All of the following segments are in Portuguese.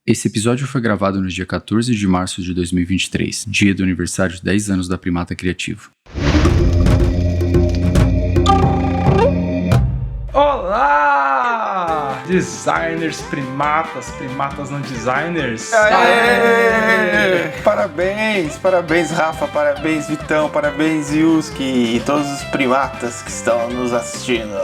Esse episódio foi gravado no dia 14 de março de 2023, dia do aniversário de 10 anos da Primata Criativo. Olá! Designers, primatas não designers. Aê! Parabéns Rafa, parabéns Vitão, parabéns Yuski e todos os primatas que estão nos assistindo.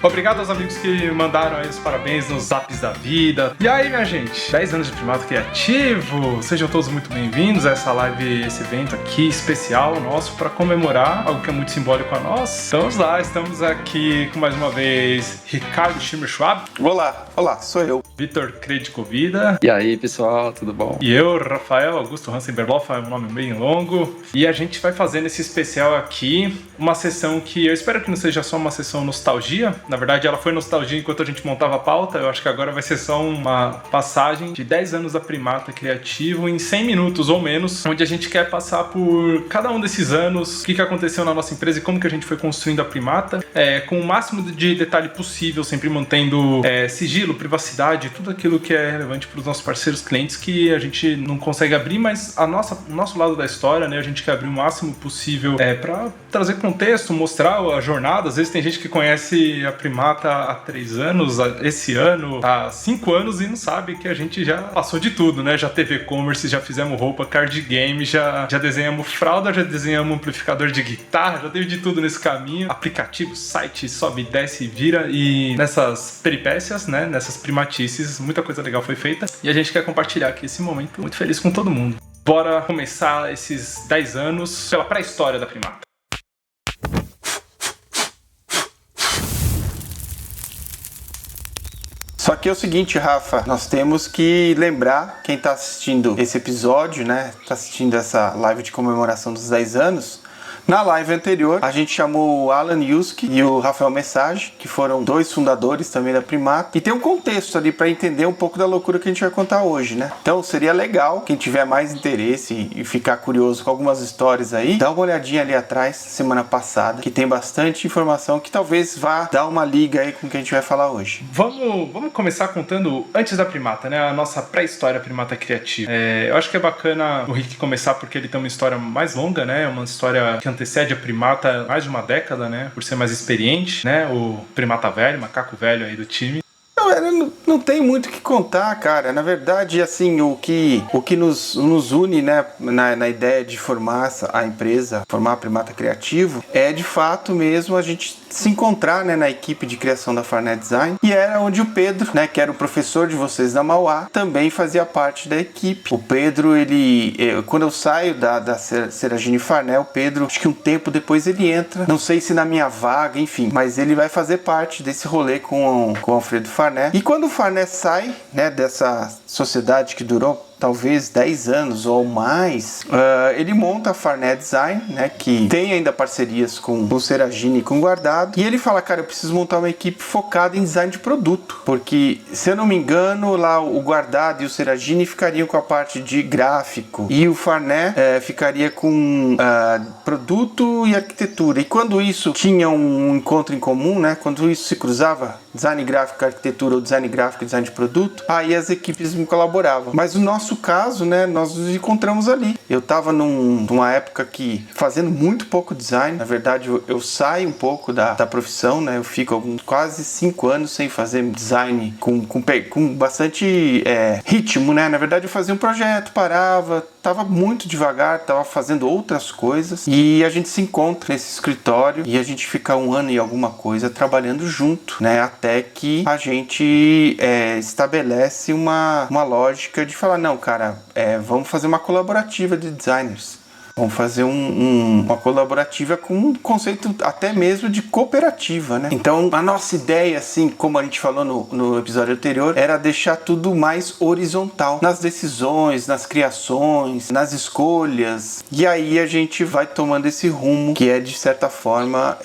Obrigado aos amigos que mandaram aí os parabéns nos zaps da vida. E aí, minha gente, 10 anos de Primata Criativo. Sejam todos muito bem-vindos a essa live, esse evento aqui especial nosso para comemorar algo que é muito simbólico a nós. Estamos lá, estamos aqui com mais uma vez Ricardo Schimmer-Schwab. Olá, sou eu. Vitor Credicovida. E aí, pessoal, tudo bom? E eu, Rafael Augusto Hansen-Berloff, é um nome bem longo. E a gente vai fazer nesse especial aqui uma sessão que eu espero que não seja só uma sessão nostalgia. Na verdade, ela foi nostalgia enquanto a gente montava a pauta. Eu acho que agora vai ser só uma passagem de 10 anos da Primata Criativo em 100 minutos ou menos, onde a gente quer passar por cada um desses anos, o que aconteceu na nossa empresa e como que a gente foi construindo a Primata, com o máximo de detalhe possível, sempre mantendo sigilo, privacidade, tudo aquilo que é relevante para os nossos parceiros clientes que a gente não consegue abrir, mas o nosso lado da história, né, a gente quer abrir o máximo possível para trazer contexto, mostrar a jornada. Às vezes tem gente que conhece a Primata há 3 anos, esse ano, há 5 anos e não sabe que a gente já passou de tudo, né? Já teve e-commerce, já fizemos roupa, card game, já desenhamos fralda, já desenhamos amplificador de guitarra, já teve de tudo nesse caminho. Aplicativo, site, sobe, desce, vira, e nessas peripécias, né? Nessas primatices, muita coisa legal foi feita e a gente quer compartilhar aqui esse momento muito feliz com todo mundo. Bora começar esses 10 anos pela pré-história da Primata. Só que é o seguinte, Rafa, nós temos que lembrar, quem está assistindo esse episódio, né, está assistindo essa live de comemoração dos 10 anos, na live anterior, a gente chamou o Alan Yuski e o Rafael Message, que foram 2 fundadores também da Primata. E tem um contexto ali para entender um pouco da loucura que a gente vai contar hoje, né? Então seria legal, quem tiver mais interesse e ficar curioso com algumas histórias aí, dá uma olhadinha ali atrás, semana passada, que tem bastante informação que talvez vá dar uma liga aí com o que a gente vai falar hoje. Vamos começar contando antes da Primata, né? A nossa pré-história Primata Criativa. Eu acho que é bacana o Rick começar porque ele tem uma história mais longa, né? Uma história que antecede a Primata mais de uma década, né? Por ser mais experiente, né? O Primata velho, macaco velho aí do time. Não tem muito o que contar, cara. Na verdade, assim, o que nos une, né, na ideia de formar a empresa, formar a Primata Criativo, é de fato mesmo a gente se encontrar, né, na equipe de criação da Farnet Design, e era onde o Pedro, né, que era o professor de vocês da Mauá, também fazia parte da equipe. O Pedro, quando eu saio da Seragine Farnet, o Pedro, acho que um tempo depois ele entra, não sei se na minha vaga, enfim, mas ele vai fazer parte desse rolê com o Alfredo Farnet. E quando o Farnet sai, né, dessa sociedade que durou talvez 10 anos ou mais, ele monta a Farnet Design, né, que tem ainda parcerias com o Seragine e com o Guardado, e ele fala, cara, eu preciso montar uma equipe focada em design de produto, porque, se eu não me engano, lá o Guardado e o Seragine ficariam com a parte de gráfico, e o Farnet ficaria com produto e arquitetura, e quando isso tinha um encontro em comum, né, quando isso se cruzava, design gráfico, arquitetura, ou design gráfico e design de produto, aí as equipes colaboravam. Mas no nosso caso, né, nós nos encontramos ali. Eu estava numa época que fazendo muito pouco design. Na verdade, eu saio um pouco da profissão, né? Eu fico quase 5 anos sem fazer design com bastante ritmo, né? Na verdade, eu fazia um projeto, parava, tava muito devagar, tava fazendo outras coisas, e a gente se encontra nesse escritório e a gente fica 1 ano e alguma coisa trabalhando junto, né? Até que a gente estabelece uma lógica de falar, não, cara, vamos fazer uma colaborativa de designers. Vamos fazer uma colaborativa com um conceito até mesmo de cooperativa, né? Então, a nossa ideia, assim, como a gente falou no episódio anterior, era deixar tudo mais horizontal nas decisões, nas criações, nas escolhas. E aí a gente vai tomando esse rumo que é, de certa forma,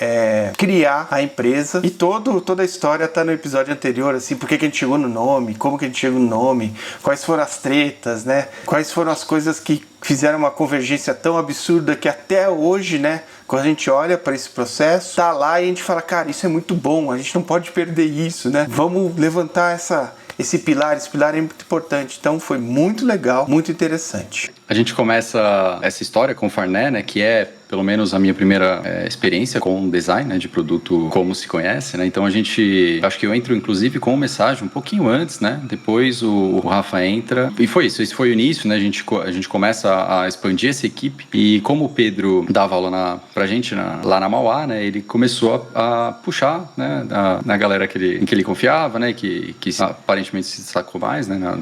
criar a empresa. E toda a história tá no episódio anterior, assim, por que a gente chegou no nome, como que a gente chegou no nome, quais foram as tretas, né? Quais foram as coisas que fizeram uma convergência tão absurda que até hoje, né, quando a gente olha para esse processo, tá lá e a gente fala, cara, isso é muito bom, a gente não pode perder isso, né? Vamos levantar esse pilar é muito importante. Então foi muito legal, muito interessante. A gente começa essa história com o Farnè, né, que é pelo menos a minha primeira experiência com design, né, de produto como se conhece, né? Então acho que eu entro inclusive com uma mensagem um pouquinho antes, né? Depois o Rafa entra e foi isso. Esse foi o início, né? A gente começa a expandir essa equipe e como o Pedro dava aula pra gente lá na Mauá, né? Ele começou a puxar, né? Na galera em que ele confiava, né? Que aparentemente se destacou mais, né?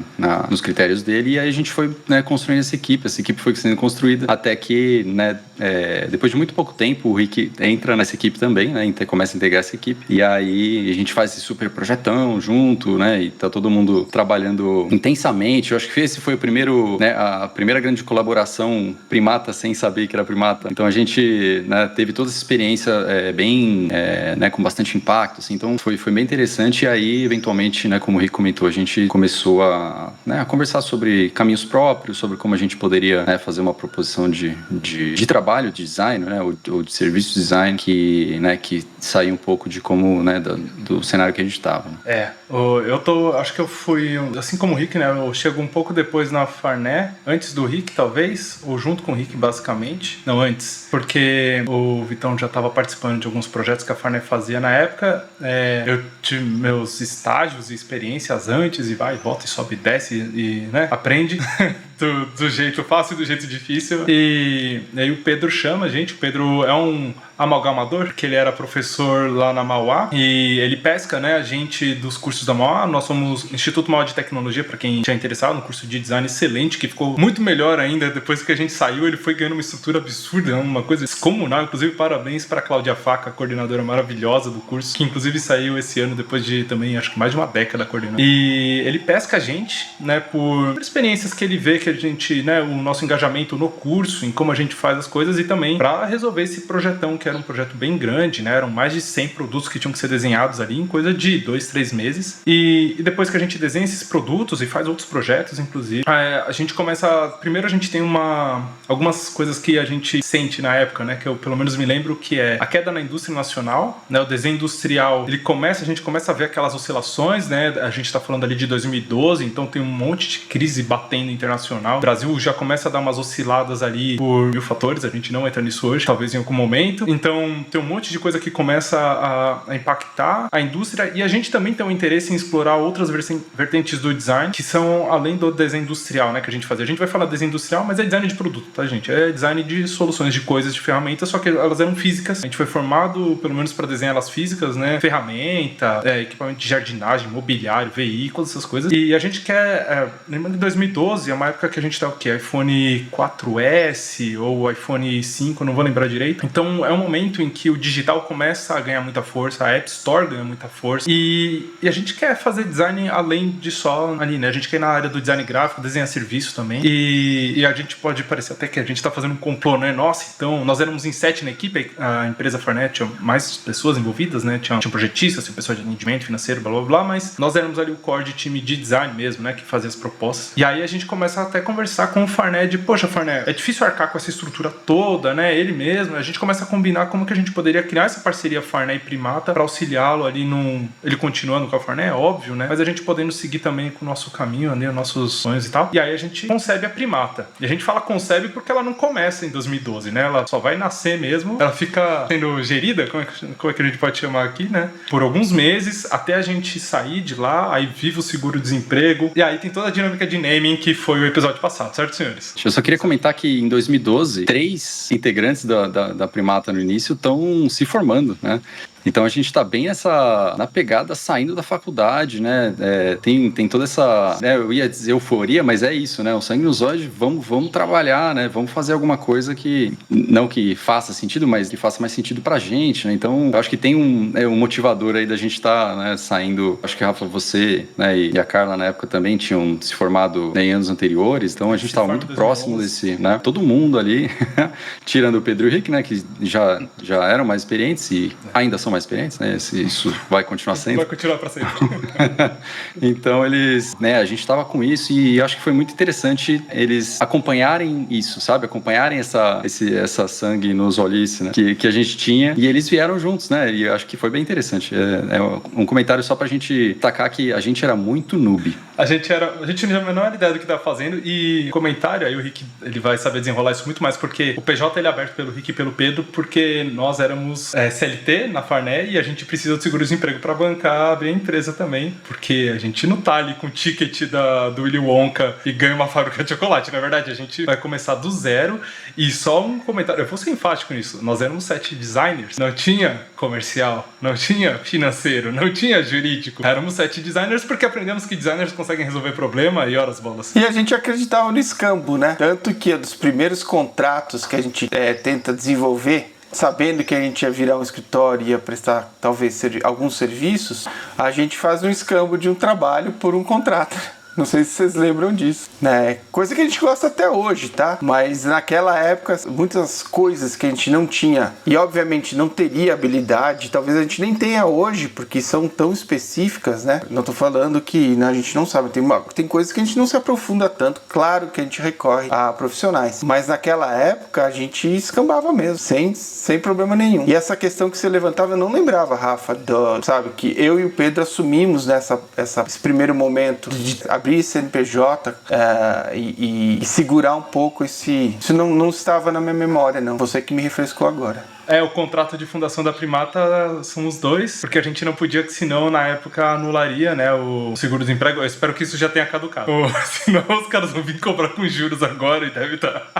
Nos critérios dele, e aí a gente foi, né, construindo essa equipe. Essa equipe foi sendo construída até que, né? Depois de muito pouco tempo, o Rick entra nessa equipe também, né? Começa a integrar essa equipe. E aí a gente faz esse super projetão junto, né? E tá todo mundo trabalhando intensamente. Eu acho que esse foi o primeiro, né? A primeira grande colaboração primata sem saber que era primata. Então a gente, né, teve toda essa experiência né, com bastante impacto, assim. Então foi bem interessante. E aí, eventualmente, né, como o Rick comentou, a gente começou a conversar sobre caminhos próprios, sobre como a gente poderia, né, fazer uma proposição de trabalho, de design, né, ou de serviço design que saia um pouco de como, né, do cenário que a gente estava. Né? Acho que eu fui, assim como o Rick, né, eu chego um pouco depois na Farnè, antes do Rick talvez, ou junto com o Rick basicamente, não antes, porque o Vitão já estava participando de alguns projetos que a Farnè fazia na época, eu tive meus estágios e experiências antes, e vai, volta e sobe e desce e né, aprende do jeito fácil e do jeito difícil. E aí o Pedro chama a gente. O Pedro é um amalgamador, que ele era professor lá na Mauá e ele pesca, né, a gente dos cursos da Mauá. Nós somos Instituto Mauá de Tecnologia, para quem tinha interessado, no curso de design excelente, que ficou muito melhor ainda depois que a gente saiu. Ele foi ganhando uma estrutura absurda, uma coisa descomunal. Inclusive, parabéns para Cláudia Faca, coordenadora maravilhosa do curso, que inclusive saiu esse ano depois de também, acho que mais de uma década coordenando. E ele pesca a gente, né, por experiências que ele vê que a gente, né, o nosso engajamento no curso, em como a gente faz as coisas, e também para resolver esse projetão, que era um projeto bem grande, né, eram mais de 100 produtos que tinham que ser desenhados ali em coisa de 2-3 meses. E depois que a gente desenha esses produtos e faz outros projetos, inclusive, a gente começa, primeiro a gente tem algumas coisas que a gente sente na época, né, que eu pelo menos me lembro, que é a queda na indústria nacional, né, o desenho industrial, a gente começa a ver aquelas oscilações, né, a gente tá falando ali de 2012, então tem um monte de crise batendo internacional. O Brasil já começa a dar umas osciladas ali por 1000 fatores, a gente não entra nisso hoje, talvez em algum momento. Então tem um monte de coisa que começa a impactar a indústria, e a gente também tem um interesse em explorar outras vertentes do design, que são além do desenho industrial, né, que a gente fazia. A gente vai falar desenho industrial, mas é design de produto, tá, gente? É design de soluções, de coisas, de ferramentas, só que elas eram físicas. A gente foi formado, pelo menos para desenhar elas físicas, né, ferramenta, equipamento de jardinagem, mobiliário, veículos, essas coisas. E a gente quer, lembrando de 2012, é uma época que a gente tá o quê? iPhone 4S ou iPhone 5, não vou lembrar direito. Então é um momento em que o digital começa a ganhar muita força, a App Store ganha muita força, e a gente quer fazer design além de só ali, né? A gente quer ir na área do design gráfico, desenhar serviço também, e a gente pode parecer até que a gente tá fazendo um complô, né? Nossa, então nós éramos em 7 na equipe, a empresa Farnè tinha mais pessoas envolvidas, né? Tinha projetistas, tinha pessoal de atendimento financeiro, blá blá blá, mas nós éramos ali o core de time de design mesmo, né? Que fazia as propostas. E aí a gente começa até a conversar com o Farnè de, poxa, Farnè, é difícil arcar com essa estrutura toda, né? Ele mesmo, a gente começa a combinar como que a gente poderia criar essa parceria Farnè e Primata para auxiliá-lo ali ele continuando com a Farnè, é óbvio, né? Mas a gente podendo seguir também com o nosso caminho, né? Os nossos sonhos e tal. E aí a gente concebe a Primata. E a gente fala concebe porque ela não começa em 2012, né? Ela só vai nascer mesmo. Ela fica sendo gerida, como é que a gente pode chamar aqui, né? Por alguns meses, até a gente sair de lá, aí vive o seguro-desemprego. E aí tem toda a dinâmica de naming que foi o episódio passado, certo, senhores? Eu só queria comentar que em 2012, 3 integrantes da Primata no início estão se formando, né? Então a gente tá bem na pegada saindo da faculdade, né? Tem toda essa, né, eu ia dizer euforia, mas é isso, né? O sangue nos olhos, vamos trabalhar, né? Vamos fazer alguma coisa que, não que faça sentido, mas que faça mais sentido pra gente, né? Então eu acho que tem um motivador aí da gente tá, né, saindo. Acho que, Rafa, você, né, e a Carla na época também tinham se formado, né, em anos anteriores, então a gente tava muito próximo desse, né? Todo mundo ali, tirando o Pedro e o Rick, né? Que já eram mais experientes e ainda são mais experientes, né? Isso vai continuar sendo. Vai continuar para sempre. Então eles, né, a gente estava com isso e acho que foi muito interessante eles acompanharem isso, sabe? Acompanharem essa sangue nos olhos, né? Que a gente tinha, e eles vieram juntos, né? E acho que foi bem interessante. É um comentário só pra gente tacar que a gente era muito noob. A gente não tinha a menor ideia do que estava fazendo, e comentário, aí o Rick ele vai saber desenrolar isso muito mais, porque o PJ ele é aberto pelo Rick e pelo Pedro, porque nós éramos CLT na Farné e a gente precisa de seguro-desemprego para bancar, abrir a empresa também, porque a gente não tá ali com o ticket do Willy Wonka e ganha uma fábrica de chocolate, na verdade a gente vai começar do zero. E só um comentário, eu vou ser enfático nisso, nós éramos 7 designers, não tinha comercial, não tinha financeiro, não tinha jurídico, éramos 7 designers porque aprendemos que designers conseguem resolver problema e horas bolas. E a gente acreditava no escambo, né? Tanto que dos primeiros contratos que a gente tenta desenvolver, sabendo que a gente ia virar um escritório e ia prestar talvez alguns serviços, a gente faz um escambo de um trabalho por um contrato. Não sei se vocês lembram disso, né? Coisa que a gente gosta até hoje, tá? Mas naquela época, muitas coisas que a gente não tinha e obviamente não teria habilidade, talvez a gente nem tenha hoje, porque são tão específicas, né? Não tô falando que a gente não sabe, tem coisas que a gente não se aprofunda tanto, claro que a gente recorre a profissionais, mas naquela época a gente escambava mesmo, sem problema nenhum. E essa questão que você levantava, eu não lembrava, Rafa, sabe, que eu e o Pedro assumimos esse primeiro momento de abrir CNPJ e segurar um pouco isso não estava na minha memória, não. Você que me refrescou agora. O contrato de fundação da Primata são os dois, porque a gente não podia, senão na época anularia, né, o seguro-desemprego. Eu espero que isso já tenha caducado. Senão os caras vão vir cobrar com juros agora e deve estar.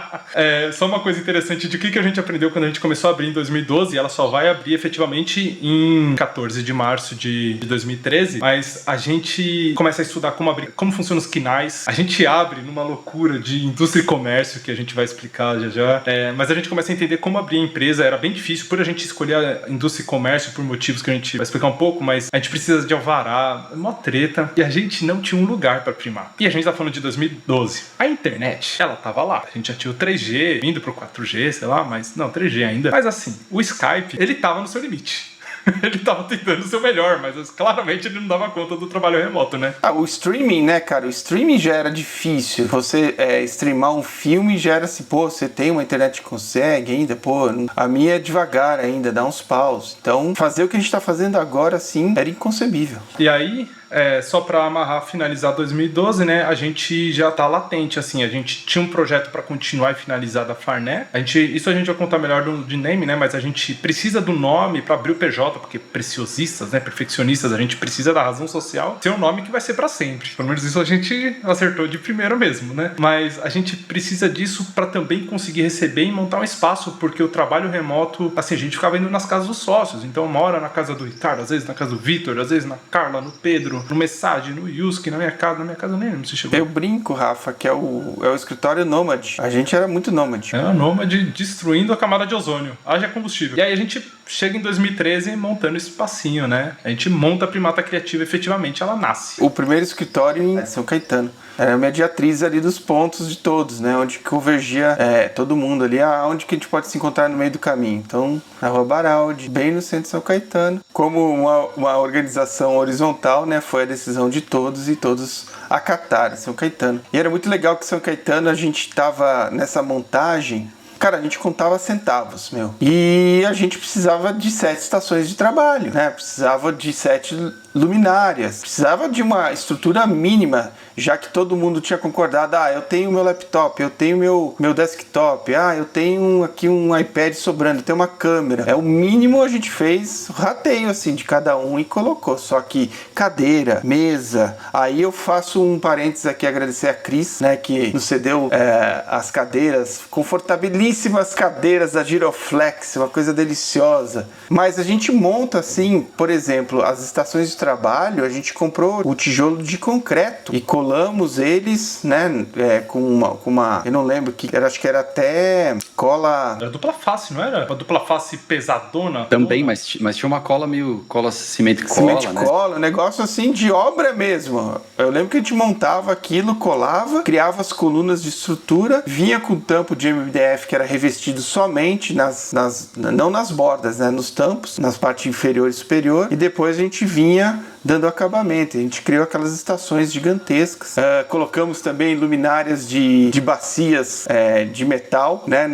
Só uma coisa interessante de que a gente aprendeu quando a gente começou a abrir em 2012, ela só vai abrir efetivamente em 14 de março de 2013, mas a gente começa a estudar como funcionam os quinais, a gente abre numa loucura de indústria e comércio, que a gente vai explicar já, mas a gente começa a entender como abrir a empresa. Era bem difícil por a gente escolher a indústria e comércio por motivos que a gente vai explicar um pouco, mas a gente precisa de alvará, uma treta, e a gente não tinha um lugar para primar. E a gente tá falando de 2012. A internet, ela tava lá. A gente já tinha o 3G, indo pro 4G, sei lá, mas não, 3G ainda. Mas assim, o Skype, ele tava no seu limite. Ele tava tentando o seu melhor, mas claramente ele não dava conta do trabalho remoto, né? O streaming, né, cara? O streaming já era difícil. Você streamar um filme já era assim, pô, você tem uma internet que consegue ainda, pô, a minha é devagar ainda, dá uns paus. Então, fazer o que a gente tá fazendo agora, assim, era inconcebível. E aí, só pra amarrar, finalizar 2012, né, a gente já tá latente, assim, a gente tinha um projeto pra continuar e finalizar da Farné. Isso a gente vai contar melhor de name, né, mas a gente precisa do nome pra abrir o PJ, porque preciosistas, né, perfeccionistas, a gente precisa da razão social, ter um nome que vai ser pra sempre. Pelo menos isso a gente acertou de primeira mesmo, né, mas a gente precisa disso pra também conseguir receber e montar um espaço, porque o trabalho remoto, assim, a gente ficava indo nas casas dos sócios, então uma hora na casa do Ricardo, às vezes na casa do Vitor, às vezes na Carla, no Pedro, no Message, no Yusuke, na minha casa nem lembro se chegou. Eu brinco, Rafa, que é o escritório nômade. A gente era muito nômade. Era nômade destruindo a camada de ozônio. Haja combustível. E aí a gente chega em 2013 montando esse espacinho, né? A gente monta a Primata Criativa, efetivamente ela nasce. O primeiro escritório em São Caetano. Era a mediatriz ali dos pontos de todos, né? Onde convergia todo mundo ali, onde que a gente pode se encontrar no meio do caminho. Então, na Rua Baraldi, bem no centro de São Caetano. Como uma organização horizontal, né? Foi a decisão de todos e todos acataram São Caetano. E era muito legal que São Caetano, a gente tava nessa montagem. Cara, a gente contava centavos, meu. E a gente precisava de 7 estações de trabalho, né? Precisava de 7 luminárias. Precisava de uma estrutura mínima, já que todo mundo tinha concordado. Eu tenho meu laptop, eu tenho meu desktop, eu tenho aqui um iPad sobrando, eu tenho uma câmera. O mínimo a gente fez rateio, assim, de cada um e colocou. Só que cadeira, mesa. Aí eu faço um parênteses aqui, agradecer a Cris, né, que nos cedeu as cadeiras, confortabilíssimas cadeiras da Giroflex, uma coisa deliciosa. Mas a gente monta, assim, por exemplo, as estações de trabalho, a gente comprou o tijolo de concreto e colamos eles, né, com uma, eu não lembro que era, acho que era até cola... Era dupla face, não era? Uma dupla face pesadona? Também, mas tinha uma cola meio cola cimento e cola, né? Um negócio assim de obra mesmo. Eu lembro que a gente montava aquilo, colava, criava as colunas de estrutura, vinha com tampo de MDF que era revestido somente não nas bordas, né, nos tampos, nas partes inferior e superior, e depois a gente vinha dando acabamento. A gente criou aquelas estações gigantescas. Colocamos também luminárias de bacias de metal, né?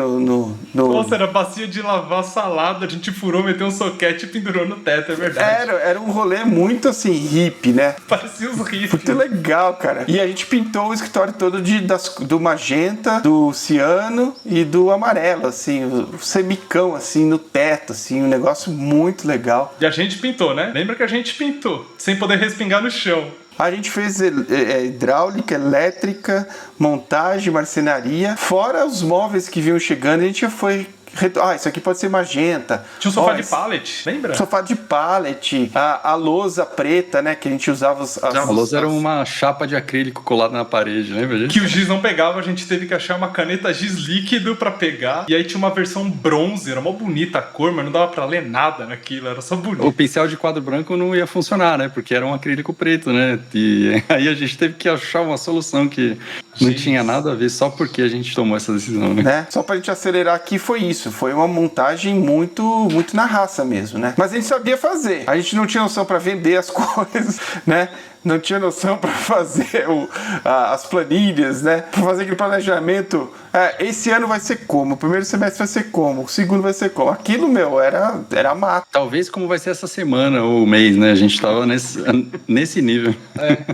Nossa, era bacia de lavar salada, a gente furou, meteu um soquete e pendurou no teto, é verdade. Era um rolê muito assim, hippie, né? Parecia uns hippies. Muito legal, cara. E a gente pintou o escritório todo do magenta, do ciano e do amarelo, assim, o semicão, assim, no teto, assim, um negócio muito legal. E a gente pintou, né? Lembra que a gente pintou, sem poder respingar no chão. A gente fez hidráulica, elétrica, montagem, marcenaria. Fora os móveis que vinham chegando, a gente já foi... isso aqui pode ser magenta. Tinha um sofá de pallet, lembra? Sofá de pallet, a lousa preta, né, que a gente usava... A lousa era uma chapa de acrílico colada na parede, lembra disso? Que o giz não pegava, a gente teve que achar uma caneta giz líquido pra pegar. E aí tinha uma versão bronze, era uma bonita a cor, mas não dava pra ler nada naquilo, era só bonito. O pincel de quadro branco não ia funcionar, né, porque era um acrílico preto, né, e aí a gente teve que achar uma solução que não tinha nada a ver, só porque a gente tomou essa decisão, né? Só pra gente acelerar aqui foi isso. Foi uma montagem muito, muito na raça mesmo, né? Mas a gente sabia fazer. A gente não tinha noção pra vender as coisas, né? Não tinha noção para fazer as planilhas, né? Para fazer aquele planejamento. Esse ano vai ser como? O primeiro semestre vai ser como? O segundo vai ser como? Aquilo, era mato. Talvez como vai ser essa semana ou mês, né? A gente tava nesse nível.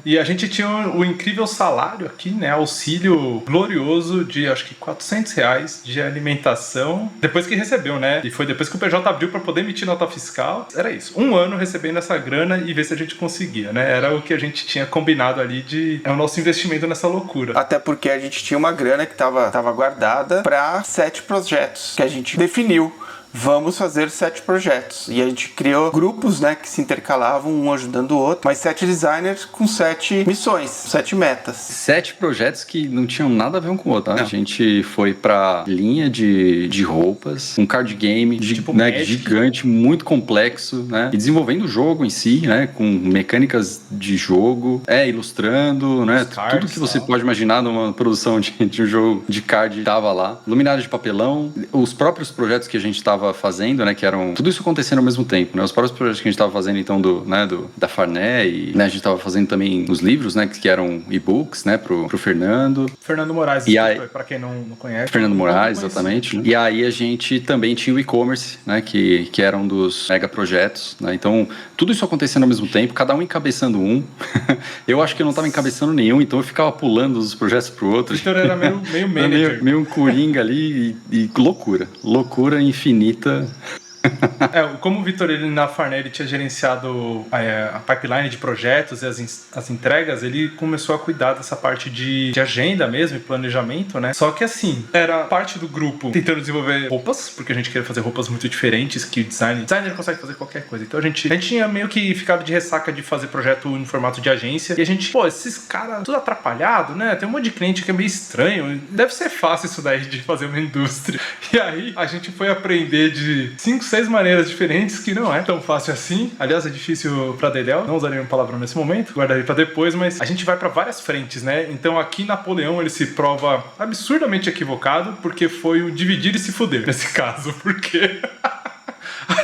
E a gente tinha o incrível salário aqui, né? Auxílio glorioso de, acho que R$400 de alimentação. Depois que recebeu, né? E foi depois que o PJ abriu para poder emitir nota fiscal. Era isso. Um ano recebendo essa grana e ver se a gente conseguia, né? Era o que a gente tinha combinado ali é o nosso investimento nessa loucura. Até porque a gente tinha uma grana que estava guardada para 7 projetos que a gente definiu. Vamos fazer 7 projetos. E a gente criou grupos, né, que se intercalavam, um ajudando o outro, mas 7 designers com 7 missões, 7 metas. 7 projetos que não tinham nada a ver um com o outro, tá? A gente foi pra linha de roupas, um card game tipo, né, gigante, muito complexo, né? E desenvolvendo o jogo em si, né? Com mecânicas de jogo, ilustrando, né? Tudo que você pode imaginar numa produção de um jogo de card tava lá. Luminária de papelão, os próprios projetos que a gente tava fazendo, né, que eram tudo isso acontecendo ao mesmo tempo, né, os próprios projetos que a gente tava fazendo então da Farné e, né, a gente tava fazendo também os livros, né, que eram e-books, né, pro Fernando Moraes, para quem não conhece. Fernando Moraes, exatamente, né? E aí a gente também tinha o e-commerce, né, que era um dos mega projetos, né, então tudo isso acontecendo ao mesmo tempo, cada um encabeçando um. Eu acho que eu não tava encabeçando nenhum, então eu ficava pulando dos projetos pro outro. O Vitor era meio manager. meio um coringa ali e loucura infinita. Como o Vitor, ele na Farné, ele tinha gerenciado a pipeline de projetos e as entregas, ele começou a cuidar dessa parte de agenda mesmo e planejamento, né? Só que assim, era parte do grupo tentando desenvolver roupas, porque a gente queria fazer roupas muito diferentes que o designer consegue fazer qualquer coisa. Então a gente tinha meio que ficado de ressaca de fazer projeto em formato de agência, e a gente, esses caras tudo atrapalhado, né? Tem um monte de cliente que é meio estranho, deve ser fácil isso daí de fazer uma indústria. E aí a gente foi aprender de 5, 6 maneiras diferentes, que não é tão fácil assim. Aliás, é difícil pra Dedéu, não usarei um palavrão nesse momento, guardarei pra depois, mas a gente vai pra várias frentes, né? Então aqui Napoleão, ele se prova absurdamente equivocado, porque foi o dividir e se fuder nesse caso, porque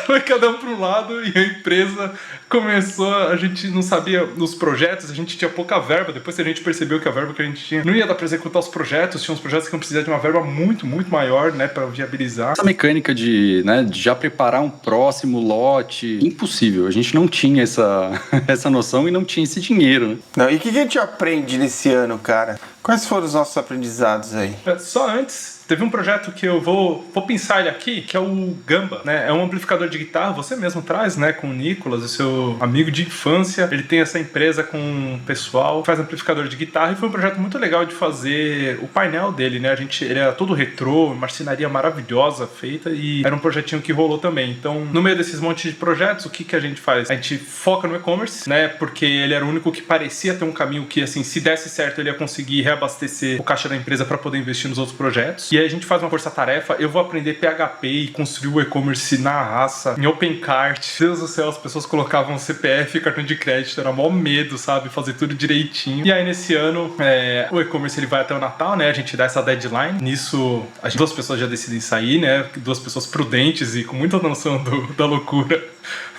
foi cada um para um lado e a empresa começou, a gente não sabia nos projetos, a gente tinha pouca verba, depois que a gente percebeu que a verba que a gente tinha não ia dar para executar os projetos, tinha uns projetos que não precisavam de uma verba muito, muito maior, né, para viabilizar. Essa mecânica de já preparar um próximo lote, impossível, a gente não tinha essa noção e não tinha esse dinheiro. Não, e o que a gente aprende nesse ano, cara? Quais foram os nossos aprendizados aí? Só antes, teve um projeto que eu vou pensar ele aqui, que é o Gamba, né? É um amplificador de guitarra, você mesmo traz, né? Com o Nicolas, o seu amigo de infância. Ele tem essa empresa com o pessoal, faz amplificador de guitarra, e foi um projeto muito legal de fazer o painel dele, né? Ele era todo retrô, marcenaria maravilhosa feita, e era um projetinho que rolou também. Então, no meio desses montes de projetos, o que a gente faz? A gente foca no e-commerce, né? Porque ele era o único que parecia ter um caminho que, assim, se desse certo, ele ia conseguir reabastecer o caixa da empresa para poder investir nos outros projetos. E aí a gente faz uma força-tarefa, eu vou aprender PHP e construir o e-commerce na raça, em OpenCart. Deus do céu, as pessoas colocavam CPF e cartão de crédito, era mó medo, sabe? Fazer tudo direitinho. E aí nesse ano, o e-commerce ele vai até o Natal, né? A gente dá essa deadline. Nisso, duas pessoas já decidem sair, né? Duas pessoas prudentes e com muita noção da loucura.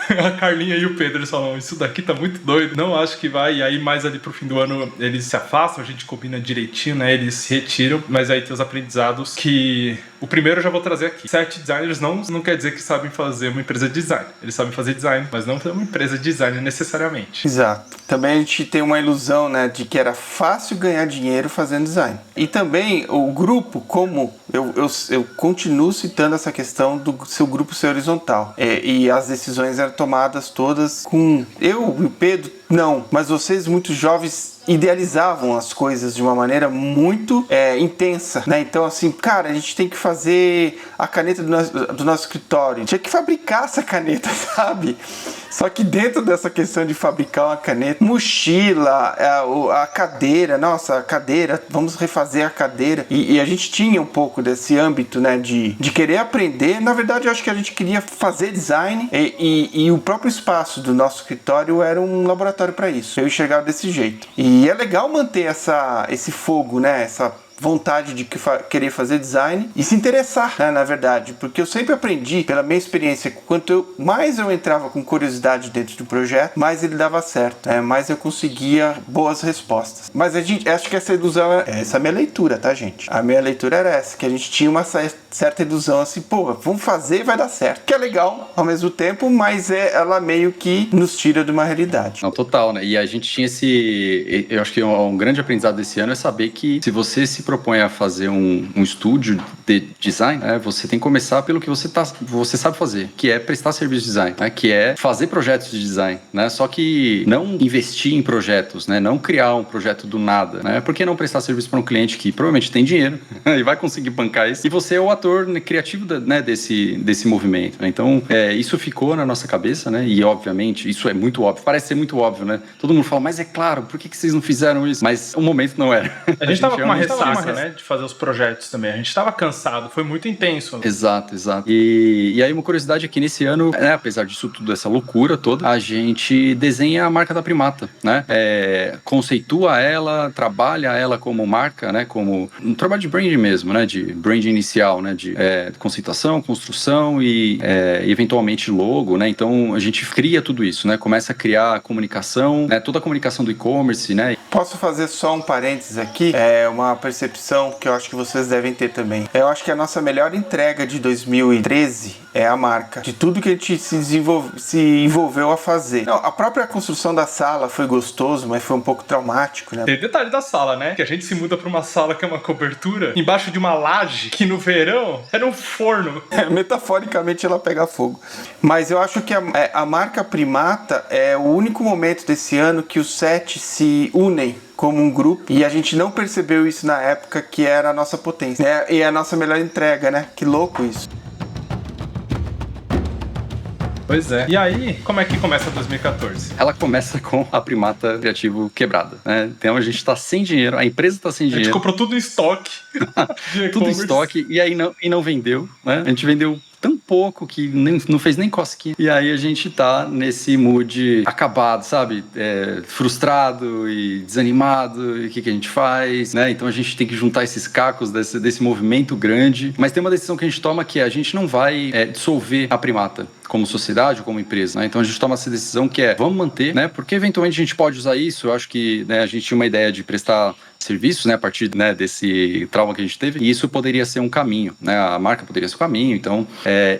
A Carlinha e o Pedro, eles falam, isso daqui tá muito doido, não acho que vai. E aí mais ali pro fim do ano eles se afastam, a gente combina direitinho, né? Eles se retiram, mas aí tem os aprendizados que... O primeiro eu já vou trazer aqui. 7 designers não quer dizer que sabem fazer uma empresa de design. Eles sabem fazer design, mas não uma empresa de design necessariamente. Exato. Também a gente tem uma ilusão, né, de que era fácil ganhar dinheiro fazendo design. E também o grupo, como eu continuo citando essa questão do seu grupo ser horizontal. E as decisões eram tomadas todas com eu e o Pedro. Não, mas vocês muito jovens idealizavam as coisas de uma maneira muito intensa, né? Então assim, cara, a gente tem que fazer a caneta do nosso escritório, tinha que fabricar essa caneta, sabe? Só que dentro dessa questão de fabricar uma caneta, mochila, a cadeira, nossa, a cadeira, vamos refazer a cadeira, e a gente tinha um pouco desse âmbito, né, de querer aprender. Na verdade, eu acho que a gente queria fazer design, e o próprio espaço do nosso escritório era um laboratório para isso. Eu enxergava desse jeito. E é legal manter esse fogo, né, essa vontade de querer fazer design e se interessar, né, na verdade, porque eu sempre aprendi pela minha experiência, quanto mais eu entrava com curiosidade dentro do projeto, mais ele dava certo, né, mais eu conseguia boas respostas. Mas acho que essa ilusão, essa é a minha leitura, tá, gente? A minha leitura era essa, que a gente tinha uma certa ilusão assim, pô, vamos fazer e vai dar certo, que é legal ao mesmo tempo, mas ela meio que nos tira de uma realidade. Não, total, né? E a gente tinha eu acho que um grande aprendizado desse ano é saber que se você se propõe a fazer um estúdio de design, né, você tem que começar pelo que você sabe fazer, que é prestar serviço de design, né, que é fazer projetos de design, né, só que não investir em projetos, né, não criar um projeto do nada, né, por que não prestar serviço para um cliente que provavelmente tem dinheiro e vai conseguir bancar isso, e você é o ator criativo desse movimento, né? Então isso ficou na nossa cabeça, né, e obviamente isso é muito óbvio, parece ser muito óbvio, né, todo mundo fala, mas é claro, por que vocês não fizeram isso? Mas o momento não era. A gente tava com uma ressaca, né, de fazer os projetos também. A gente estava cansado, foi muito intenso. Exato. E aí uma curiosidade aqui, nesse ano, né, apesar disso tudo, essa loucura toda, a gente desenha a marca da Primata, né? Conceitua ela, trabalha ela como marca, né? Como um trabalho de branding mesmo, né? De branding inicial, né? De conceituação, construção e eventualmente logo, né? Então a gente cria tudo isso, né? Começa a criar a comunicação, né? Toda a comunicação do e-commerce, né? Posso fazer só um parênteses aqui? É uma percepção que eu acho que vocês devem ter também. Eu acho que a nossa melhor entrega de 2013 é a marca. De tudo que a gente se envolveu a fazer. Não, a própria construção da sala foi gostoso, mas foi um pouco traumático, né? Tem detalhe da sala, né? Que a gente se muda pra uma sala que é uma cobertura embaixo de uma laje, que no verão era um forno. Metaforicamente ela pega fogo. Mas eu acho que a marca Primata é o único momento desse ano que os 7 se unem como um grupo, e a gente não percebeu isso na época, que era a nossa potência, né? E a nossa melhor entrega, né? Que louco isso. Pois é. E aí, como é que começa 2014? Ela começa com a Primata Criativo quebrada, né? Então a gente tá sem dinheiro, a empresa tá sem dinheiro. A gente comprou tudo em estoque. Tudo em estoque, e aí não vendeu, né? A gente vendeu tão pouco que não fez nem cosquinha. E aí a gente tá nesse mood acabado, sabe? Frustrado e desanimado. E o que a gente faz, né? Então a gente tem que juntar esses cacos desse movimento grande. Mas tem uma decisão que a gente toma, que é: a gente não vai dissolver a Primata como sociedade ou como empresa, né? Então a gente toma essa decisão, que é: vamos manter, né? Porque eventualmente a gente pode usar isso. Eu acho que, né, a gente tinha uma ideia de prestar serviços, né, a partir, né, desse trauma que a gente teve, e isso poderia ser um caminho, né, a marca poderia ser um caminho. Então,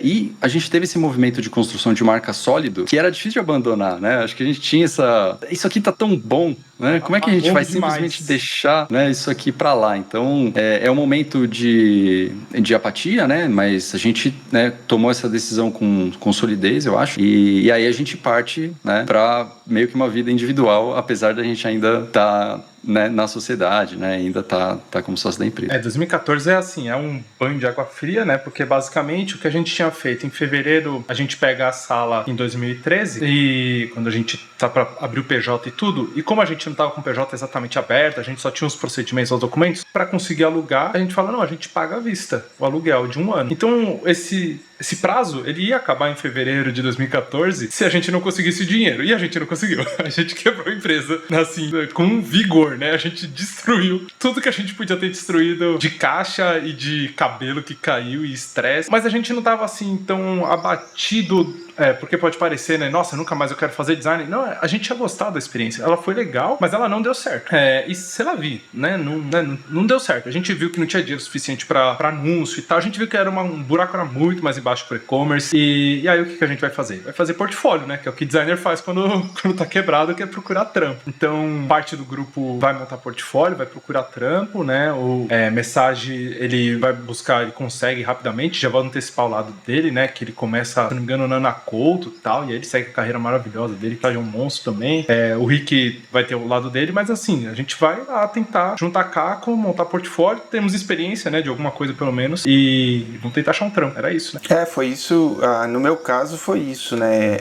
e a gente teve esse movimento de construção de marca sólido, que era difícil de abandonar, né, acho que a gente tinha isso aqui tá tão bom, né? Como é que a gente vai simplesmente deixar, né, isso aqui para lá? Então, é um momento de apatia, né? Mas a gente, né, tomou essa decisão com solidez, eu acho. E aí a gente parte, né, para meio que uma vida individual, apesar da gente ainda estar, né, na sociedade, né, ainda tá como sócio da empresa. 2014 é assim, é um banho de água fria, né, porque basicamente o que a gente tinha feito em fevereiro, a gente pega a sala em 2013 e quando a gente tá para abrir o PJ e tudo, e como a gente não tava com o PJ exatamente aberto, a gente só tinha os procedimentos, os documentos, para conseguir alugar, a gente fala, não, a gente paga à vista, o aluguel de 1 ano. Então, esse prazo, ele ia acabar em fevereiro de 2014 se a gente não conseguisse dinheiro. E a gente não conseguiu. A gente quebrou a empresa, assim, com vigor, né? A gente destruiu tudo que a gente podia ter destruído de caixa e de cabelo que caiu e estresse. Mas a gente não tava, assim, tão abatido, porque pode parecer, né? Nossa, nunca mais eu quero fazer design. Não, a gente tinha gostado da experiência. Ela foi legal, mas ela não deu certo. E sei lá, né? Não deu certo. A gente viu que não tinha dinheiro suficiente pra anúncio e tal. A gente viu que um buraco era muito mais embaixo para e-commerce. E aí o que a gente vai fazer? Vai fazer portfólio, né? Que é o que designer faz quando tá quebrado, que é procurar trampo. Então, parte do grupo vai montar portfólio, vai procurar trampo, né? O Message, ele vai buscar, ele consegue rapidamente, já vou antecipar o lado dele, né? Que ele começa, se não me engano, no Ana Couto e tal, e aí ele segue a carreira maravilhosa dele, que é um monstro também. O Rick vai ter o lado dele, mas assim, a gente vai lá tentar juntar caco, montar portfólio, temos experiência, né? De alguma coisa pelo menos, e vamos tentar achar um trampo. Era isso, né? Foi isso, no meu caso foi isso, né?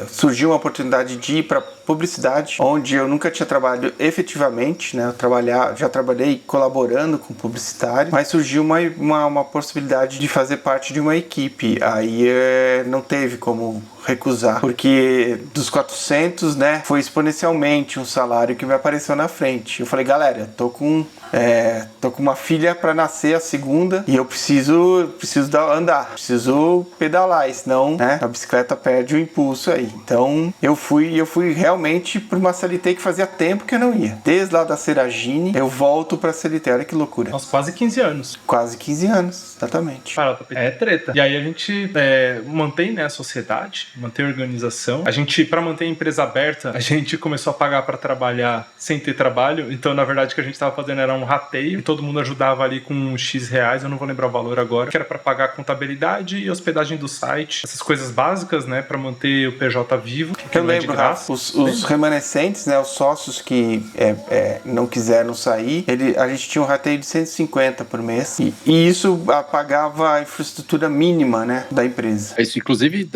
Surgiu uma oportunidade de ir para publicidade, onde eu nunca tinha trabalhado efetivamente, né? Já trabalhei colaborando com publicitário, mas surgiu uma possibilidade de fazer parte de uma equipe. Aí não teve como recusar, porque dos 400, né, foi exponencialmente um salário que me apareceu na frente. Eu falei, galera, tô com uma filha para nascer, a segunda, e eu preciso andar, preciso pedalar, senão, né, a bicicleta perde o impulso aí. Então, eu fui realmente para uma CLT que fazia tempo que eu não ia. Desde lá da Seragine, eu volto pra CLT, olha que loucura. Nossa, quase 15 anos. Quase 15 anos, exatamente. É treta. E aí a gente mantém, né, a sociedade, mantém a organização. A gente, para manter a empresa aberta, a gente começou a pagar para trabalhar sem ter trabalho. Então, na verdade, o que a gente estava fazendo era um rateio e todo mundo ajudava ali com X reais, eu não vou lembrar o valor agora, que era para pagar a contabilidade e hospedagem do site, essas coisas básicas, né, para manter o PJ vivo. Eu lembro, Rafa, os remanescentes, né, os sócios que não quiseram sair, a gente tinha um rateio de 150 por mês e isso pagava a infraestrutura mínima, né, da empresa. Isso, inclusive,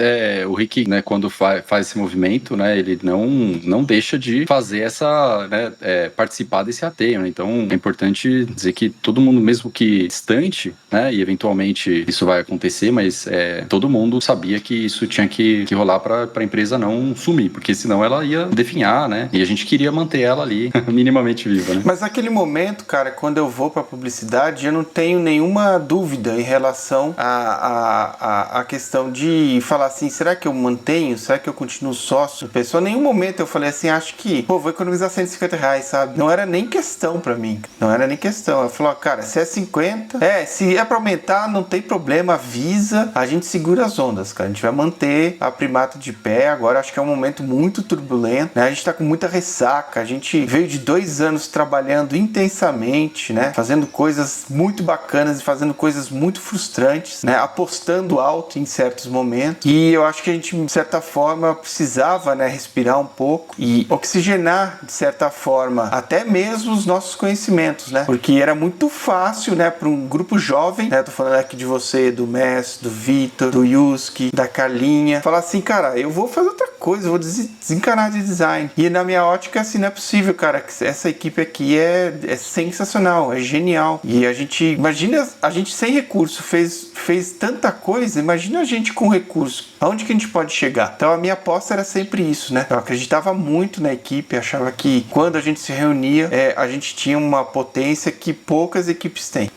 o Rick, né, quando faz esse movimento, né, ele não deixa de fazer essa, né, participar desse rateio, né? Então é importante dizer que todo mundo, mesmo que distante, né, e eventualmente isso vai acontecer, mas todo mundo sabia que isso tinha que rolar para a empresa não sumir, porque senão ela ia definhar, né, e a gente queria manter ela ali minimamente viva, né? Mas naquele momento, cara, quando eu vou para publicidade, eu não tenho nenhuma dúvida em relação à questão de falar assim, será que eu mantenho? Será que eu continuo sócio? Pessoal, em nenhum momento eu falei assim, acho que, vou economizar 150 reais, sabe? Não era nem questão pra mim. Não era nem questão. Eu falei, cara, se é 50, se é pra aumentar, não tem problema, avisa, a gente segura as ondas, cara. A gente vai manter a Primata de pé. Agora acho que é um momento muito turbulento, né? A gente tá com muita ressaca. A gente veio de 2 anos trabalhando intensamente, né? Fazendo coisas muito bacanas e fazendo coisas muito frustrantes, né? Apostando alto em certos momentos. E eu acho que a gente, de certa forma, precisava, né, respirar um pouco e oxigenar, de certa forma, até mesmo os nossos conhecimentos, né? Porque era muito fácil, né, para um grupo jovem, né? Tô falando aqui de você, do Messi, do Vitor, do Yuski, da Carlinha, falar assim, cara, eu vou fazer outra coisa, eu vou desencanar de design. E na minha ótica, assim, não é possível, cara, que essa equipe aqui é sensacional, é genial. E a gente, imagina, a gente sem recurso fez tanta coisa, imagina a gente com recurso. Aonde que a gente pode chegar? Então a minha aposta era sempre isso, né? Eu acreditava muito na equipe, achava que quando a gente se reunia, a gente tinha uma potência que poucas equipes têm.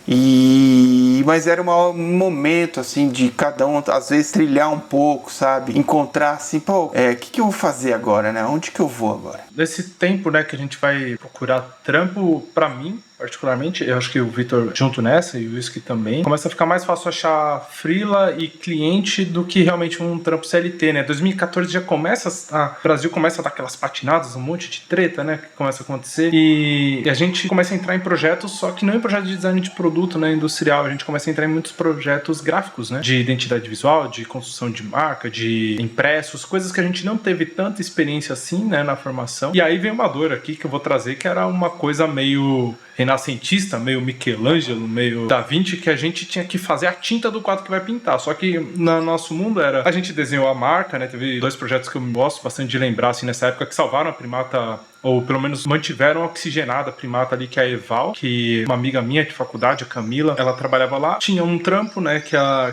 Mas era um momento, assim, de cada um, às vezes, trilhar um pouco, sabe? Encontrar, assim, o que eu vou fazer agora, né? Onde que eu vou agora? Nesse tempo, né, que a gente vai procurar trampo, pra mim, particularmente, eu acho que o Vitor junto nessa e o Whisky também, começa a ficar mais fácil achar freela e cliente do que realmente um trampo CLT, né? 2014 já começa, o Brasil começa a dar aquelas patinadas, um monte de treta, né? Que começa a acontecer e a gente começa a entrar em projetos, só que não em projetos de design de produto, né? Industrial, a gente começa a entrar em muitos projetos gráficos, né? De identidade visual, de construção de marca, de impressos, coisas que a gente não teve tanta experiência assim, né? Na formação. E aí vem uma dor aqui que eu vou trazer, que era uma coisa meio renascentista, meio Michelangelo, meio Da Vinci, que a gente tinha que fazer a tinta do quadro que vai pintar. Só que no nosso mundo era... A gente desenhou a marca, né? Teve 2 projetos que eu gosto bastante de lembrar, assim, nessa época, que salvaram a Primata, ou pelo menos mantiveram a oxigenada Primata ali, que é a Eval, que uma amiga minha de faculdade, a Camila, ela trabalhava lá. Tinha um trampo, né,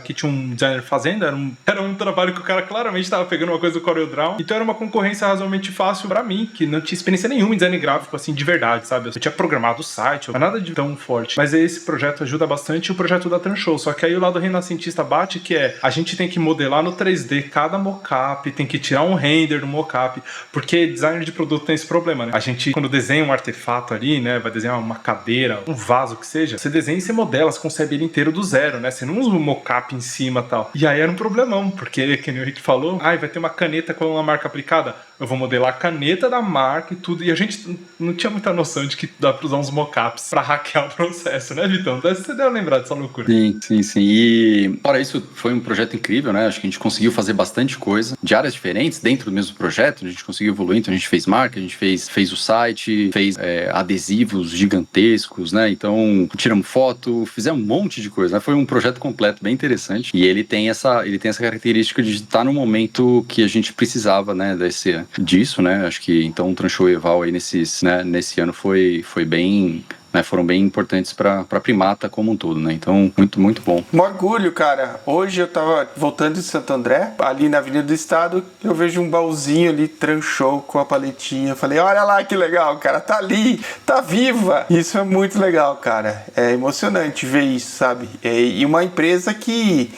que tinha um designer fazendo, era um trabalho que o cara claramente estava pegando uma coisa do CorelDRAW. Então era uma concorrência razoavelmente fácil pra mim, que não tinha experiência nenhuma em design gráfico, assim, de verdade, sabe? Eu tinha programado o site, não nada de tão forte. Mas esse projeto ajuda bastante, e o projeto da Transhow. Só que aí o lado renascentista bate, que é, a gente tem que modelar no 3D cada mockup, tem que tirar um render do mockup, porque designer de produto tem esse problema, né? A gente, quando desenha um artefato ali, né, vai desenhar uma cadeira, um vaso que seja, você desenha e você modela, você concebe ele inteiro do zero, né? Você não usa um mockup em cima e tal. E aí era um problemão, porque, que nem o Rick falou, vai ter uma caneta com uma marca aplicada. Eu vou modelar a caneta da marca e tudo. E a gente não tinha muita noção de que dá pra usar uns mockups pra hackear o processo, né, Vitão? Você deve lembrar dessa loucura. Sim. E, fora isso, foi um projeto incrível, né? Acho que a gente conseguiu fazer bastante coisa de áreas diferentes dentro do mesmo projeto. A gente conseguiu evoluir, então a gente fez marca, a gente fez o site, fez adesivos gigantescos, né? Então, tiramos foto, fizemos um monte de coisa, né? Foi um projeto completo, bem interessante. E ele tem essa característica de estar no momento que a gente precisava, né? Disso, né? Acho que, então, o Transhow e Eval aí nesse ano foi bem... foram bem importantes para a Primata como um todo, né? Então, muito, muito bom. Um orgulho, cara. Hoje eu tava voltando de Santo André, ali na Avenida do Estado, eu vejo um baúzinho ali, Transhow com a paletinha. Eu falei, olha lá que legal, cara, tá ali, tá viva. Isso é muito legal, cara. É emocionante ver isso, sabe? E uma empresa que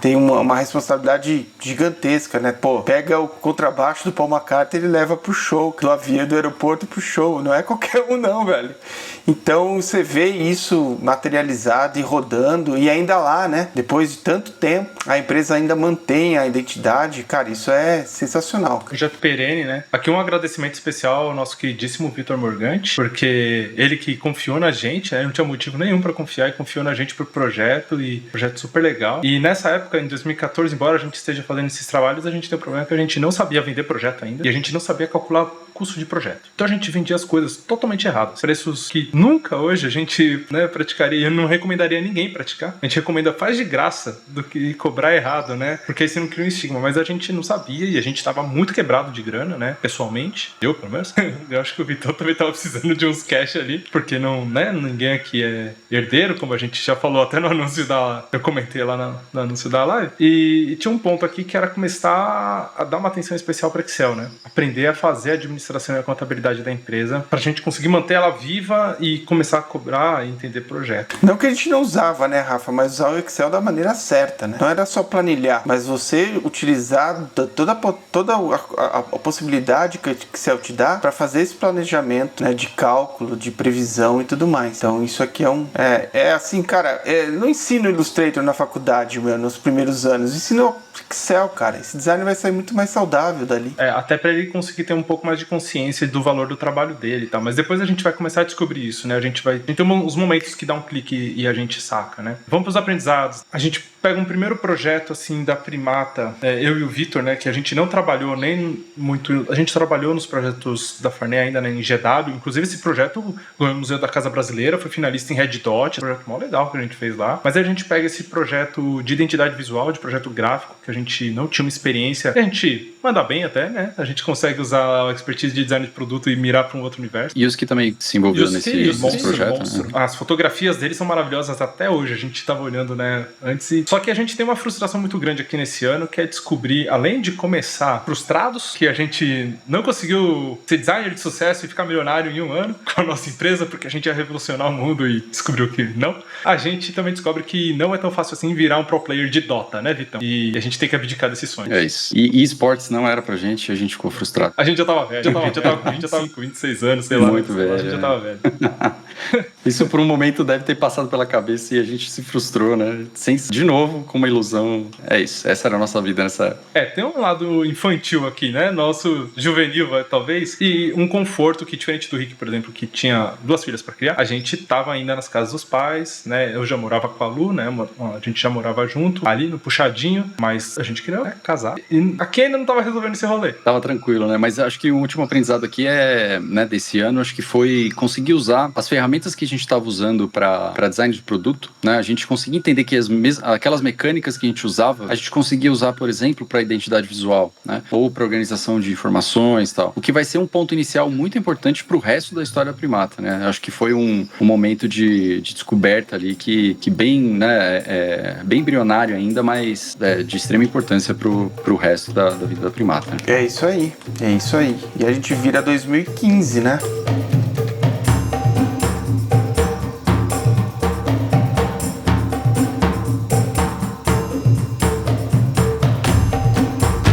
tem uma responsabilidade gigantesca, né? Pô, pega o contrabaixo do Paul McCartney e leva pro show, do avião do aeroporto pro show. Não é qualquer um não, velho. Então você vê isso materializado e rodando e ainda lá, né? Depois de tanto tempo, a empresa ainda mantém a identidade. Cara, isso é sensacional. Projeto perene, né? Aqui um agradecimento especial ao nosso queridíssimo Vitor Morgante, porque ele que confiou na gente, né? Não tinha motivo nenhum pra confiar e confiou na gente pro projeto, e projeto super legal. E nessa época, em 2014, embora a gente esteja fazendo esses trabalhos, a gente tem um problema que a gente não sabia vender projeto ainda e a gente não sabia calcular custo de projeto. Então a gente vendia as coisas totalmente erradas. Preços que nunca hoje a gente, né, praticaria. Eu não recomendaria ninguém praticar. A gente recomenda faz de graça do que cobrar errado, né? Porque aí você não cria um estigma. Mas a gente não sabia e a gente tava muito quebrado de grana, né? Pessoalmente. Eu, pelo menos. Eu acho que o Vitor também tava precisando de uns cash ali. Porque não, né? Ninguém aqui é herdeiro, como a gente já falou até no anúncio eu comentei lá no anúncio da live. E tinha um ponto aqui que era começar a dar uma atenção especial para Excel, né? Aprender a fazer a administração e a contabilidade da empresa pra gente conseguir manter ela viva e começar a cobrar e entender projeto. Não que a gente não usava, né, Rafa, mas usar o Excel da maneira certa, né? Não era só planilhar, mas você utilizar toda a possibilidade que o Excel te dá para fazer esse planejamento, né, de cálculo, de previsão e tudo mais. Então isso aqui é assim, cara, não ensino Illustrator na faculdade, nos primeiros anos, ensino Excel, cara. Esse design vai sair muito mais saudável dali. Até para ele conseguir ter um pouco mais de consciência do valor do trabalho dele e tal. Mas depois a gente vai começar a descobrir isso, né? A gente tem uns momentos que dá um clique e a gente saca, né? Vamos para os aprendizados. A gente pega um primeiro projeto, assim, da Primata, eu e o Vitor, né? Que a gente não trabalhou nem muito... A gente trabalhou nos projetos da Farney ainda, né, em GW. Inclusive, esse projeto ganhou no Museu da Casa Brasileira, foi finalista em Red Dot. Um projeto mó legal que a gente fez lá. Mas aí a gente pega esse projeto de identidade visual, de projeto gráfico, que a gente não tinha uma experiência. A gente manda bem até, né? A gente consegue usar a expertise de design de produto e mirar para um outro universo. E os que também se envolveram nesse projeto. Monstro. Né? As fotografias deles são maravilhosas até hoje. A gente estava olhando, né, antes. Só que a gente tem uma frustração muito grande aqui nesse ano, que é descobrir, além de começar frustrados, que a gente não conseguiu ser designer de sucesso e ficar milionário em um ano com a nossa empresa, porque a gente ia revolucionar o mundo e descobriu que não. A gente também descobre que não é tão fácil assim virar um pro player de Dota, né, Vitão? E a gente tem que abdicar desse sonho. É isso. E esportes não era pra gente, a gente ficou frustrado. A gente já tava velho. A gente já tava com 25, 26 anos, sei lá. Muito velho. A gente já tava velho. Isso por um momento deve ter passado pela cabeça e a gente se frustrou, né? De novo, com uma ilusão. É isso. Essa era a nossa vida nessa época. Tem um lado infantil aqui, né? Nosso juvenil, talvez. E um conforto que, diferente do Rick, por exemplo, que tinha 2 filhas pra criar, a gente tava ainda nas casas dos pais, né? Eu já morava com a Lu, né? A gente já morava junto, ali no puxadinho, mas a gente queria, né, casar. E aqui ainda não tava resolvendo esse rolê. Tava tranquilo, né? Mas acho que o último aprendizado aqui né, desse ano, acho que foi conseguir usar as ferramentas que a gente estava usando para design de produto, né? A gente conseguia entender que aquelas mecânicas que a gente usava, a gente conseguia usar, por exemplo, para identidade visual, né? Ou para organização de informações e tal. O que vai ser um ponto inicial muito importante para o resto da história da Primata, né? Acho que foi um momento de descoberta ali que bem, né, bem embrionário ainda, mas de extrema importância para o resto da vida da Primata. Né? É isso aí. E a gente vira 2015, né?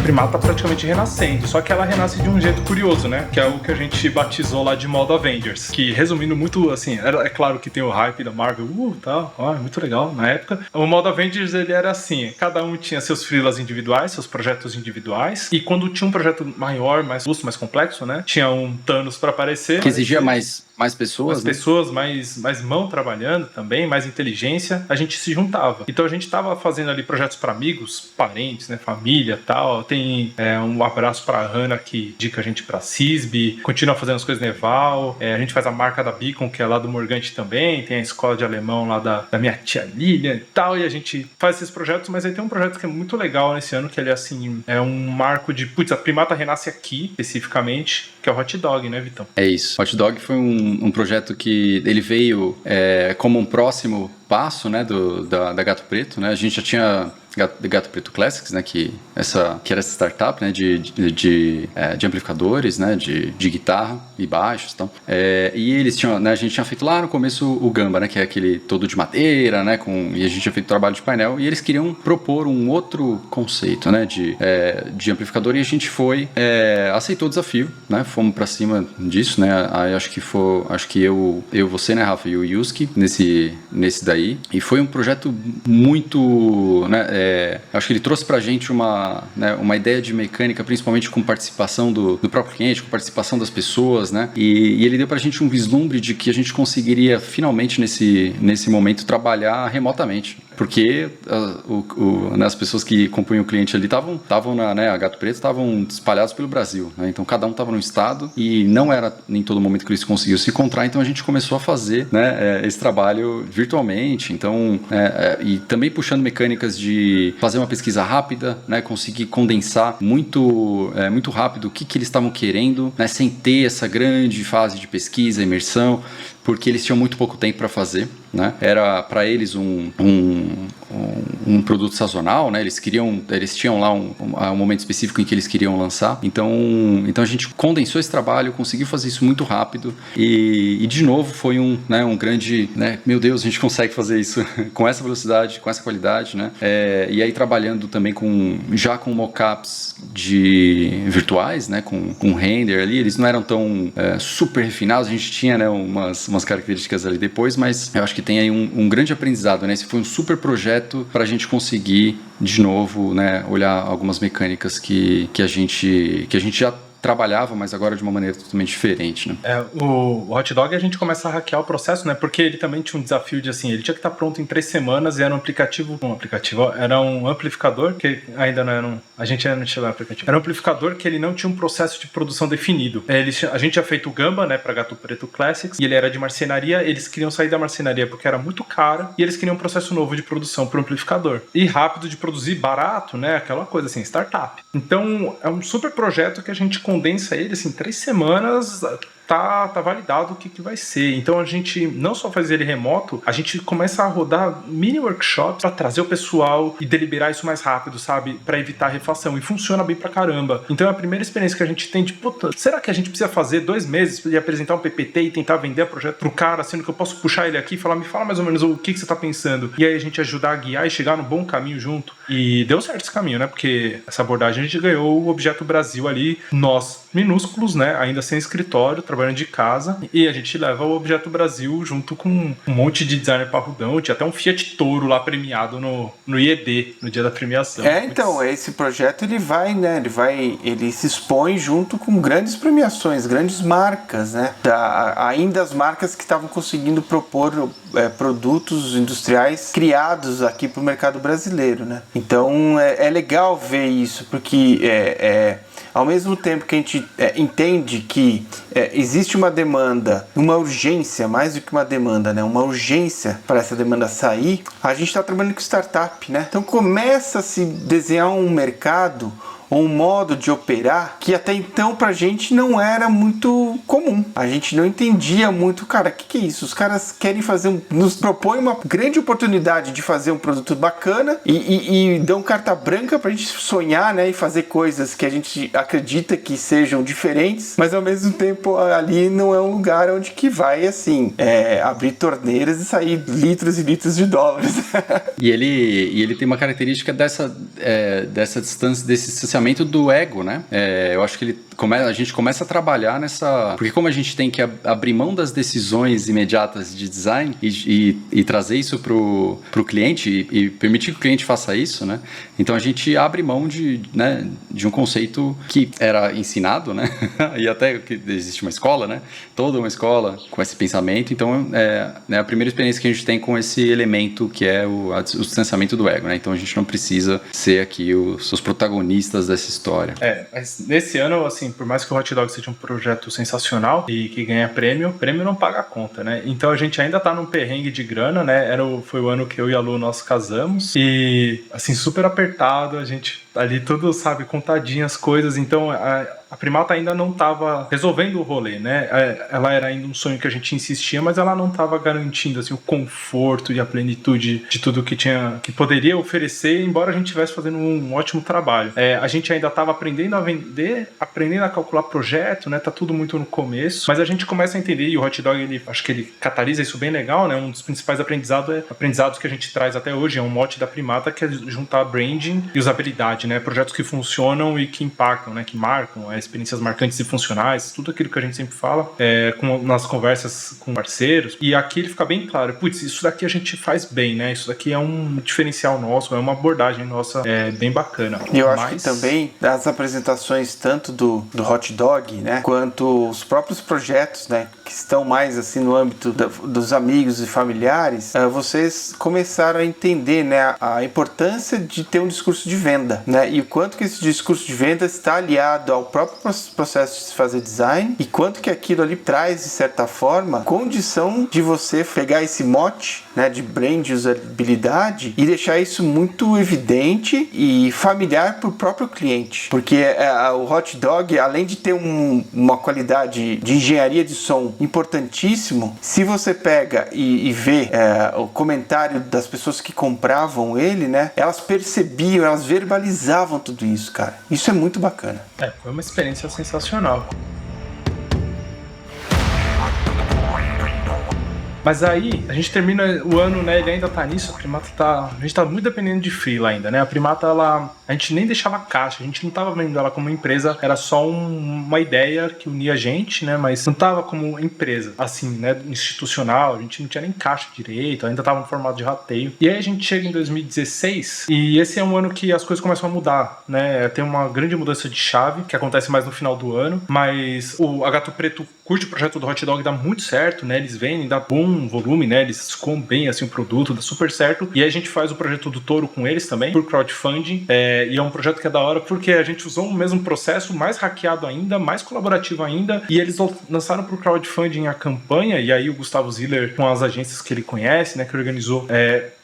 Primata praticamente renascendo, só que ela renasce de um jeito curioso, né? Que é o que a gente batizou lá de modo Avengers, que resumindo muito, assim, é claro que tem o hype da Marvel, tal, muito legal na época. O modo Avengers, ele era assim, cada um tinha seus freelas individuais, seus projetos individuais, e quando tinha um projeto maior, mais robusto, mais complexo, né? Tinha um Thanos pra aparecer. Que exigia mais pessoas, mais pessoas, mais mão trabalhando também, mais inteligência, a gente se juntava. Então a gente tava fazendo ali projetos para amigos, parentes, né, família, tal. Tem um abraço pra Hannah que indica a gente pra CISB, continua fazendo as coisas Neval, a gente faz a marca da Beacon, que é lá do Morgante também, tem a escola de alemão lá da minha tia Lilian e tal, e a gente faz esses projetos, mas aí tem um projeto que é muito legal nesse ano, que ele assim, é um marco de, a Primata renasce aqui, especificamente, que é o Hot Dog, né, Vitão? É isso. Hot Dog foi um projeto que ele veio como um próximo passo, né, da Gato Preto, né? A gente já tinha Gato Preto Classics, né, que era essa startup, né, de amplificadores, né, de guitarra e baixos, então. E eles tinham, né, a gente tinha feito lá no começo o Gamba, né, que é aquele todo de madeira, né, e a gente tinha feito trabalho de painel, e eles queriam propor um outro conceito, né, de amplificador, e a gente aceitou o desafio, né, fomos pra cima disso, né, aí acho que eu, você, né, Rafa, e o Yuski nesse daí, e foi um projeto muito, né, acho que ele trouxe pra gente uma ideia de mecânica, principalmente com participação do próprio cliente, com participação das pessoas, né, e ele deu pra gente um vislumbre de que a gente conseguiria finalmente nesse momento trabalhar remotamente, porque as pessoas que compunham o cliente ali estavam a Gato Preto, estavam espalhados pelo Brasil, né, então cada um estava num estado e não era em todo momento que eles conseguiam se encontrar, então a gente começou a fazer, né, esse trabalho virtualmente, então, e também puxando mecânicas de fazer uma pesquisa rápida, né, conseguir condensar muito rápido o que eles estavam querendo, né, sem ter essa grande fase de pesquisa, imersão, porque eles tinham muito pouco tempo para fazer, né? Era para eles um produto sazonal, né? Eles tinham lá um momento específico em que eles queriam lançar. Então a gente condensou esse trabalho, conseguiu fazer isso muito rápido e de novo foi um grande, né? Meu Deus, a gente consegue fazer isso com essa velocidade, com essa qualidade, né? E aí trabalhando também com mockups virtuais, né? Com render ali, eles não eram tão super refinados. A gente tinha, né, umas características ali depois, mas eu acho que tem aí um grande aprendizado, né? Esse foi um super projeto para a gente conseguir de novo, né, olhar algumas mecânicas que a gente já trabalhava, mas agora de uma maneira totalmente diferente, né? O Hot Dog a gente começa a hackear o processo, né? Porque ele também tinha um desafio de, assim, ele tinha que estar pronto em 3 semanas e era era um amplificador que ainda não era a gente ainda não tinha aplicativo. Era um amplificador que ele não tinha um processo de produção definido. A gente tinha feito o Gamba, né, pra Gato Preto Classics, e ele era de marcenaria, eles queriam sair da marcenaria porque era muito caro, e eles queriam um processo novo de produção pro amplificador. E rápido de produzir, barato, né? Aquela coisa assim, startup. Então, é um super projeto que a gente condensa ele, assim, 3 semanas, tá validado o que vai ser. Então a gente não só faz ele remoto, a gente começa a rodar mini workshops para trazer o pessoal e deliberar isso mais rápido, sabe? Para evitar a refação. E funciona bem pra caramba. Então é a primeira experiência que a gente tem de, puta, será que a gente precisa fazer 2 meses e apresentar um PPT e tentar vender o projeto pro cara, sendo que eu posso puxar ele aqui e falar, me fala mais ou menos o que você tá pensando. E aí a gente ajudar a guiar e chegar no bom caminho junto. E deu certo esse caminho, né? Porque essa abordagem a gente ganhou o Objeto Brasil ali, nós minúsculos, né? Ainda sem escritório, trabalhando de casa. E a gente leva o Objeto Brasil junto com um monte de designer parrudão. Tinha até um Fiat Toro lá premiado no IED, no dia da premiação. Então, esse projeto ele vai, né? Ele se expõe junto com grandes premiações, grandes marcas, né? Ainda as marcas que estavam conseguindo propor produtos industriais criados aqui para o mercado brasileiro, né? Então é legal ver isso, porque ao mesmo tempo que a gente entende que existe uma demanda, uma urgência, mais do que uma demanda, né? Uma urgência para essa demanda sair, a gente está trabalhando com startup, né? Então começa a se desenhar um mercado, um modo de operar que até então pra gente não era muito comum. A gente não entendia muito, cara, o que é isso? Os caras querem nos propõem uma grande oportunidade de fazer um produto bacana e dão carta branca pra gente sonhar, né, e fazer coisas que a gente acredita que sejam diferentes, mas ao mesmo tempo ali não é um lugar onde que vai, assim, abrir torneiras e sair litros e litros de dólares. E ele tem uma característica dessa distância, desse distanciamento do ego, né? Eu acho que a gente começa a trabalhar nessa... Porque como a gente tem que abrir mão das decisões imediatas de design e trazer isso pro cliente e permitir que o cliente faça isso, né? Então a gente abre mão de um conceito que era ensinado, né? E até que existe uma escola, né? Toda uma escola com esse pensamento. Então é a primeira experiência que a gente tem com esse elemento que é o distanciamento do ego, né? Então a gente não precisa ser aqui os protagonistas dessa história. Mas nesse ano, assim, por mais que o Hot Dog seja um projeto sensacional e que ganha prêmio, o prêmio não paga a conta, né? Então a gente ainda tá num perrengue de grana, né? Foi o ano que eu e a Lu nós casamos e, assim, super apertado, a gente ali tudo, sabe, contadinho as coisas, então a Primata ainda não estava resolvendo o rolê, né? Ela era ainda um sonho que a gente insistia, mas ela não estava garantindo, assim, o conforto e a plenitude de tudo que poderia oferecer, embora a gente estivesse fazendo um ótimo trabalho. A gente ainda estava aprendendo a vender, aprendendo a calcular projeto, né? Tá tudo muito no começo, mas a gente começa a entender, e o Hot Dog, acho que ele catalisa isso bem legal, né? Um dos principais aprendizados que a gente traz até hoje, é um mote da Primata, que é juntar branding e usabilidade, né? Projetos que funcionam e que impactam, né? Que marcam, experiências marcantes e funcionais, tudo aquilo que a gente sempre fala nas conversas com parceiros, e aqui ele fica bem claro, putz, isso daqui a gente faz bem, né? Isso daqui é um diferencial nosso, é uma abordagem nossa bem bacana. E eu acho que também as apresentações tanto do Hot Dog, né, quanto os próprios projetos, né, que estão mais assim no âmbito dos amigos e familiares, vocês começaram a entender, né, a importância de ter um discurso de venda, né, e o quanto que esse discurso de venda está aliado ao próprio processo de se fazer design e quanto que aquilo ali traz, de certa forma, condição de você pegar esse mote, né, de brand e usabilidade e deixar isso muito evidente e familiar para o próprio cliente, porque o Hot Dog, além de ter uma qualidade de engenharia de som importantíssimo, se você pega e vê o comentário das pessoas que compravam ele, né, elas percebiam, elas verbalizavam tudo isso, cara. Isso é muito bacana. Foi uma experiência sensacional. Mas aí, a gente termina o ano, né, ele ainda tá nisso, a gente tá muito dependendo de freela ainda, né, a Primata, a gente nem deixava caixa, a gente não tava vendo ela como empresa, era só uma ideia que unia a gente, né, mas não tava como empresa, assim, né, institucional, a gente não tinha nem caixa direito, ainda tava no formato de rateio. E aí a gente chega em 2016, e esse é um ano que as coisas começam a mudar, né, tem uma grande mudança de chave, que acontece mais no final do ano, mas a Gato Preto curte o projeto do Hot Dog, dá muito certo, né, eles vendem, dá bom bom volume, né? Eles escoam bem assim o produto, dá super certo. E aí a gente faz o projeto do Toro com eles também, por crowdfunding. E é um projeto que é da hora porque a gente usou o mesmo processo, mais hackeado ainda, mais colaborativo ainda. E eles lançaram pro crowdfunding a campanha, e aí o Gustavo Ziller, com as agências que ele conhece, né, que organizou,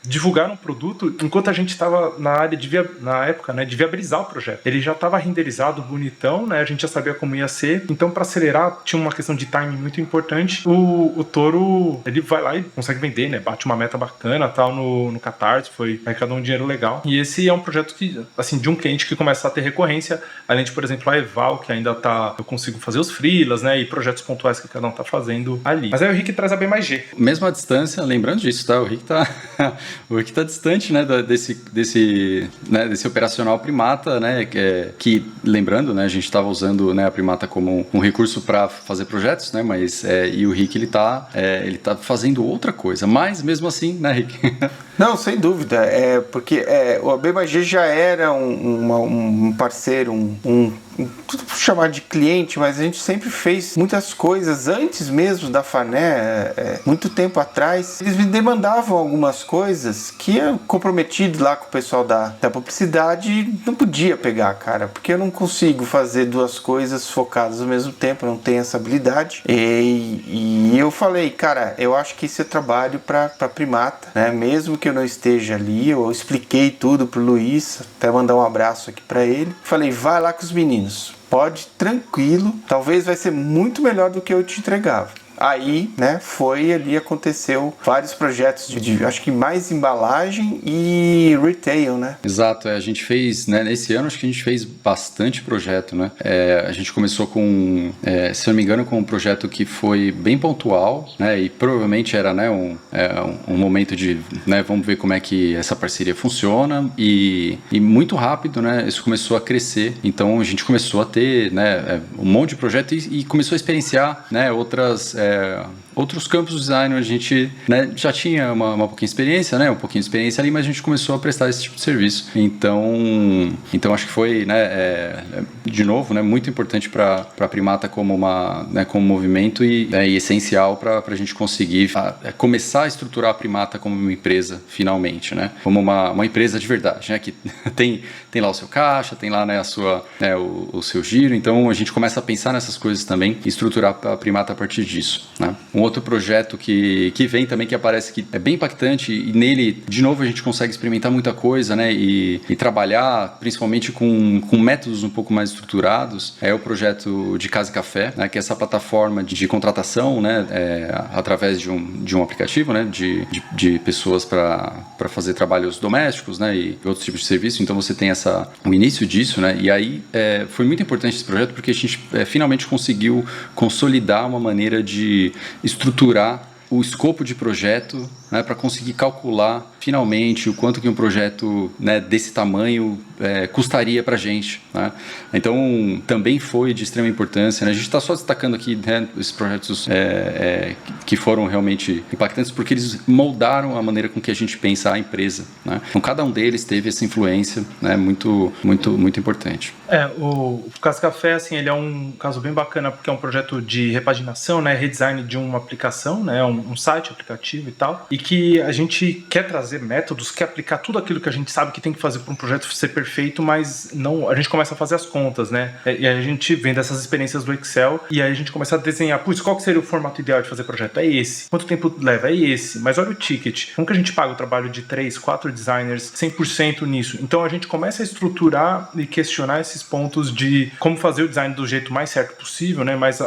divulgaram o produto enquanto a gente estava na área na época, né, de viabilizar o projeto. Ele já estava renderizado, bonitão, né, a gente já sabia como ia ser. Então, para acelerar, tinha uma questão de timing muito importante. O Toro, ele vai lá e consegue vender, né, bate uma meta bacana, tal, no Catarse, foi arrecadou um dinheiro legal. E esse é um projeto que, assim, de um cliente que começa a ter recorrência, além de, por exemplo, a Eval, que ainda eu consigo fazer os freelas, né, e projetos pontuais que cada um tá fazendo ali. Mas aí o Rick traz a B+G. Mesmo à distância, lembrando disso, tá? O Rick tá distante, né, desse operacional Primata, né, que lembrando, né, a gente estava usando, né, a Primata como um recurso para fazer projetos, né, mas e o Rick ele tá fazendo outra coisa, mas mesmo assim, né, Rick? Não, sem dúvida, porque o B+G já era um parceiro, tudo por chamar de cliente, mas a gente sempre fez muitas coisas antes mesmo da Fané, muito tempo atrás. Eles me demandavam algumas coisas que eu, comprometido lá com o pessoal da publicidade, não podia pegar, cara, porque eu não consigo fazer duas coisas focadas ao mesmo tempo, eu não tenho essa habilidade. E eu falei, cara, eu acho que esse é trabalho para Primata, né? Mesmo que eu não esteja ali, eu expliquei tudo pro Luiz, até mandar um abraço aqui para ele. Falei, vai lá com os meninos. Pode, tranquilo, talvez vai ser muito melhor do que eu te entregava. Aí, né, aconteceu vários projetos de acho que mais embalagem e retail, né? Exato, a gente fez, né, nesse ano acho que a gente fez bastante projeto, né? A gente começou com, se eu não me engano, com um projeto que foi bem pontual, né, e provavelmente era, né, um momento de, né, vamos ver como é que essa parceria funciona e muito rápido, né, isso começou a crescer, então a gente começou a ter, né, um monte de projeto e começou a experienciar, né, outros campos do design, a gente, né, já tinha uma pouquinha experiência, né, um pouquinho de experiência ali, mas a gente começou a prestar esse tipo de serviço. Então acho que foi, né, de novo, né, muito importante para a Primata como como movimento e essencial para a gente conseguir começar a estruturar a Primata como uma empresa, finalmente, né, como uma empresa de verdade, né, que tem lá o seu caixa, tem lá, né, o seu giro, então a gente começa a pensar nessas coisas também e estruturar a Primata a partir disso, né. Um outro projeto que vem também, que aparece, que é bem impactante, e nele, de novo, a gente consegue experimentar muita coisa, né, e trabalhar principalmente com métodos um pouco mais estruturados, é o projeto de Casa e Café, né, que é essa plataforma de contratação, né, através de um aplicativo, né, de pessoas para fazer trabalhos domésticos, né, e outros tipos de serviço. Então você tem o início disso, né, e aí foi muito importante esse projeto porque a gente finalmente conseguiu consolidar uma maneira de estruturar o escopo de projeto, né, para conseguir calcular finalmente o quanto que um projeto, né, desse tamanho custaria para a gente, né? Então também foi de extrema importância, né? A gente está só destacando aqui, né, esses projetos que foram realmente impactantes porque eles moldaram a maneira com que a gente pensa a empresa, né? Então cada um deles teve essa influência, né, muito, muito, muito importante. O Casa Café, assim, ele é um caso bem bacana porque é um projeto de repaginação, né, redesign de uma aplicação, né, um site, aplicativo e tal, e que a gente quer trazer métodos, quer aplicar tudo aquilo que a gente sabe que tem que fazer para um projeto ser perfeito, mas não, a gente começa a fazer as contas, né, e a gente vem dessas experiências do Excel e aí a gente começa a desenhar, qual que seria o formato ideal de fazer projeto? É esse. Quanto tempo leva? É esse. Mas olha o ticket. Como que a gente paga o trabalho de 3, 4 designers 100% nisso? Então a gente começa a estruturar e questionar esses pontos de como fazer o design do jeito mais certo possível, né, mais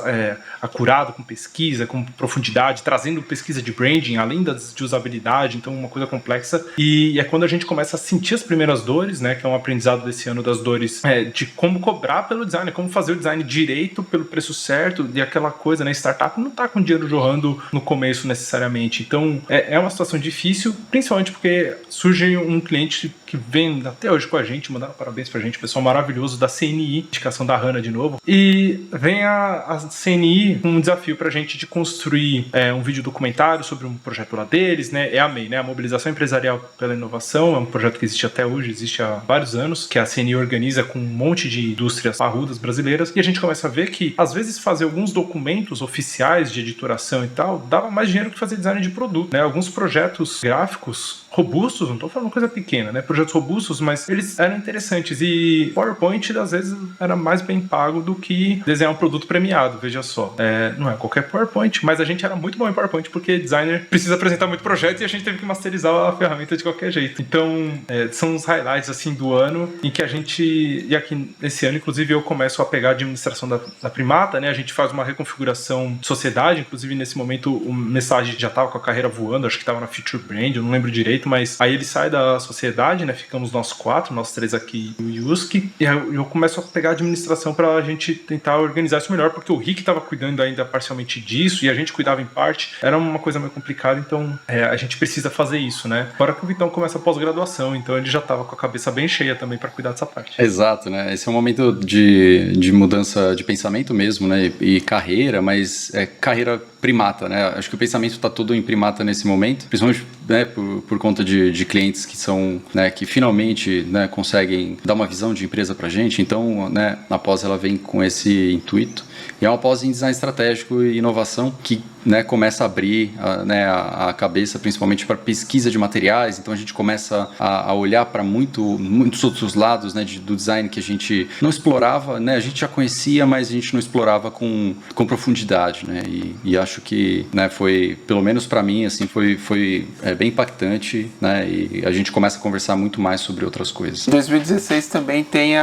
acurado, com pesquisa, com profundidade, trazendo pesquisa de branding, além de usabilidade, então uma coisa complexa. E é quando a gente começa a sentir as primeiras dores, né, que é um aprendizado desse ano das dores, de como cobrar pelo design, como fazer o design direito, pelo preço certo, e aquela coisa, né, startup não tá com dinheiro jorrando no começo necessariamente. Então é uma situação difícil, principalmente porque surge um cliente que vem até hoje com a gente, mandando parabéns pra gente, pessoal maravilhoso da CNI, indicação da Hannah de novo, e vem a CNI com um desafio pra gente de construir um vídeo documentário sobre um projeto lá deles, né, a MEI, né, a Mobilização Empresarial pela Inovação, é um projeto que existe até hoje, existe há vários anos, que a CNI organiza com um monte de indústrias parrudas brasileiras, e a gente começa a ver que, às vezes, fazer alguns documentos oficiais de editoração e tal, dava mais dinheiro que fazer design de produto, né? Alguns projetos gráficos robustos, não estou falando coisa pequena, né? Projetos robustos, mas eles eram interessantes, e PowerPoint, às vezes, era mais bem pago do que desenhar um produto premiado, veja só. Não é qualquer PowerPoint, mas a gente era muito bom em PowerPoint porque designer precisa apresentar muito projeto e a gente teve que masterizar a ferramenta de qualquer jeito. Então, são os highlights, assim, do ano em que a gente, e aqui nesse ano, inclusive, eu começo a pegar a administração da Primata, né? A gente faz uma reconfiguração de sociedade, inclusive, nesse momento, o Message já estava com a carreira voando, acho que estava na Future Brand, eu não lembro direito, mas aí ele sai da sociedade, né? Ficamos nós 4, nós 3 aqui e o Yusuke, e eu começo a pegar a administração para a gente tentar organizar isso melhor, porque o Rick estava cuidando ainda parcialmente disso, e a gente cuidava em parte, era uma coisa meio complicada, então a gente precisa fazer isso, né? Agora que o Vitão começa a pós-graduação, então ele já estava com a cabeça bem cheia também para cuidar dessa parte. Exato, né? Esse é um momento de mudança de pensamento mesmo, né? E carreira, mas carreira Primata, né? Acho que o pensamento está todo em Primata nesse momento, principalmente, né, por conta de clientes que são, né, que finalmente, né, conseguem dar uma visão de empresa pra gente. Então, né, a pós ela vem com esse intuito. E é uma pós em design estratégico e inovação que, né, começa a abrir a cabeça, principalmente para pesquisa de materiais. Então a gente começa a olhar para muitos outros lados, né, do design que a gente não explorava, né, a gente já conhecia, mas a gente não explorava com profundidade, né, e acho que, né, foi, pelo menos para mim, assim, foi bem impactante, né, e a gente começa a conversar muito mais sobre outras coisas. Em 2016 também tem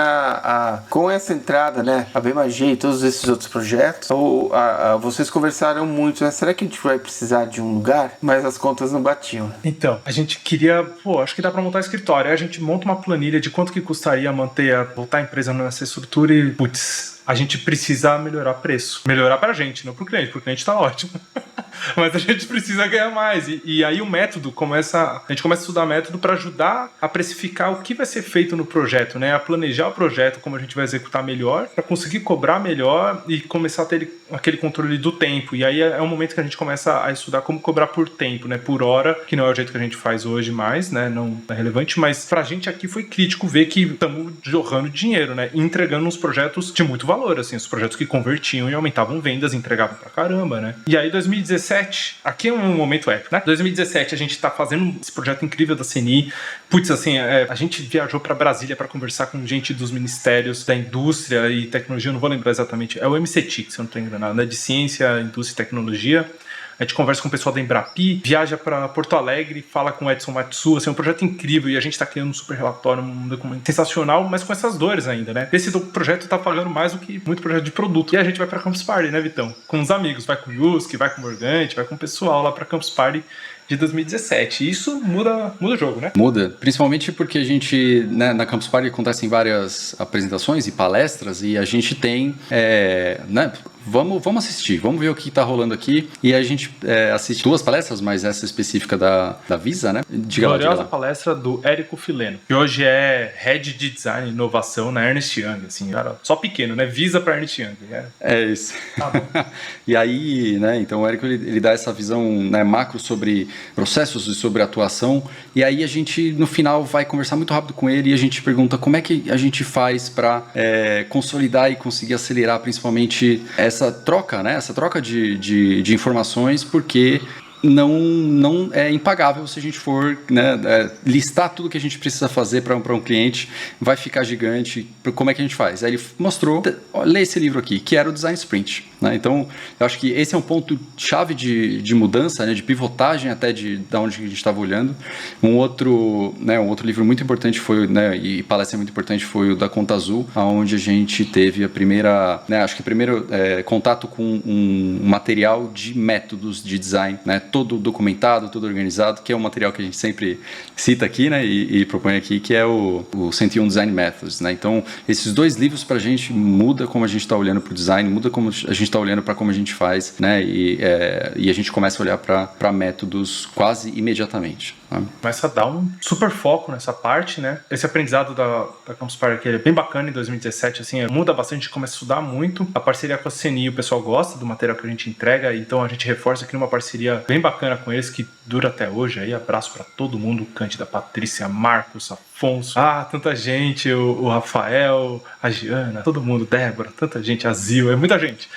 com essa entrada, né, a BMG e todos esses outros projetos, vocês conversaram muito, né? Será que a gente vai precisar de um lugar? Mas as contas não batiam. Então, a gente queria, acho que dá pra montar escritório. Aí a gente monta uma planilha de quanto que custaria voltar a empresa nessa estrutura e, a gente precisa melhorar preço. Melhorar pra gente, não pro cliente. Pro cliente tá ótimo. Mas a gente precisa ganhar mais. E aí o método a gente começa a estudar método para ajudar a precificar o que vai ser feito no projeto, né? A planejar o projeto, como a gente vai executar melhor, para conseguir cobrar melhor e começar a ter aquele controle do tempo. E aí é um momento que a gente começa a estudar como cobrar por tempo, né? Por hora, que não é o jeito que a gente faz hoje mais, né? Não é relevante, mas pra gente aqui foi crítico ver que estamos jorrando dinheiro, né? E entregando uns projetos de muito valor, assim, os projetos que convertiam e aumentavam vendas, entregavam pra caramba, né? E aí 2017, aqui é um momento épico, né? 2017 a gente tá fazendo esse projeto incrível da CNI, a gente viajou pra Brasília pra conversar com gente dos ministérios da indústria e tecnologia, eu não vou lembrar exatamente, é o MCTIC, se eu não tô enganado, né? De Ciência, Indústria e Tecnologia. A gente conversa com o pessoal da Embrapi, viaja para Porto Alegre, fala com o Edson Matsu, assim, é um projeto incrível, e a gente está criando um super relatório, um documento sensacional, mas com essas dores ainda, né? Esse projeto está pagando mais do que muito projeto de produto. E a gente vai para Campus Party, né, Vitão? Com os amigos, vai com o Yusuke, vai com o Morgante, vai com o pessoal lá para Campus Party de 2017. E isso muda o jogo, né? Muda, principalmente porque a gente, né, na Campus Party acontecem várias apresentações e palestras, e a gente tem, né, vamos assistir, vamos ver o que está rolando aqui. E a gente assiste 2 palestras, mas essa específica da Visa, né? Gloriosa palestra do Érico Fileno, que hoje é Head de Design e Inovação na Ernst Young, assim, cara, só pequeno, né? Visa para Ernst Young. É isso. Tá bom. E aí, né, então o Érico ele dá essa visão, né, macro sobre processos e sobre atuação, e aí a gente no final vai conversar muito rápido com ele e a gente pergunta como é que a gente faz para consolidar e conseguir acelerar principalmente essa troca, né? Essa troca de informações, porque não é impagável se a gente for, né, listar tudo que a gente precisa fazer para um cliente, vai ficar gigante. Como é que a gente faz? Aí ele mostrou, lê esse livro aqui, que era o Design Sprint, né? Então, eu acho que esse é um ponto chave de mudança, né, de pivotagem até de onde a gente estava olhando. Um outro livro muito importante foi, né, e palestra muito importante foi o da Conta Azul, onde a gente teve a primeira, né, acho que o primeiro contato com um material de métodos de design, né, todo documentado, todo organizado, que é um material que a gente sempre cita aqui, né, e propõe aqui, que é o 101 Design Methods, né? Então, esses 2 livros pra gente muda como a gente está olhando pro design, muda como a gente gente está olhando para como a gente faz, né? E a gente começa a olhar para métodos quase imediatamente. Né? Começa a dar um super foco nessa parte, né? Esse aprendizado da Campus Party é bem bacana em 2017, assim, muda bastante, a gente começa a estudar muito. A parceria com a CNI, o pessoal gosta do material que a gente entrega, então a gente reforça aqui uma parceria bem bacana com eles, que dura até hoje. Aí abraço para todo mundo, Cândida, Patrícia, Marcos, Afonso, tanta gente, o Rafael, a Giana, todo mundo, Débora, tanta gente, a Zil, é muita gente.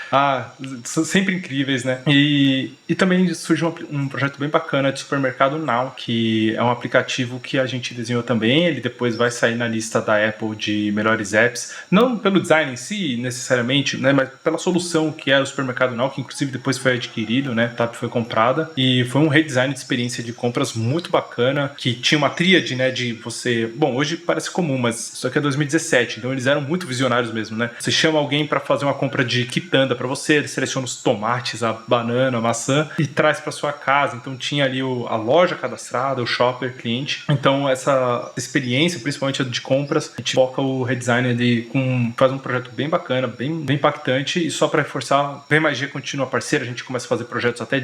São sempre incríveis, né? E também surgiu um projeto bem bacana de Supermercado Now, que é um aplicativo que a gente desenhou também. Ele depois vai sair na lista da Apple de melhores apps, não pelo design em si, necessariamente, né, mas pela solução que é o Supermercado Now, que inclusive depois foi adquirido, né, foi comprada, e foi um redesign de experiência de compras muito bacana, que tinha uma tríade, né, de você... Bom, hoje parece comum, mas isso aqui é 2017, então eles eram muito visionários mesmo, né? Você chama alguém para fazer uma compra de quitanda para você, ele seleciona os tomates, a banana, a maçã e traz para sua casa. Então tinha ali a loja cadastrada, o shopper, cliente. Então essa experiência, principalmente a de compras, a gente foca o redesign ali faz um projeto bem bacana, bem impactante. E só para reforçar, VMG continua parceiro, a gente começa a fazer projetos até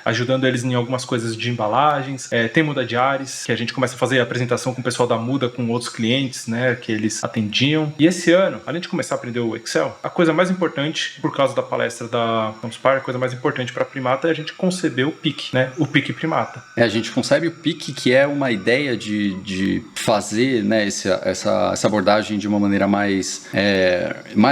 ajudando eles em algumas coisas de embalagens. Tem Muda de Ares, que a gente começa a fazer a apresentação com o pessoal da Muda, com outros clientes, né, que eles atendiam. E esse ano, além de começar a aprender o Excel, a coisa mais importante, por causa da palestra da Campus Party, a coisa mais importante para a Primata é a gente conceber o PIC, né, o PIC Primata. A gente concebe o PIC, que é uma ideia de fazer, né, essa abordagem de uma maneira mais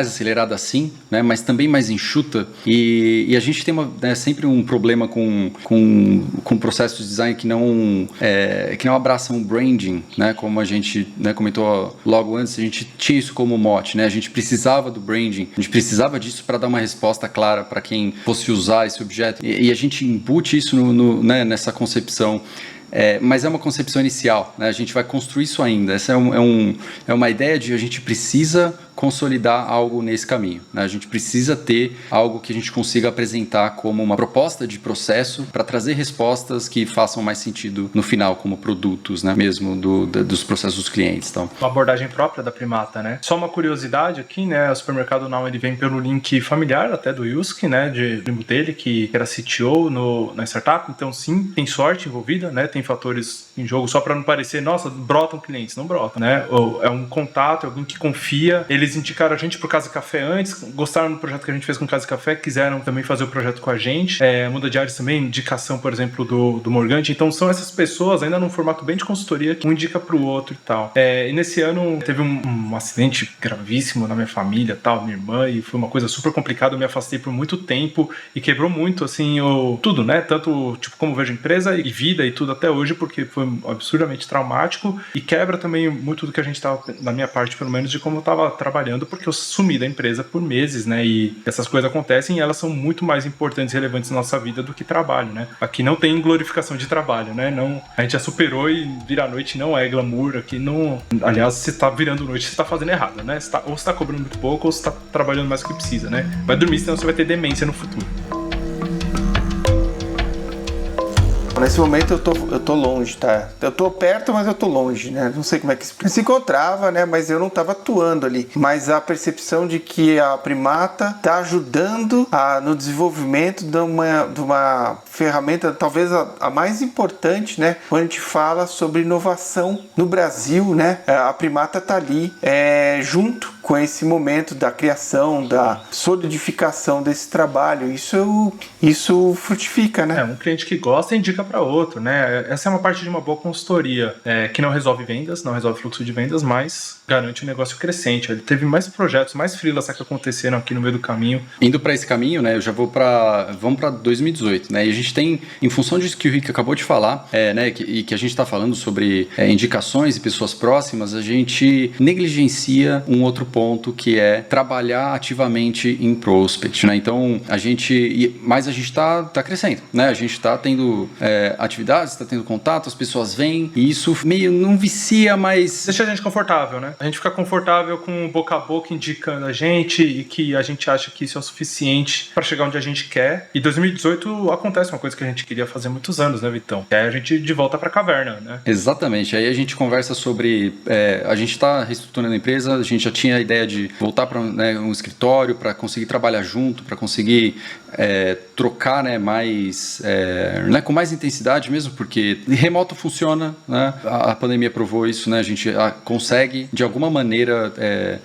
acelerada, assim, né, mas também mais enxuta. E a gente tem sempre um problema com processos de design que não abraçam o branding, né, como a gente, né, comentou logo antes. A gente tinha isso como mote, né, a gente precisava do branding, a gente precisava disso para dar uma resposta clara para quem fosse usar esse objeto, e a gente embute isso né, nessa concepção. Mas é uma concepção inicial, né? A gente vai construir isso ainda. Essa é uma ideia de a gente precisa consolidar algo nesse caminho, né? A gente precisa ter algo que a gente consiga apresentar como uma proposta de processo para trazer respostas que façam mais sentido no final, como produtos, né? Mesmo dos processos dos clientes. Então. Uma abordagem própria da Primata, né? Só uma curiosidade aqui, né? O Supermercado Now, ele vem pelo link familiar até do Yusuke, né? De primo dele, que era CTO na startup. Então, sim, tem sorte envolvida, né? Tem fatores em jogo, só para não parecer, nossa, brotam clientes. Não brotam, né? É um contato, é alguém que confia. Eles indicaram a gente pro Casa Café antes, gostaram do projeto que a gente fez com o Casa Café, quiseram também fazer o projeto com a gente. Muda de Ares também, indicação, por exemplo, do Morgante. Então são essas pessoas, ainda num formato bem de consultoria, que um indica pro outro e tal. E nesse ano teve um acidente gravíssimo na minha família, tal, minha irmã, e foi uma coisa super complicada. Eu me afastei por muito tempo e quebrou muito, assim, tudo, né? Tanto, tipo, como vejo empresa e vida e tudo até hoje, porque foi absurdamente traumático, e quebra também muito do que a gente tava, na minha parte, pelo menos, de como eu tava trabalhando, porque eu sumi da empresa por meses, né? E essas coisas acontecem e elas são muito mais importantes e relevantes na nossa vida do que trabalho, né? Aqui não tem glorificação de trabalho, né? Não, a gente já superou, e virar noite não é glamour. Aqui não... Aliás, se tá virando noite, você tá fazendo errado, né? Ou você tá cobrando muito pouco, ou você tá trabalhando mais do que precisa, né? Vai dormir, senão você vai ter demência no futuro. Nesse momento eu tô longe, tá? Eu tô perto, mas eu tô longe, né? Não sei como é que se encontrava, né? Mas eu não tava atuando ali. Mas a percepção de que a Primata tá ajudando no desenvolvimento de uma ferramenta, talvez a mais importante, né? Quando a gente fala sobre inovação no Brasil, né? A Primata tá ali junto com esse momento da criação, da solidificação desse trabalho. Isso frutifica, né? Um cliente que gosta indica para outro, né? Essa é uma parte de uma boa consultoria, que não resolve vendas, não resolve fluxo de vendas, mas garante um negócio crescente. Ele teve mais projetos, mais freelas que aconteceram aqui no meio do caminho. Indo para esse caminho, né? Eu já vamos para 2018, né? E a gente tem, em função disso que o Rick acabou de falar, né? E que a gente está falando sobre indicações e pessoas próximas, a gente negligencia um outro ponto, que é trabalhar ativamente em prospect, né? Então mas a gente tá crescendo, né? A gente está tendo atividades, está tendo contato, as pessoas vêm, e isso meio não vicia, mas deixa a gente confortável, né? A gente fica confortável com boca a boca indicando a gente, e que a gente acha que isso é o suficiente para chegar onde a gente quer. E 2018 acontece uma coisa que a gente queria fazer há muitos anos, né, Vitão? É a gente de volta pra caverna, né? Exatamente. Aí a gente conversa sobre... a gente está reestruturando a empresa, a gente já tinha a ideia de voltar para um escritório para conseguir trabalhar junto, para conseguir trocar, né, mais, com mais intensidade mesmo, porque remoto funciona, né? A pandemia provou isso, né? A gente consegue, de alguma maneira,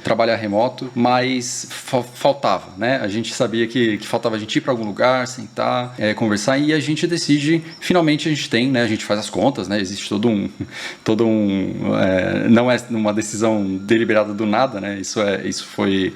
trabalhar remoto, mas faltava, né? A gente sabia que faltava a gente ir para algum lugar, sentar, conversar, e a gente decide, finalmente a gente tem, né? A gente faz as contas, né? Existe todo um não é uma decisão deliberada do nada, né? Isso foi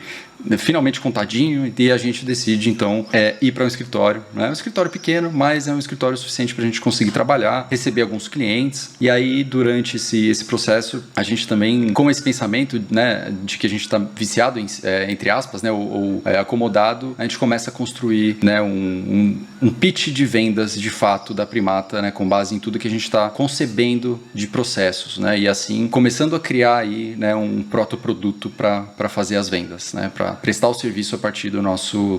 finalmente contadinho, e a gente decide então ir para um escritório, né? Um escritório pequeno, mas é um escritório suficiente para a gente conseguir trabalhar, receber alguns clientes, e aí durante esse processo a gente também, com esse pensamento, né, de que a gente está viciado entre aspas, né, ou acomodado, a gente começa a construir, né, um pitch de vendas de fato da Primata, né, com base em tudo que a gente está concebendo de processos, né, e assim começando a criar aí, né, um protoproduto para fazer as vendas, né, para prestar o serviço a partir do nosso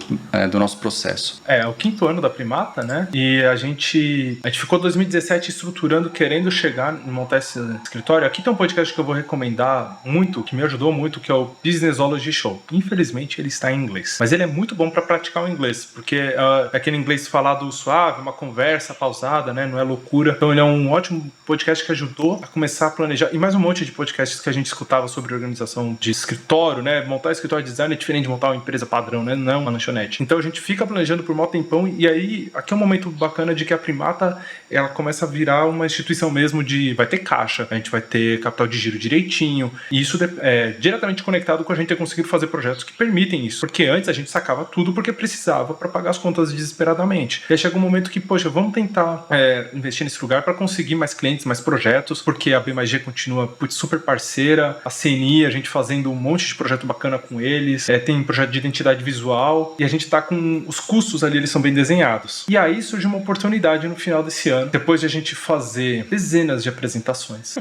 processo. É o 5º ano da Primata, né? E a gente ficou 2017 estruturando, querendo chegar e montar esse escritório. Aqui tem um podcast que eu vou recomendar muito, que me ajudou muito, que é o Businessology Show. Infelizmente ele está em inglês, mas ele é muito bom para praticar o inglês, porque é aquele inglês falado suave, uma conversa pausada, né? Não é loucura. Então ele é um ótimo podcast que ajudou a começar a planejar, e mais um monte de podcasts que a gente escutava sobre organização de escritório, né? Montar escritório de design é diferente de montar uma empresa padrão, né? Não é uma lanchonete. Então a gente fica planejando por mó tempão, e aí aqui é um momento bacana de que a Primata, ela começa a virar uma instituição mesmo vai ter caixa, a gente vai ter capital de giro direitinho, e isso é diretamente conectado com a gente ter conseguido fazer projetos que permitem isso, porque antes a gente sacava tudo porque precisava para pagar as contas desesperadamente. E aí chega um momento que, poxa, vamos tentar investir nesse lugar para conseguir mais clientes, mais projetos, porque a B+G continua super parceira, a CNI, a gente fazendo um monte de projeto bacana com eles, tem projeto de identidade visual, e a gente tá com os custos ali, eles são bem desenhados. E aí surge uma oportunidade no final desse ano, depois de a gente fazer dezenas de apresentações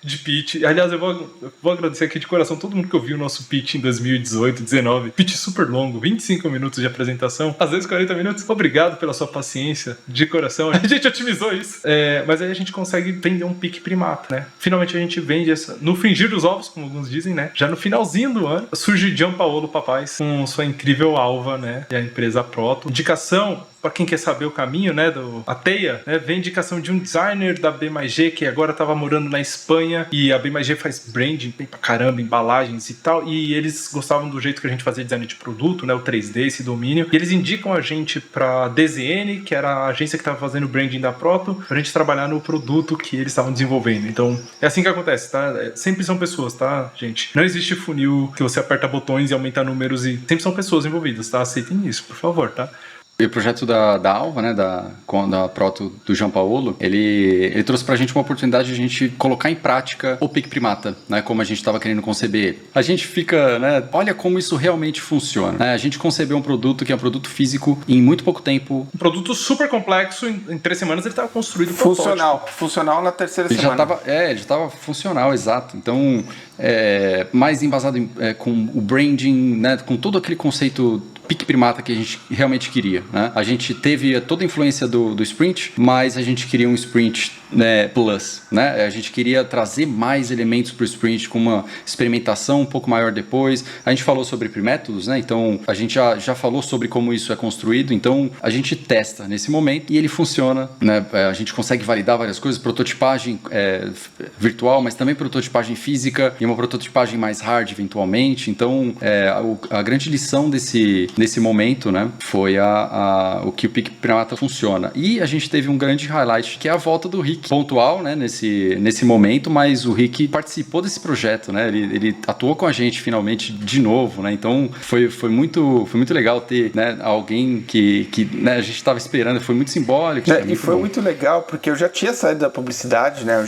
de pitch. Aliás, eu vou agradecer aqui de coração todo mundo que ouviu o nosso pitch em 2018, 19. Pitch super longo, 25 minutos de apresentação, às vezes 40 minutos. Obrigado pela sua paciência, de coração. A gente otimizou isso. Mas aí a gente consegue vender um pique Primata, né? Finalmente a gente vende no fingir dos ovos, como alguns dizem, né? Já no finalzinho do ano, surge Gianpaolo Papais com sua incrível alva, né? E a empresa Proto. Indicação, para quem quer saber o caminho, né, a Teia, né, vem indicação de um designer da B+G que agora estava morando na Espanha, e a B+G faz branding bem pra caramba, embalagens e tal, e eles gostavam do jeito que a gente fazia design de produto, né, o 3D, esse domínio, e eles indicam a gente pra DZN, que era a agência que estava fazendo o branding da Proto, pra gente trabalhar no produto que eles estavam desenvolvendo. Então, é assim que acontece, tá? Sempre são pessoas, tá, gente? Não existe funil que você aperta botões e aumenta números, e sempre são pessoas envolvidas, tá? Aceitem isso, por favor, tá? E o projeto da Alva, né, da Proto do Gianpaolo, ele trouxe pra gente uma oportunidade de a gente colocar em prática o Pique Primata, né, como a gente estava querendo conceber ele. A gente fica, né, olha como isso realmente funciona. Né? A gente concebeu um produto que é um produto físico em muito pouco tempo. Um produto super complexo, em 3 semanas ele estava construído. Funcional na terceira semana. Ele já estava funcional, exato. Então, mais embasado com o branding, né, com todo aquele conceito Pique Primata que a gente realmente queria, né? A gente teve toda a influência do Sprint, mas a gente queria um Sprint, né, Plus, né? A gente queria trazer mais elementos para o Sprint com uma experimentação um pouco maior depois. A gente falou sobre métodos, né? Então a gente já falou sobre como isso é construído. Então a gente testa nesse momento e ele funciona, né? A gente consegue validar várias coisas, prototipagem virtual, mas também prototipagem física e uma prototipagem mais hard eventualmente. Então a grande lição nesse momento, né, foi o que o Pique Primata funciona. E a gente teve um grande highlight, que é a volta do Rick, pontual, né, nesse momento, mas o Rick participou desse projeto, né, ele atuou com a gente finalmente de novo, né, então foi muito legal ter, né, alguém que né, a gente estava esperando, foi muito simbólico. E foi muito legal, porque eu já tinha saído da publicidade, né,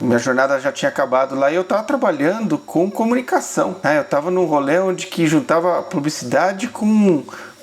minha jornada já tinha acabado lá, e eu estava trabalhando com comunicação, né, eu estava num rolê onde que juntava publicidade com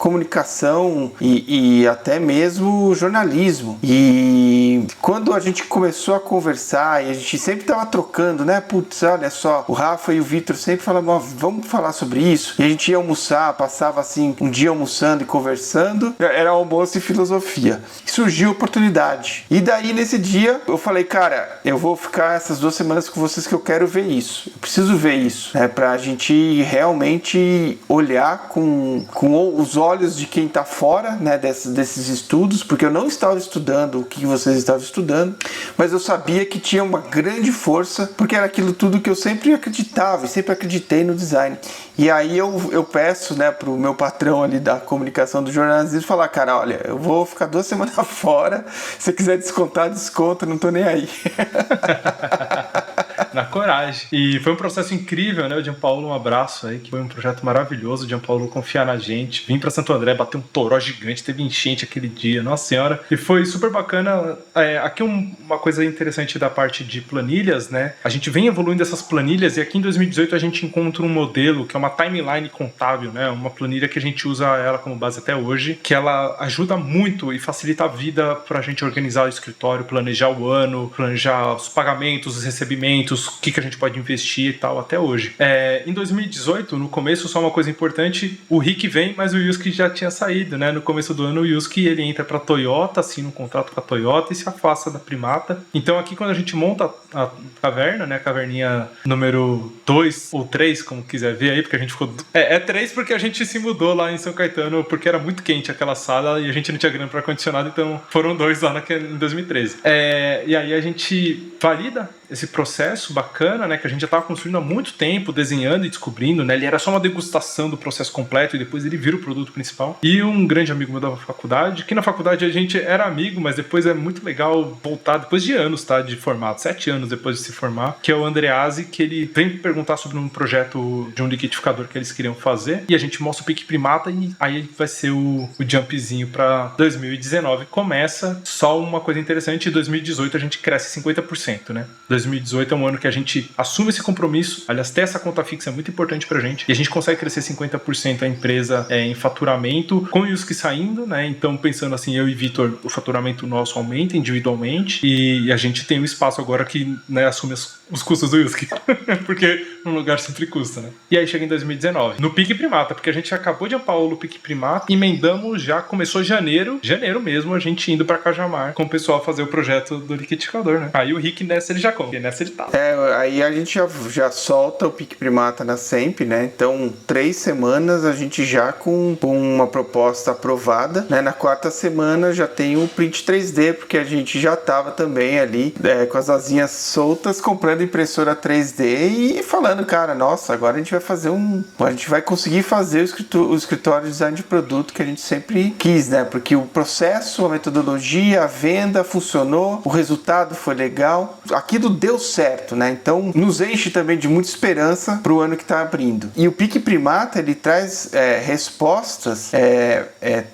comunicação e até mesmo jornalismo. E quando a gente começou a conversar, e a gente sempre tava trocando, né? Putz, olha só, o Rafa e o Vitor sempre falavam, vamos falar sobre isso. E a gente ia almoçar, passava assim um dia almoçando e conversando, era almoço e filosofia. Surgiu a oportunidade. E daí nesse dia eu falei, cara, eu vou ficar essas 2 semanas com vocês que eu quero ver isso. Eu preciso ver isso, né? Pra gente realmente olhar com os olhos de quem tá fora, né? Desses estudos, porque eu não estava estudando o que vocês estavam estudando, mas eu sabia que tinha uma grande força, porque era aquilo tudo que eu sempre acreditava e sempre acreditei no design. E aí eu peço, né, pro meu patrão ali da comunicação do jornalismo falar, cara, olha, eu vou ficar 2 semanas fora, se você quiser descontar, desconta, não tô nem aí. Na coragem. E foi um processo incrível, né? O Gianpaolo, um abraço aí, que foi um projeto maravilhoso. O Gianpaolo confiar na gente. Vim pra Santo André, bater um toró gigante, teve enchente aquele dia, nossa senhora. E foi super bacana. Aqui uma coisa interessante da parte de planilhas, né? A gente vem evoluindo essas planilhas e aqui em 2018 a gente encontra um modelo que é uma timeline contábil, né? Uma planilha que a gente usa ela como base até hoje, que ela ajuda muito e facilita a vida pra gente organizar o escritório, planejar o ano, planejar os pagamentos, os recebimentos, o que a gente pode investir e tal, até hoje. Em 2018, no começo, só uma coisa importante, o Rick vem, mas o Yusuke já tinha saído, né? No começo do ano, o Yusuke, ele entra pra Toyota, assina um contrato com a Toyota e se afasta da Primata. Então aqui, quando a gente monta a caverna, né? A caverninha número 2 ou 3, como quiser ver aí, porque a gente ficou... É 3 porque a gente se mudou lá em São Caetano, porque era muito quente aquela sala e a gente não tinha grana para ar-condicionado, então foram 2 lá em 2013. E aí a gente valida esse processo bacana, né, que a gente já estava construindo há muito tempo, desenhando e descobrindo, né, ele era só uma degustação do processo completo e depois ele vira o produto principal. E um grande amigo meu da faculdade, que na faculdade a gente era amigo, mas depois é muito legal voltar, depois de anos, tá, de formato, 7 anos depois de se formar, que é o Andreazzi, que ele vem perguntar sobre um projeto de um liquidificador que eles queriam fazer, e a gente mostra o Pique Primata e aí vai ser o jumpzinho para 2019. Começa só uma coisa interessante, em 2018 a gente cresce 50%, né? 2018 é um ano que a gente assume esse compromisso, aliás, ter essa conta fixa é muito importante pra gente, e a gente consegue crescer 50% a empresa em faturamento, com o Yusuke saindo, né? Então, pensando assim, eu e Vitor, o faturamento nosso aumenta individualmente, e a gente tem um espaço agora que, né, assume os custos do Yusuke, porque um lugar sempre custa, né? E aí chega em 2019, no Pique Primata, porque a gente acabou de ampar o Pique Primata, emendamos já, começou janeiro mesmo, a gente indo pra Cajamar com o pessoal fazer o projeto do liquidificador, né? Aí o Rick nessa ele já compra, nessa ele tá. Aí a gente já solta o Pique Primata na SEMP, né? Então, 3 semanas a gente já com uma proposta aprovada, né? Na 4ª semana já tem o print 3D, porque a gente já tava também ali com as asinhas soltas, comprando impressora 3D e falando, cara, nossa, agora a gente vai fazer a gente vai conseguir fazer o escritório de design de produto que a gente sempre quis, né? Porque o processo, a metodologia, a venda funcionou, o resultado foi legal, aquilo deu certo, né? Então nos enche também de muita esperança pro ano que tá abrindo. E o Pique Primata, ele traz respostas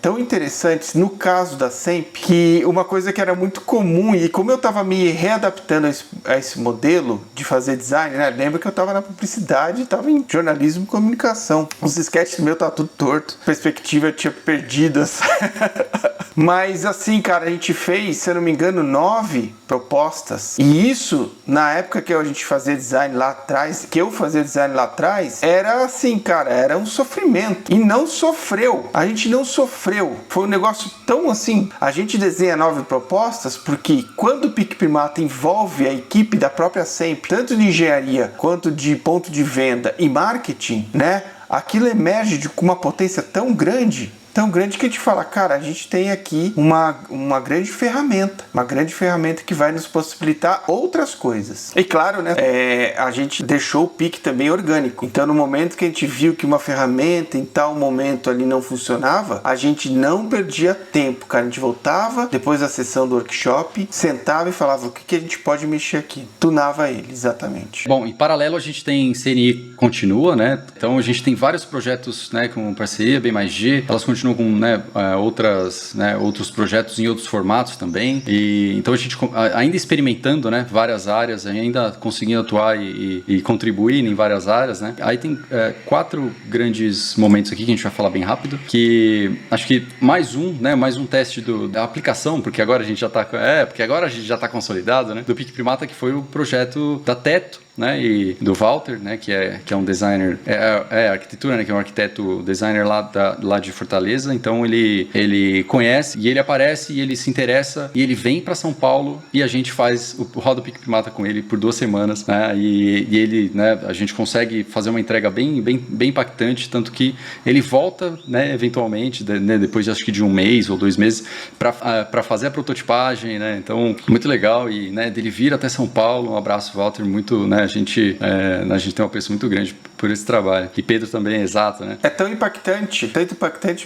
tão interessantes no caso da SEMP, que uma coisa que era muito comum, e como eu tava me readaptando a esse modelo de fazer design, né? Lembra que eu tava na publicidade, tava em jornalismo e comunicação. Os sketches meus tava tudo torto, perspectiva eu tinha perdido. Mas assim, cara, a gente fez, se eu não me engano, 9 propostas. E isso, na época que a gente fazia design lá atrás, era assim, cara, era um sofrimento. E não sofreu. A gente não sofreu. Foi um negócio tão assim. A gente desenha 9 propostas porque quando o Pique Primata envolve a equipe da própria SEMP, tanto de engenharia quanto de ponto de venda e marketing, né? Aquilo emerge com uma potência tão grande que a gente fala, cara, a gente tem aqui uma grande ferramenta que vai nos possibilitar outras coisas. E claro, né, a gente deixou o Pique também orgânico. Então, no momento que a gente viu que uma ferramenta em tal momento ali não funcionava, a gente não perdia tempo, cara. A gente voltava, depois da sessão do workshop, sentava e falava, o que a gente pode mexer aqui? Tunava ele, exatamente. Bom, em paralelo a gente tem CNI Continua, né? Então, a gente tem vários projetos, né, com parceria, B+G, elas continuam continuo com, né, outros projetos em outros formatos também. E então a gente ainda experimentando, né, várias áreas, ainda conseguindo atuar e contribuir em várias áreas, né. Aí tem 4 grandes momentos aqui que a gente vai falar bem rápido, que acho que mais um teste da aplicação, porque agora a gente já está consolidado, né, do PIC Primata, que foi o projeto da Teto, né, e do Walter, né, que é um designer, arquitetura, né, que é um arquiteto designer lá de Fortaleza. Então ele conhece e ele aparece e ele se interessa e ele vem para São Paulo e a gente roda o PIC Primata com ele por 2 semanas, né, e ele, né, a gente consegue fazer uma entrega bem impactante, tanto que ele volta, né, eventualmente, né, depois de acho que de 1 mês ou 2 meses para fazer a prototipagem, né, então muito legal. E, né, dele vir até São Paulo, um abraço, Walter, muito, né, a gente tem um apreço muito grande por esse trabalho. E Pedro também, exato, né? É tão impactante,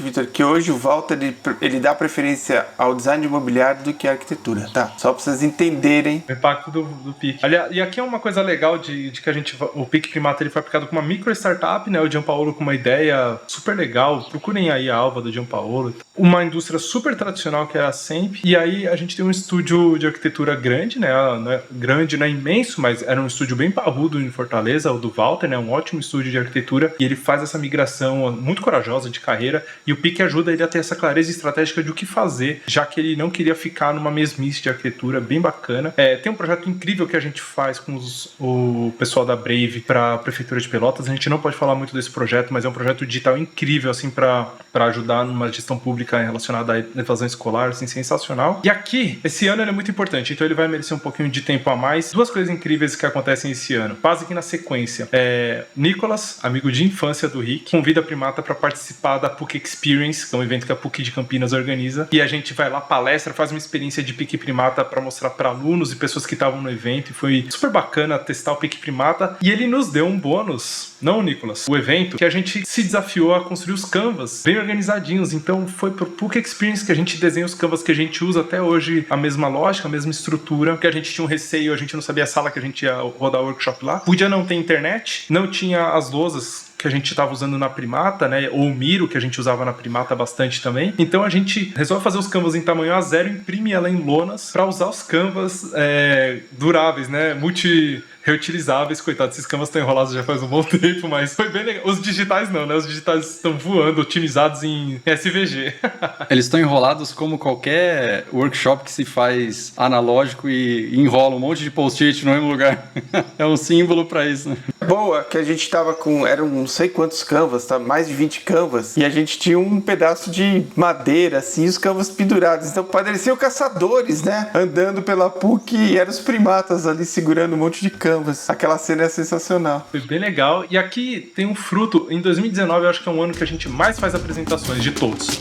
Vitor, que hoje o Walter ele dá preferência ao design de imobiliário do que à arquitetura, tá? Só pra vocês entenderem. O impacto do PIC. Aliás, e aqui é uma coisa legal de que o PIC Primata ele foi aplicado com uma micro startup, né? O Gianpaolo com uma ideia super legal. Procurem aí a Alva do Gianpaolo. Uma indústria super tradicional que era a SEMP. E aí a gente tem um estúdio de arquitetura grande, né? Grande, não é imenso, mas era um estúdio bem parrudo em Fortaleza, o do Walter, né? Um ótimo estúdio de arquitetura, e ele faz essa migração muito corajosa de carreira, e o PIC ajuda ele a ter essa clareza estratégica de o que fazer, já que ele não queria ficar numa mesmice de arquitetura, bem bacana. Tem um projeto incrível que a gente faz com o pessoal da Brave para a Prefeitura de Pelotas. A gente não pode falar muito desse projeto, mas é um projeto digital incrível, assim, para ajudar numa gestão pública relacionada à evasão escolar, assim, sensacional. E aqui, esse ano ele é muito importante, então ele vai merecer um pouquinho de tempo a mais. 2 coisas incríveis que acontecem esse ano, quase que na sequência. Nicolas, amigo de infância do Rick, convida a Primata para participar da PUC Experience, que é um evento que a PUC de Campinas organiza, e a gente vai lá, palestra, faz uma experiência de PIC Primata para mostrar para alunos e pessoas que estavam no evento, e foi super bacana testar o PIC Primata, e ele nos deu um bônus, não, Nicolas, o evento, que a gente se desafiou a construir os canvas bem organizadinhos. Então foi pro PUC Experience que a gente desenha os canvas que a gente usa até hoje, a mesma lógica, a mesma estrutura, porque a gente tinha um receio, a gente não sabia a sala que a gente ia rodar o workshop lá, podia não ter internet, não tinha as lousas que a gente estava usando na Primata, né, ou o Miro, que a gente usava na Primata bastante também. Então a gente resolve fazer os canvas em tamanho A0, imprime ela em lonas para usar os canvas duráveis, né, reutilizáveis. Coitado, esses canvas estão enrolados já faz um bom tempo, mas foi bem legal. Os digitais não, né? Os digitais estão voando, otimizados em SVG. Eles estão enrolados como qualquer workshop que se faz analógico e enrola um monte de post-it no mesmo lugar. É um símbolo para isso, né? Boa, que a gente tava com, eram não sei quantos canvas, tá? Mais de 20 canvas, e a gente tinha um pedaço de madeira, assim, os canvas pendurados. Então pareciam caçadores, né? Andando pela PUC, e eram os primatas ali segurando um monte de canvas. Aquela cena é sensacional. Foi bem legal. E aqui tem um fruto. Em 2019, eu acho que é um ano que a gente mais faz apresentações de todos.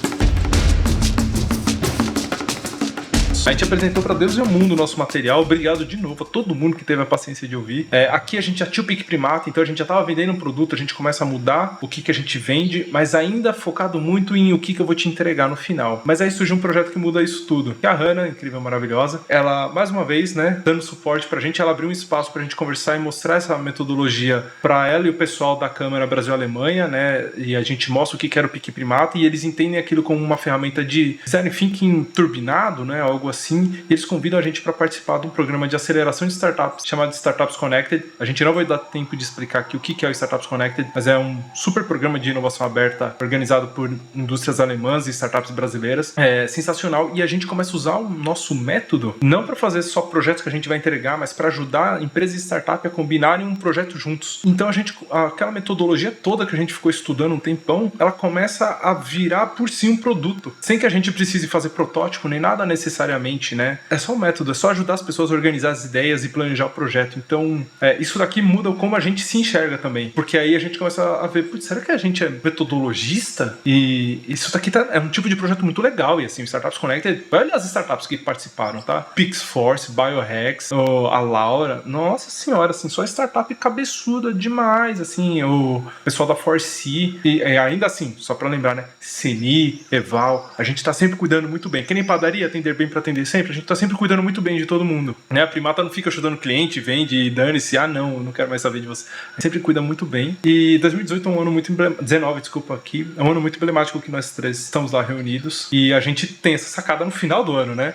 A gente apresentou para Deus e o mundo o nosso material. Obrigado de novo a todo mundo que teve a paciência de ouvir. Aqui a gente já tinha o PIC Primata, então a gente já estava vendendo um produto, a gente começa a mudar o que a gente vende, mas ainda focado muito em o que eu vou te entregar no final. Mas aí surgiu um projeto que muda isso tudo. Que a Hannah, incrível, maravilhosa, ela, mais uma vez, né, dando suporte pra gente, ela abriu um espaço pra gente conversar e mostrar essa metodologia pra ela e o pessoal da Câmara Brasil-Alemanha, né, e a gente mostra o que era o PIC Primata, e eles entendem aquilo como uma ferramenta de design thinking turbinado, né, algo assim, e eles convidam a gente para participar de um programa de aceleração de startups chamado Startups Connected. A gente não vai dar tempo de explicar aqui o que é o Startups Connected, mas é um super programa de inovação aberta organizado por indústrias alemãs e startups brasileiras. É sensacional, e a gente começa a usar o nosso método não para fazer só projetos que a gente vai entregar, mas para ajudar empresas e startups a combinarem um projeto juntos. Então aquela metodologia toda que a gente ficou estudando um tempão, ela começa a virar por si um produto, sem que a gente precise fazer protótipo nem nada necessariamente, né? É só um método, é só ajudar as pessoas a organizar as ideias e planejar o projeto. Então, isso daqui muda como a gente se enxerga também. Porque aí a gente começa a ver, putz, será que a gente é metodologista? E isso daqui é um tipo de projeto muito legal. E assim, o Startups Connected, olha as startups que participaram, tá? Pixforce, Biohacks, a Laura, nossa senhora, assim, só startup cabeçuda demais, assim, o pessoal da Forci, e ainda assim, só pra lembrar, né? Seni, Eval, a gente tá sempre cuidando muito bem. Que nem padaria, atender bem pra atender atender sempre, a gente tá sempre cuidando muito bem de todo mundo, né? A Primata não fica ajudando o cliente, vende e dane-se, não, eu não quero mais saber de você. A gente sempre cuida muito bem. E 2018 é um ano muito emblemático, 19, desculpa, aqui, é um ano muito emblemático que nós três estamos lá reunidos e a gente tem essa sacada no final do ano, né?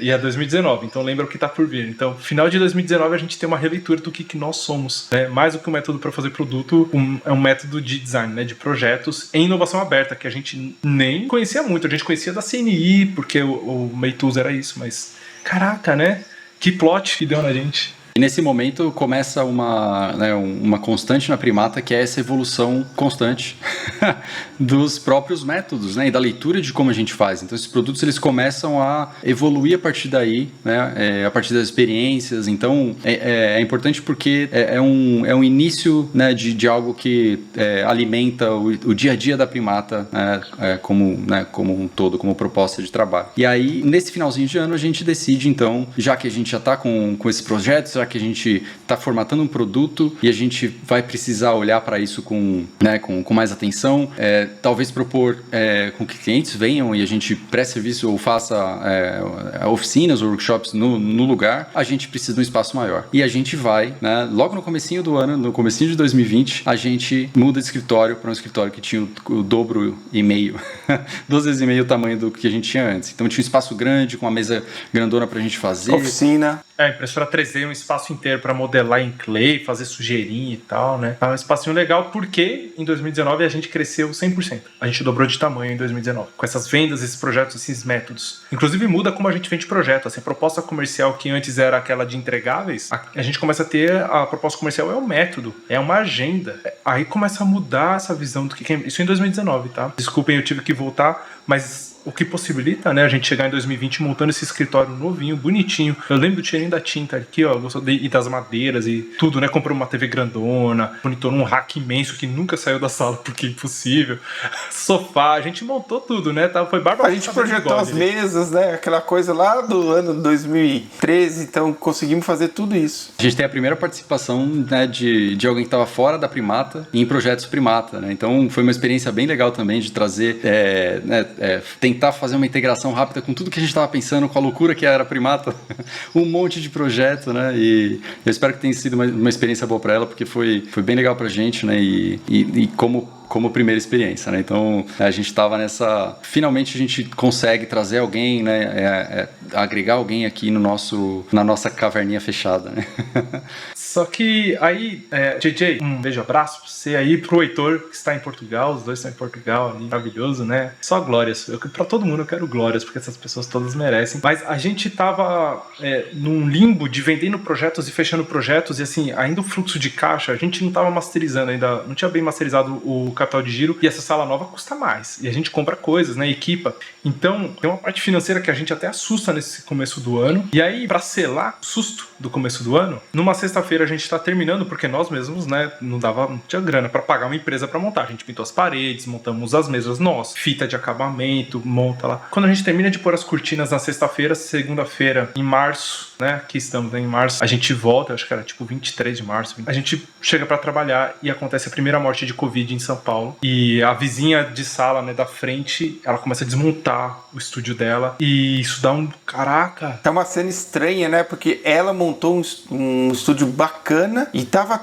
E é 2019, então lembra o que tá por vir. Então, final de 2019 a gente tem uma releitura do que nós somos, né? Mais do que um método para fazer produto, é um método de design, né? De projetos em inovação aberta, que a gente nem conhecia muito, a gente conhecia da CNI, porque o Meitus era isso, mas caraca, né? Que plot que deu na gente. E nesse momento começa uma constante na Primata, que é essa evolução constante dos próprios métodos, né, e da leitura de como a gente faz. Então esses produtos eles começam a evoluir a partir daí, né, a partir das experiências. Então é importante porque é um início, né, de algo que alimenta o dia a dia da Primata, como um todo, como proposta de trabalho. E aí nesse finalzinho de ano a gente decide, então, já que a gente já está com esses projetos, já que a gente está formatando um produto e a gente vai precisar olhar para isso com mais atenção, talvez propor com que clientes venham e a gente preste serviço ou faça oficinas ou workshops no lugar, a gente precisa de um espaço maior. E a gente vai, né, logo no comecinho do ano, no comecinho de 2020, a gente muda de escritório para um escritório que tinha o dobro e meio, 2 vezes e meio o tamanho do que a gente tinha antes. Então tinha um espaço grande, com uma mesa grandona para a gente fazer. Oficina. Impressora 3D, um espaço inteiro para modelar em clay, fazer sujeirinha e tal, né? É um espacinho legal porque em 2019 a gente cresceu 100%. A gente dobrou de tamanho em 2019. Com essas vendas, esses projetos, esses métodos. Inclusive muda como a gente vende projeto. Assim, a proposta comercial que antes era aquela de entregáveis, a gente começa a ter a proposta comercial é um método, é uma agenda. Aí começa a mudar essa visão do que... Isso em 2019, tá? Desculpem, eu tive que voltar, mas... O que possibilita, né, a gente chegar em 2020 montando esse escritório novinho, bonitinho. Eu lembro do cheirinho da tinta aqui, ó, e das madeiras e tudo, né? Comprou uma TV grandona, monitor um rack imenso que nunca saiu da sala porque é impossível. Sofá, a gente montou tudo, né? Foi bárbaro. A gente projetou as mesas, né? Aquela coisa lá do ano 2013, então conseguimos fazer tudo isso. A gente tem a primeira participação, né, de alguém que estava fora da Primata em projetos Primata, né? Então foi uma experiência bem legal também de trazer, tentar fazer uma integração rápida com tudo que a gente estava pensando, com a loucura que era a Primata, um monte de projeto, né? E eu espero que tenha sido uma experiência boa para ela, porque foi bem legal para a gente, né? E como primeira experiência, né? Então a gente estava nessa... Finalmente a gente consegue trazer alguém, né? Agregar alguém aqui na nossa caverninha fechada, né? Só que aí, JJ, um beijo, abraço pra você aí, pro Heitor, que está em Portugal, os dois estão em Portugal ali, maravilhoso, né? Só glórias. Pra todo mundo eu quero glórias, porque essas pessoas todas merecem. Mas a gente tava num limbo de vendendo projetos e fechando projetos, e assim, ainda o fluxo de caixa, a gente não tava masterizando ainda, não tinha bem masterizado o capital de giro, e essa sala nova custa mais. E a gente compra coisas, né? Equipa. Então, tem uma parte financeira que a gente até assusta nesse começo do ano. E aí, pra selar o susto do começo do ano, numa sexta-feira a gente tá terminando, porque nós mesmos, né, não tinha grana pra pagar uma empresa pra montar. A gente pintou as paredes, montamos as mesas, fita de acabamento, monta lá. Quando a gente termina de pôr as cortinas na sexta-feira, segunda-feira, em março, né, aqui estamos, né, em março, a gente volta, acho que era tipo 23 de março, a gente chega pra trabalhar e acontece a primeira morte de Covid em São Paulo. E a vizinha de sala, né, da frente, ela começa a desmontar o estúdio dela e isso dá caraca. É uma cena estranha, né, porque ela montou um estúdio bacana e tava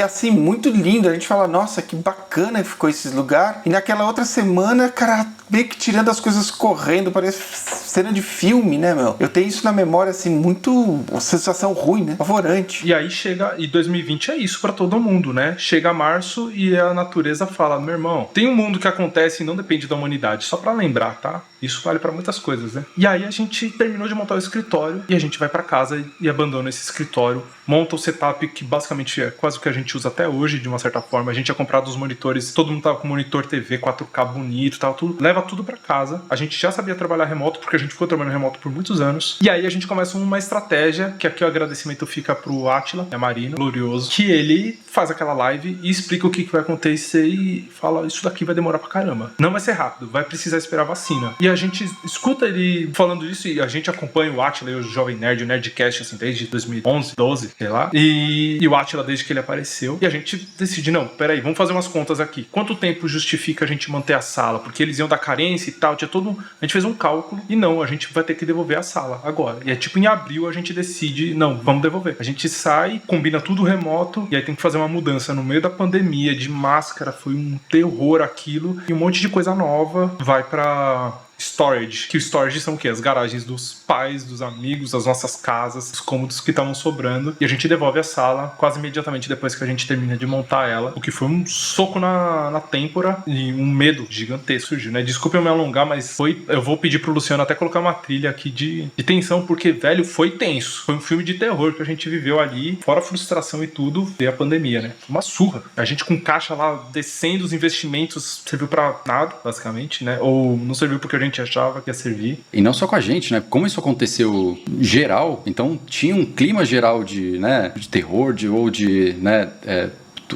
assim, muito lindo. A gente fala, nossa, que bacana ficou esse lugar. E naquela outra semana, cara, meio que tirando as coisas correndo, parece cena de filme, né, meu? Eu tenho isso na memória, assim, muito... uma sensação ruim, né? Apavorante. E aí chega... E 2020 é isso pra todo mundo, né? Chega março e a natureza fala, meu irmão, tem um mundo que acontece e não depende da humanidade. Só pra lembrar, tá? Isso vale pra muitas coisas, né? E aí a gente terminou de montar o escritório e a gente vai pra casa e abandona esse escritório, monta o setup que basicamente é quase o que a gente usa até hoje, de uma certa forma. A gente tinha comprado os monitores, todo mundo tava com monitor TV 4K bonito, tal, tudo. Leva tudo pra casa. A gente já sabia trabalhar remoto, porque a gente ficou trabalhando remoto por muitos anos. E aí a gente começa uma estratégia, que aqui o agradecimento fica pro Átila, Marino, glorioso, que ele faz aquela live e explica o que vai acontecer e fala, isso daqui vai demorar pra caramba. Não vai ser rápido, vai precisar esperar a vacina. E a gente escuta ele falando isso e a gente acompanha o Átila e o Jovem Nerd, o Nerdcast, assim, desde 2011, 12, sei lá. E o Átila desde que ele apareceu. E a gente decide, não, peraí, vamos fazer umas contas aqui. Quanto tempo justifica a gente manter a sala? Porque eles iam dar carência e tal, a gente fez um cálculo e não, a gente vai ter que devolver a sala agora. E é tipo em abril a gente decide, não, vamos devolver. A gente sai, combina tudo remoto e aí tem que fazer uma mudança no meio da pandemia, de máscara, foi um terror aquilo, e um monte de coisa nova vai pra storage, que o storage são o quê? As garagens dos pais, dos amigos, das nossas casas, os cômodos que estavam sobrando, e a gente devolve a sala quase imediatamente depois que a gente termina de montar ela, o que foi um soco na têmpora e um medo gigantesco surgiu, né? Desculpa eu me alongar, mas eu vou pedir pro Luciano até colocar uma trilha aqui de tensão, porque, velho, foi tenso. Foi um filme de terror que a gente viveu ali, fora a frustração e tudo, veio a pandemia, né? Uma surra. A gente com caixa lá descendo, os investimentos serviu pra nada, basicamente, né? Ou não serviu porque a gente achava que ia servir. E não só com a gente, né? Como isso aconteceu geral, então tinha um clima geral de, né, de terror, ou de, né,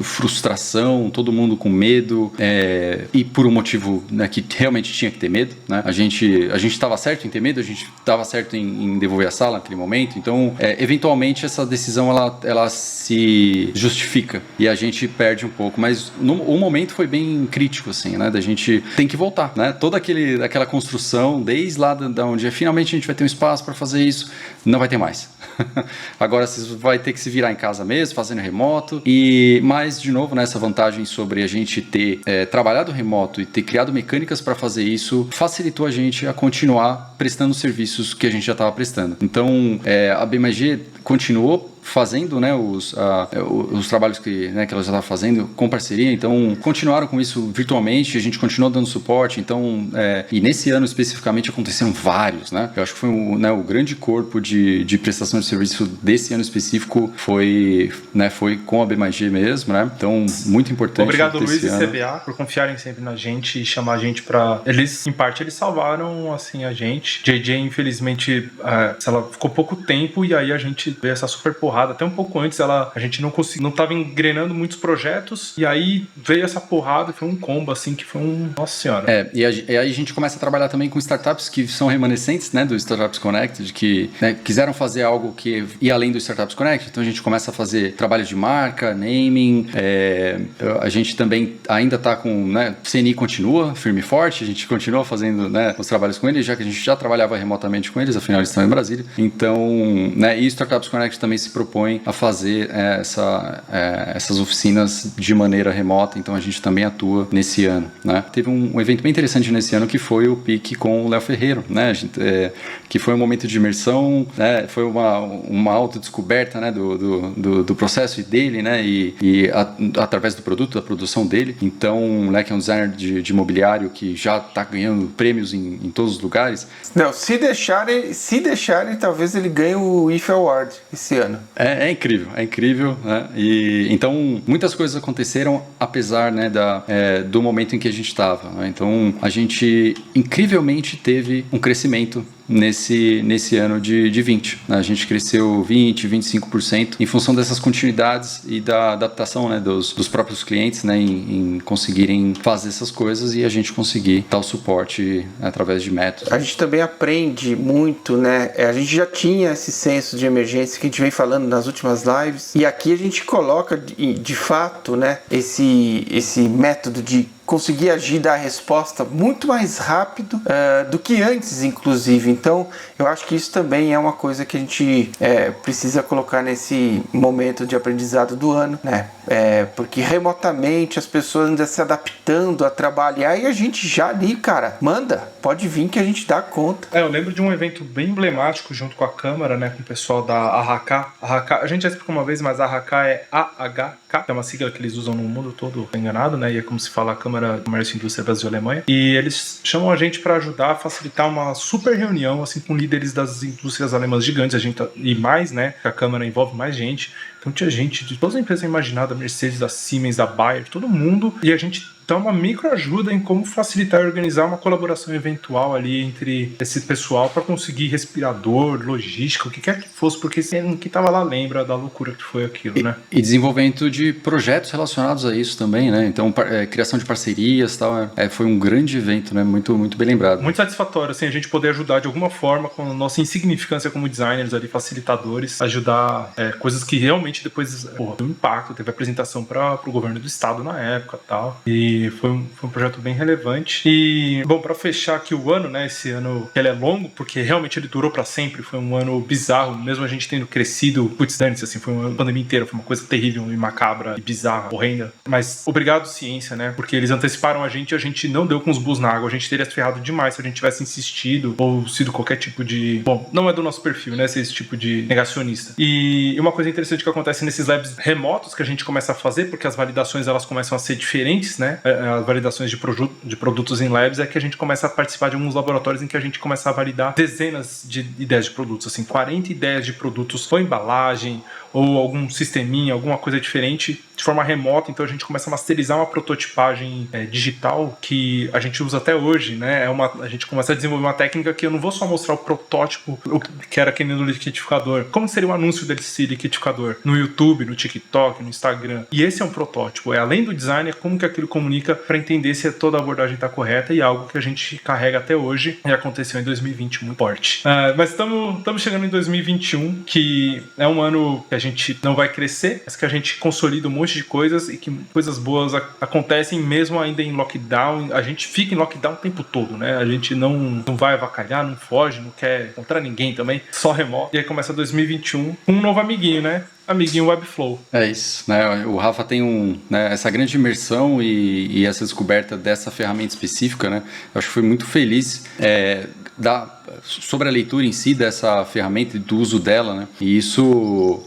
frustração, todo mundo com medo, e por um motivo, né, que realmente tinha que ter medo, né? A gente estava certo em ter medo, a gente estava certo em devolver a sala naquele momento, então eventualmente essa decisão ela se justifica e a gente perde um pouco, mas o momento foi bem crítico, assim, né? Da gente tem que voltar, né? Toda aquela construção, desde lá da onde finalmente a gente vai ter um espaço para fazer isso, não vai ter mais. Agora você vai ter que se virar em casa mesmo, fazendo remoto, mas de novo, né, essa vantagem sobre a gente ter trabalhado remoto e ter criado mecânicas para fazer isso facilitou a gente a continuar prestando os serviços que a gente já estava prestando. Então a BMG continuou fazendo, né, os trabalhos que ela já estava fazendo com parceria, então continuaram com isso virtualmente, a gente continuou dando suporte, então e nesse ano especificamente aconteceram vários, né? Eu acho que foi o grande corpo de prestação de serviço desse ano específico foi com a BMG mesmo, né? Então muito importante. Obrigado, Luiz e CBA, por confiarem sempre na gente e chamar a gente para em parte eles salvaram assim a gente. JJ infelizmente ela ficou pouco tempo e aí a gente veio essa super porrada. Até um pouco antes a gente não estava engrenando muitos projetos e aí veio essa porrada, foi um combo assim que foi nossa senhora. E aí a gente começa a trabalhar também com startups que são remanescentes, né, do Startups Connected, que quiseram fazer algo que ia além do Startups Connected, então a gente começa a fazer trabalho de marca, naming, a gente também ainda está com, né, CNI continua firme e forte, a gente continua fazendo, né, os trabalhos com eles, já que a gente já trabalhava remotamente com eles, afinal eles estão em Brasília, então, né, e o Startups Connected também se propõe a fazer essas oficinas de maneira remota, então a gente também atua nesse ano, né? Teve um evento bem interessante nesse ano que foi o PIC com o Léo Ferreiro, né? Que foi um momento de imersão, né? Foi uma autodescoberta, né, do processo dele, né? E através do produto, da produção dele, então, né, que é um designer de mobiliário que já está ganhando prêmios em todos os lugares. Não, se deixarem, talvez ele ganhe o IF Award esse ano. É incrível, né? E então muitas coisas aconteceram apesar, né, do momento em que a gente estava, né? Então a gente incrivelmente teve um crescimento nesse ano de 20. Né? A gente cresceu 20-25% em função dessas continuidades e da adaptação, né, dos próprios clientes, né, em conseguirem fazer essas coisas e a gente conseguir dar o suporte através de métodos. A gente também aprende muito, né? A gente já tinha esse senso de emergência que a gente vem falando nas últimas lives e aqui a gente coloca de fato, né, esse método de conseguir agir, dar a resposta muito mais rápido do que antes, inclusive. Então, eu acho que isso também é uma coisa que a gente precisa colocar nesse momento de aprendizado do ano, né? Porque remotamente as pessoas ainda se adaptando a trabalhar e a gente já ali, cara, pode vir que a gente dá conta. Eu lembro de um evento bem emblemático junto com a Câmara, né, com o pessoal da AHK. A gente já explicou uma vez, mas a AHK é AHK, é uma sigla que eles usam no mundo todo, tô enganado, né, e é como se fala a Câmara de Comércio e Indústria Brasil e Alemanha. E eles chamam a gente para ajudar a facilitar uma super reunião, assim, com líderes das indústrias alemãs gigantes, e mais, né, que a Câmara envolve mais gente. Então tinha gente de todas as empresas imaginadas, da Mercedes, da Siemens, da Bayer, todo mundo, e a gente dá uma microajuda em como facilitar e organizar uma colaboração eventual ali entre esse pessoal para conseguir respirador, logística, o que quer que fosse, porque quem estava lá lembra da loucura que foi aquilo, né? E desenvolvimento de projetos relacionados a isso também, né? Então, criação de parcerias e tal, foi um grande evento, né? Muito, muito bem lembrado. Muito satisfatório, assim, a gente poder ajudar de alguma forma com a nossa insignificância como designers ali, facilitadores, ajudar coisas que realmente depois teve um impacto, teve apresentação para o governo do estado na época e tal. E e foi um projeto bem relevante. E, bom, para fechar aqui o ano, né, esse ano ele é longo, porque realmente ele durou para sempre, foi um ano bizarro, mesmo a gente tendo crescido, putz, dane-se, assim, foi uma pandemia inteira, foi uma coisa terrível e macabra e bizarra, horrenda. Mas obrigado, ciência, né, porque eles anteciparam a gente não deu com os bus na água, a gente teria se ferrado demais se a gente tivesse insistido ou sido qualquer tipo de... Bom, não é do nosso perfil, né, ser esse tipo de negacionista. E uma coisa interessante que acontece nesses labs remotos que a gente começa a fazer, porque as validações elas começam a ser diferentes, né, as validações de produtos em labs, é que a gente começa a participar de alguns laboratórios em que a gente começa a validar dezenas de ideias de produtos, assim, 40 ideias de produtos, ou embalagem, ou algum sisteminha, alguma coisa diferente, de forma remota. Então a gente começa a masterizar uma prototipagem digital que a gente usa até hoje, né? A gente começa a desenvolver uma técnica que eu não vou só mostrar o protótipo, o que era aquele no liquidificador. Como seria um anúncio desse liquidificador? No YouTube, no TikTok, no Instagram. E esse é um protótipo. É além do design, é como que aquilo comunica para entender se toda a abordagem está correta, e algo que a gente carrega até hoje e aconteceu em 2020 muito forte. Mas estamos chegando em 2021, que é um ano que a gente não vai crescer, mas que a gente consolida um monte de coisas e que coisas boas acontecem mesmo ainda em lockdown. A gente fica em lockdown o tempo todo, né? A gente não vai avacalhar, não foge, não quer encontrar ninguém também, só remoto. E aí começa 2021 com um novo amiguinho, né? Amiguinho Webflow. É isso, né? O Rafa tem essa grande imersão e essa descoberta dessa ferramenta específica, né? Eu acho que foi muito feliz sobre a leitura em si dessa ferramenta e do uso dela, né? E isso,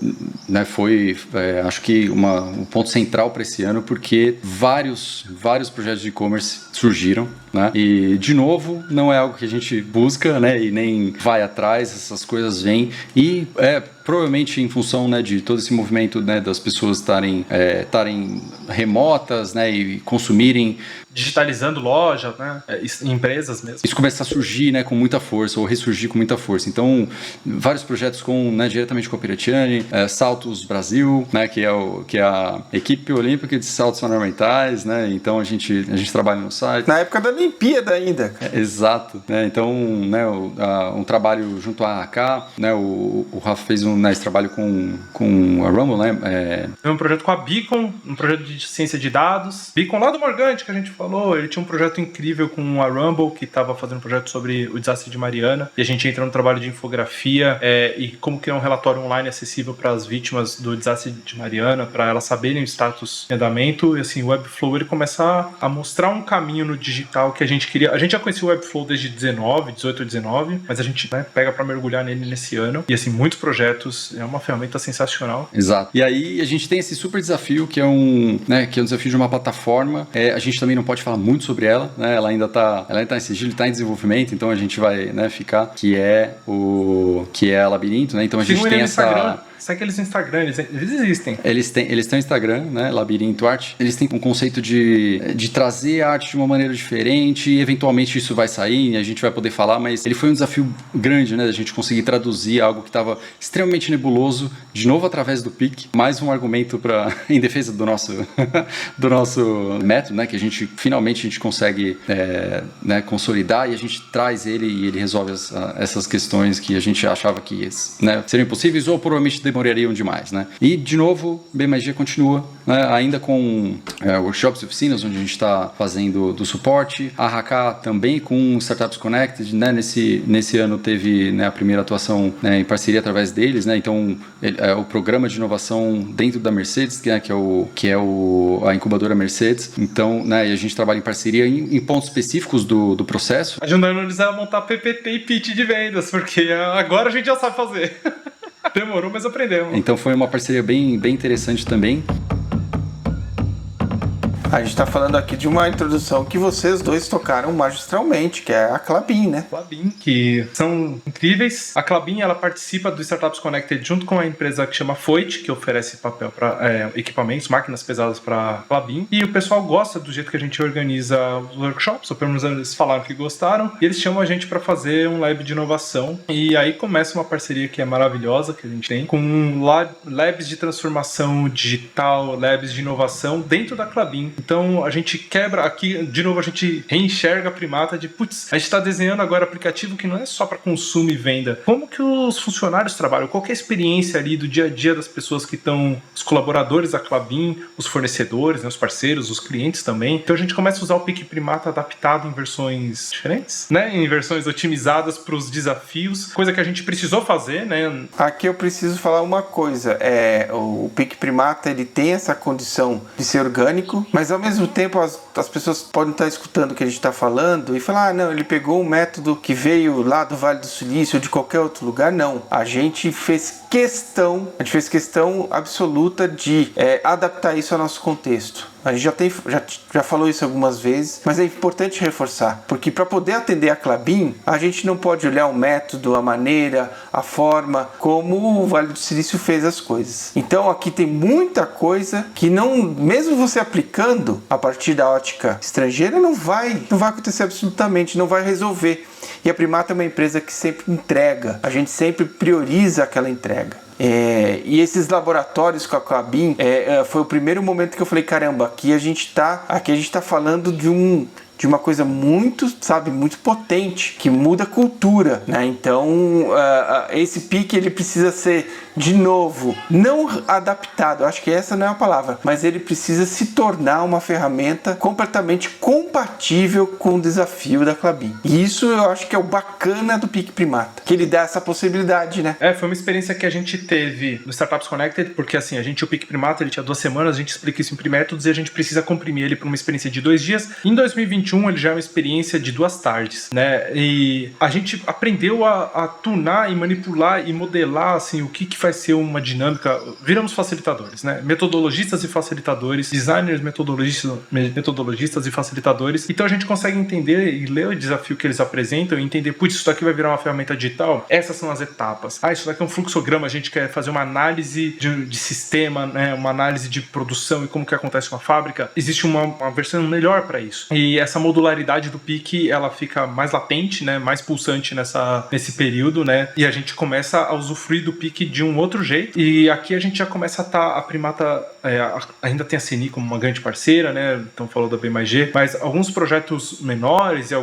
né, foi, acho que um ponto central para esse ano, porque vários projetos de e-commerce surgiram, né? E, de novo, não é algo que a gente busca, né? E nem vai atrás, essas coisas vêm. E provavelmente em função, né, de todo esse movimento, né, das pessoas estarem remotas, né, e consumirem, digitalizando loja, né, empresas mesmo. Isso começa a surgir, né, com muita força, ou ressurgir com muita força. Então, vários projetos diretamente com a Piratiani, Saltos Brasil, né, que é a equipe olímpica de saltos ornamentais, né, então a gente trabalha no site. Na época da Olimpíada ainda. Exato, né, então, né, um trabalho junto à AK, né, o Rafa fez esse trabalho com a Rumble, né. Tem um projeto com a Beacon, um projeto de ciência de dados. Beacon lá do Morgante, que a gente falou, ele tinha um projeto incrível com a Rumble, que estava fazendo um projeto sobre o desastre de Mariana, e a gente entra no trabalho de infografia e como criar um relatório online acessível para as vítimas do desastre de Mariana, para elas saberem o status em andamento. E assim, o Webflow ele começa a mostrar um caminho no digital que a gente queria. A gente já conhecia o Webflow desde 18 ou 19, mas a gente, né, pega para mergulhar nele nesse ano. E assim, muitos projetos, é uma ferramenta sensacional. Exato. E aí a gente tem esse super desafio, que é um desafio de uma plataforma. A gente também não pode falar muito sobre ela, né? Ela ainda está em sigilo, está em desenvolvimento, então a gente vai, né, ficar, que é a Labirinto, né? Então a gente tem essa... Instagram. Segue eles no Instagram, eles existem. Eles têm o Instagram, né? Labirinto Arte. Eles têm um conceito de trazer a arte de uma maneira diferente, e eventualmente isso vai sair e a gente vai poder falar, mas ele foi um desafio grande, né? A gente conseguir traduzir algo que estava extremamente nebuloso, de novo através do PIC. Mais um argumento em defesa do nosso método, né? Que a gente finalmente consegue né, consolidar, e a gente traz ele e ele resolve essas questões que a gente achava que, né, seriam impossíveis ou provavelmente demorariam demais, né? E, de novo, B+G continua, né, ainda com workshops e oficinas, onde a gente está fazendo do suporte. A Haka também com Startups Connected, né? Nesse ano teve, né, a primeira atuação, né, em parceria através deles, né? Então, o programa de inovação dentro da Mercedes, que é a incubadora Mercedes. Então, né, e a gente trabalha em parceria em pontos específicos do processo. Ajudando eles a montar PPT e pitch de vendas, porque agora a gente já sabe fazer. Demorou, mas aprendemos. Então foi uma parceria bem, bem interessante também. A gente tá falando aqui de uma introdução que vocês dois tocaram magistralmente, que é a Klabin, né? Klabin, que são incríveis. A Klabin, ela participa do Startups Connected junto com a empresa que chama Foit, que oferece papel para equipamentos, máquinas pesadas para Klabin. E o pessoal gosta do jeito que a gente organiza os workshops, ou pelo menos eles falaram que gostaram. E eles chamam a gente para fazer um lab de inovação. E aí começa uma parceria que é maravilhosa, que a gente tem, com labs de transformação digital, labs de inovação dentro da Klabin. Então a gente quebra aqui, de novo a gente reenxerga a Primata de, putz, a gente está desenhando agora aplicativo que não é só para consumo e venda. Como que os funcionários trabalham? Qual que é a experiência ali do dia a dia das pessoas que estão, os colaboradores da Klabin, os fornecedores, né, os parceiros, os clientes também. Então a gente começa a usar o Pick Primata adaptado em versões diferentes, né? Em versões otimizadas para os desafios, coisa que a gente precisou fazer, né? Aqui eu preciso falar uma coisa, o Pick Primata ele tem essa condição de ser orgânico, mas ao mesmo tempo as pessoas podem estar escutando o que a gente está falando e falar, não, ele pegou um método que veio lá do Vale do Silício ou de qualquer outro lugar. Não, a gente fez questão absoluta de adaptar isso ao nosso contexto. A gente já falou isso algumas vezes, mas é importante reforçar, porque para poder atender a Klabin, a gente não pode olhar o método, a maneira, a forma como o Vale do Silício fez as coisas. Então aqui tem muita coisa que não, mesmo você aplicando a partir da ótica estrangeira, não vai acontecer absolutamente, não vai resolver. E a Primata é uma empresa que sempre entrega, a gente sempre prioriza aquela entrega. E esses laboratórios com a Klabin foi o primeiro momento que eu falei, caramba, aqui a gente tá falando de uma coisa muito potente, que muda a cultura, né? Então, esse pique, ele precisa ser, de novo, não adaptado, acho que essa não é a palavra, mas ele precisa se tornar uma ferramenta completamente compatível com o desafio da Klabin. E isso eu acho que é o bacana do Pick Primata, que ele dá essa possibilidade, né? Foi uma experiência que a gente teve no Startups Connected, porque assim, o Pick Primata, ele tinha 2 semanas, a gente explica isso em Primétodos e a gente precisa comprimir ele para uma experiência de 2 dias. Em 2021, ele já é uma experiência de 2 tardes, né? E a gente aprendeu a tunar e manipular e modelar, assim, o que vai ser uma dinâmica. Viramos facilitadores, né? Metodologistas e facilitadores, designers, metodologistas e facilitadores. Então a gente consegue entender e ler o desafio que eles apresentam e entender, putz, isso daqui vai virar uma ferramenta digital? Essas são as etapas. Isso daqui é um fluxograma, a gente quer fazer uma análise de sistema, né? Uma análise de produção e como que acontece com a fábrica. Existe uma versão melhor para isso. E essa modularidade do PIC, ela fica mais latente, né? Mais pulsante nesse período, né? E a gente começa a usufruir do PIC de um outro jeito. E aqui a gente já começa a estar, a Primata ainda tem a CNI como uma grande parceira, né? Então falou da B+G, mas alguns projetos menores e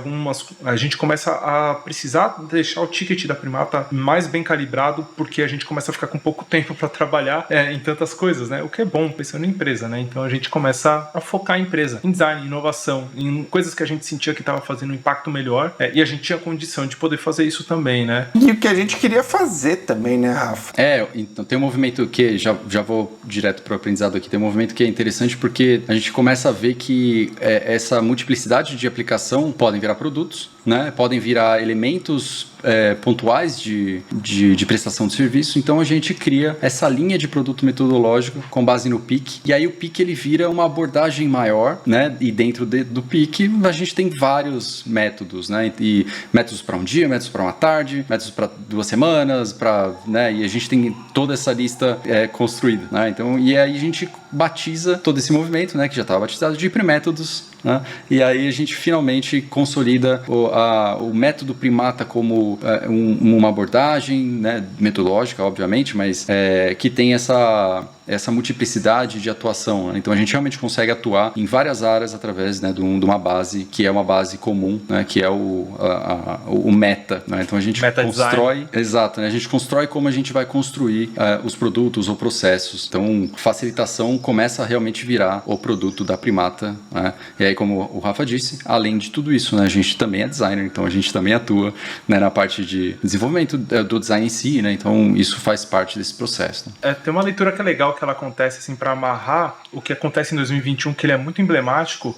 a gente começa a precisar deixar o ticket da Primata mais bem calibrado, porque a gente começa a ficar com pouco tempo para trabalhar em tantas coisas, né? O que é bom pensando em empresa, né? Então a gente começa a focar a empresa em design, inovação, em coisas que a gente sentia que estava fazendo um impacto melhor, e a gente tinha condição de poder fazer isso também, né? E o que a gente queria fazer também, né, Rafa? Então tem um movimento que, já vou direto para o aprendizado aqui, tem um movimento que é interessante porque a gente começa a ver que essa multiplicidade de aplicação podem virar produtos, né? Podem virar elementos pontuais de prestação de serviço. Então a gente cria essa linha de produto metodológico com base no PIC, e aí o PIC ele vira uma abordagem maior, né? E dentro do PIC a gente tem vários métodos, né? E métodos para um dia, métodos para uma tarde, métodos para 2 semanas, né? E a gente tem toda essa lista construída, né? Então, e aí a gente batiza todo esse movimento, né? Que já estava batizado de Primétodos, né? E aí a gente finalmente consolida o método Primata como uma abordagem, né, metodológica, obviamente, mas que tem essa multiplicidade de atuação, né? Então a gente realmente consegue atuar em várias áreas através, né, de uma base que é uma base comum, né, que é o meta, né? Então a gente constrói, exato, né? A gente constrói como a gente vai construir os produtos ou processos. Então facilitação começa a realmente virar o produto da Primata, né? E aí, como o Rafa disse, além de tudo isso, né, a gente também é designer, então a gente também atua, né, na parte de desenvolvimento do design em si, né? Então isso faz parte desse processo, né? Tem uma leitura que é legal, que ela acontece assim, para amarrar o que acontece em 2021, que ele é muito emblemático,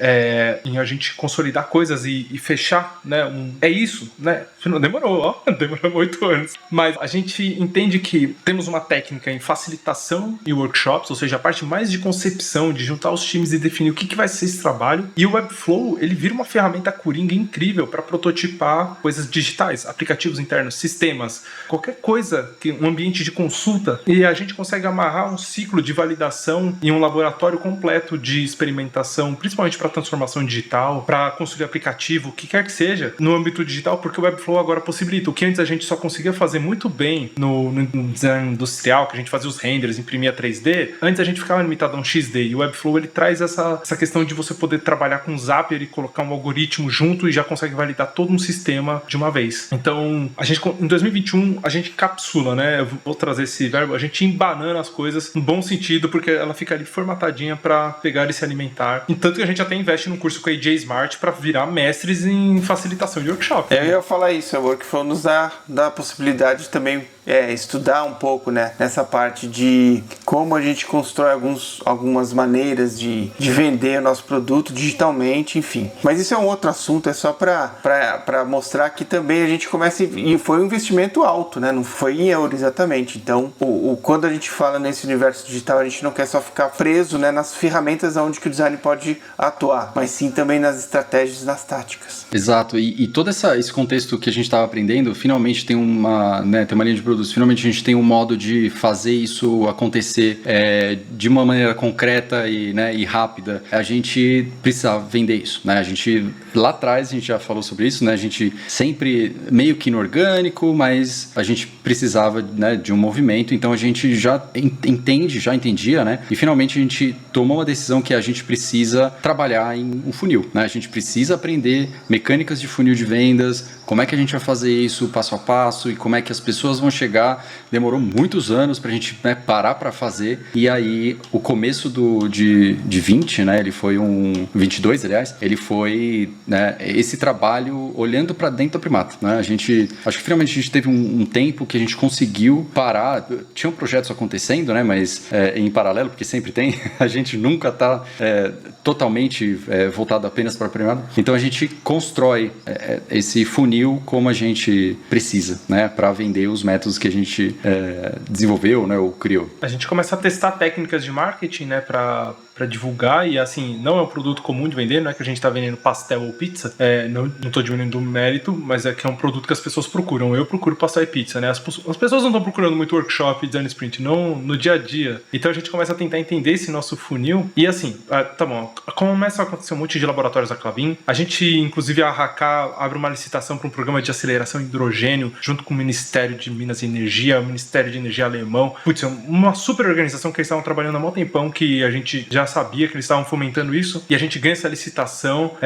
em a gente consolidar coisas e fechar, né? É isso, né? Demorou 8 anos. Mas a gente entende que temos uma técnica em facilitação e workshops, ou seja, a parte mais de concepção, de juntar os times e definir o que vai ser esse trabalho. E o Webflow, ele vira uma ferramenta coringa incrível para prototipar coisas digitais, aplicativos internos, sistemas, qualquer coisa, um ambiente de consulta. E a gente consegue amarrar um ciclo ciclo de validação em um laboratório completo de experimentação, principalmente para transformação digital, para construir aplicativo, o que quer que seja, no âmbito digital, porque o Webflow agora possibilita. O que antes a gente só conseguia fazer muito bem no design industrial, que a gente fazia os renders, imprimia 3D, antes a gente ficava limitado a um XD, e o Webflow ele traz essa questão de você poder trabalhar com o Zapier e colocar um algoritmo junto e já consegue validar todo um sistema de uma vez. Então, em 2021, a gente capsula, né? Eu vou trazer esse verbo, a gente embanana as coisas no bom sentido, porque ela fica ali formatadinha para pegar e se alimentar. E tanto que a gente até investe num curso com a AJ Smart para virar mestres em facilitação de workshop. Eu ia falar isso, o Workflow nos dá a possibilidade de também estudar um pouco, né, nessa parte de como a gente constrói algumas maneiras de vender o nosso produto digitalmente, enfim. Mas isso é um outro assunto, é só para mostrar que também a gente começa, e foi um investimento alto, né, não foi em euro exatamente. Então, quando a gente fala nesse universo digital, a gente não quer só ficar preso, né, nas ferramentas onde que o design pode atuar, mas sim também nas estratégias, nas táticas. Exato, e todo esse contexto que a gente estava aprendendo, finalmente tem uma linha de produtos, finalmente a gente tem um modo de fazer isso acontecer de uma maneira concreta e rápida. A gente precisava vender isso, né? A gente, lá atrás, a gente já falou sobre isso, né? A gente sempre meio que inorgânico, mas a gente precisava, né, de um movimento, então a gente já entendia, né? E finalmente a gente tomou uma decisão que a gente precisa trabalhar em um funil, né? A gente precisa aprender mecânicas de funil de vendas, como é que a gente vai fazer isso passo a passo e como é que as pessoas vão chegar. Demorou muitos anos pra gente, né, parar para fazer, e aí o começo de 20, né, ele foi 22, aliás, ele foi, né, esse trabalho olhando para dentro da Primata, né? Acho que finalmente a gente teve um tempo que a gente conseguiu parar. Tinham projetos acontecendo, né, mas em paralelo, porque sempre tem, a gente nunca tá totalmente voltado apenas para a Primata. Então a gente constrói esse funil como a gente precisa, né, para vender os métodos que a gente desenvolveu, né, ou criou. A gente começa a testar técnicas de marketing, né, para divulgar, e assim, não é um produto comum de vender, não é que a gente está vendendo pastel ou pizza, não estou diminuindo o mérito, mas é que é um produto que as pessoas procuram. Eu procuro pastel e pizza, né? As pessoas não estão procurando muito workshop, design sprint, não no dia a dia. Então a gente começa a tentar entender esse nosso funil, e assim, tá bom, começa a acontecer um monte de laboratórios da Klabin. A gente, inclusive, a Haká abre uma licitação para um programa de aceleração hidrogênio, junto com o Ministério de Minas e Energia, o Ministério de Energia alemão. Putz, é uma super organização que eles estavam trabalhando há muito tempão, que a gente já sabia que eles estavam fomentando isso, e a gente ganha essa licitação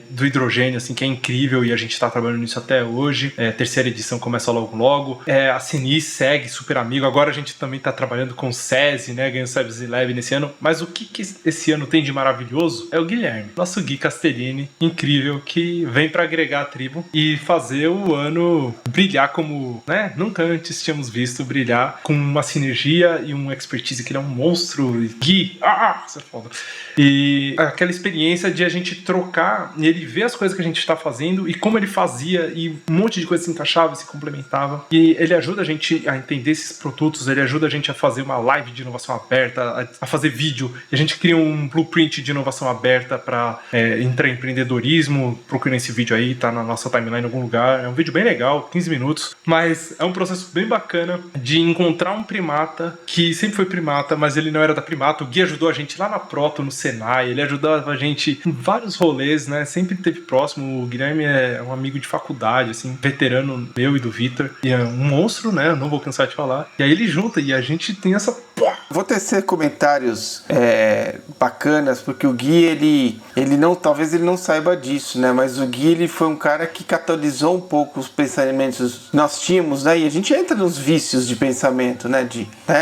do hidrogênio, assim, que é incrível, e a gente está trabalhando nisso até hoje. Terceira edição começa logo. A Sinis segue, super amigo. Agora a gente também está trabalhando com o SESI, né, ganhando o SESI Lab nesse ano. Mas o que esse ano tem de maravilhoso é o Guilherme, nosso Gui Castellini, incrível, que vem para agregar a tribo e fazer o ano brilhar como, né, nunca antes tínhamos visto brilhar, com uma sinergia e uma expertise que ele é um monstro. Gui, você é foda. E aquela experiência de a gente trocar e ele ver as coisas que a gente está fazendo e como ele fazia, e um monte de coisa se encaixava e se complementava. E ele ajuda a gente a entender esses produtos, ele ajuda a gente a fazer uma live de inovação aberta, a fazer vídeo. E a gente cria um blueprint de inovação aberta para intraempreendedorismo. Procurem esse vídeo aí, tá na nossa timeline em algum lugar. É um vídeo bem legal, 15 minutos, mas é um processo bem bacana de encontrar um primata que sempre foi primata, mas ele não era da Primata. O Gui ajudou a gente lá na Proto, no Senai, ele ajudava a gente em vários rolês, né? Sempre esteve próximo. O Guilherme é um amigo de faculdade, assim, veterano meu e do Vitor, e é um monstro, né? Eu não vou cansar de falar. E aí ele junta e a gente tem essa... Vou tecer comentários bacanas, porque o Gui, talvez ele não saiba disso, né? Mas o Gui, ele foi um cara que catalisou um pouco os pensamentos que nós tínhamos, né? E a gente entra nos vícios de pensamento, né?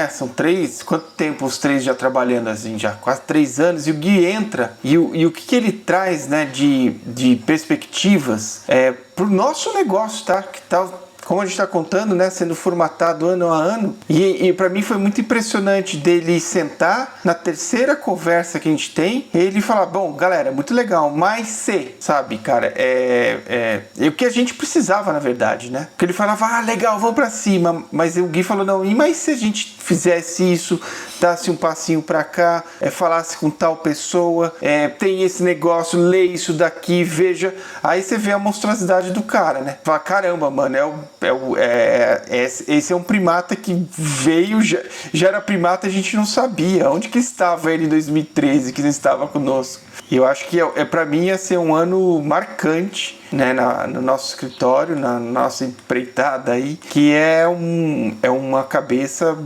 São 3, quanto tempo os 3 já trabalhando assim? Já quase 3 anos, e o Gui entra, e o que ele traz, né? De perspectivas pro nosso negócio, tá? Que tal... Como a gente está contando, né, sendo formatado ano a ano, e para mim foi muito impressionante dele sentar na terceira conversa que a gente tem, e ele falar, bom, galera, muito legal, mas sabe, cara, é o que a gente precisava, na verdade, né? Porque ele falava, legal, vamos para cima, mas o Gui falou, não, e mais se a gente fizesse isso dasse um passinho pra cá, falasse com tal pessoa, tem esse negócio, lê isso daqui, veja. Aí você vê a monstruosidade do cara, né? Fala, caramba, mano, esse é um primata que veio, já era primata, a gente não sabia. Onde que estava ele em 2013, que não estava conosco? E eu acho que para mim ia ser um ano marcante, né, no nosso escritório, na nossa empreitada aí, que é uma cabeça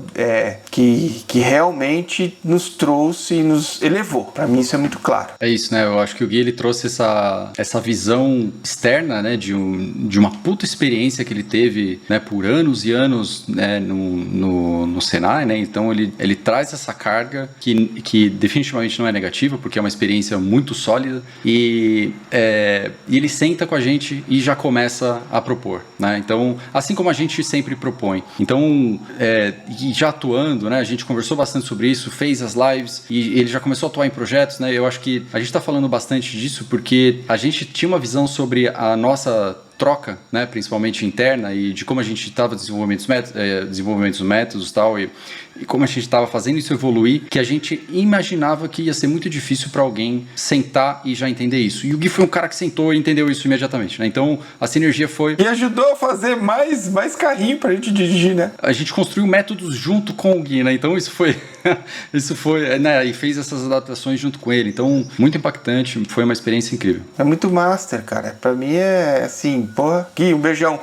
que realmente nos trouxe e nos elevou. Para mim isso é muito claro. É isso, né? Eu acho que o Gui, ele trouxe essa visão externa, né, de uma puta experiência que ele teve, né, por anos e anos, né, no Senai, né? Então ele traz essa carga que definitivamente não é negativa, porque é uma experiência muito sólida e ele senta com a gente e já começa a propor, né? Então, assim como a gente sempre propõe. Então, e já atuando, né? A gente conversou bastante sobre isso, fez as lives e ele já começou a atuar em projetos, né? Eu acho que a gente está falando bastante disso porque a gente tinha uma visão sobre a nossa troca, né, principalmente interna, e de como a gente estava desenvolvendo os métodos e tal, e como a gente estava fazendo isso evoluir, que a gente imaginava que ia ser muito difícil para alguém sentar e já entender isso. E o Gui foi um cara que sentou e entendeu isso imediatamente, né? Então, a sinergia foi... E ajudou a fazer mais carrinho pra gente dirigir, né? A gente construiu métodos junto com o Gui, né? Então, isso foi, né? E fez essas adaptações junto com ele. Então, muito impactante, foi uma experiência incrível. É muito master, cara. Pra mim é assim, porra. Gui, um beijão.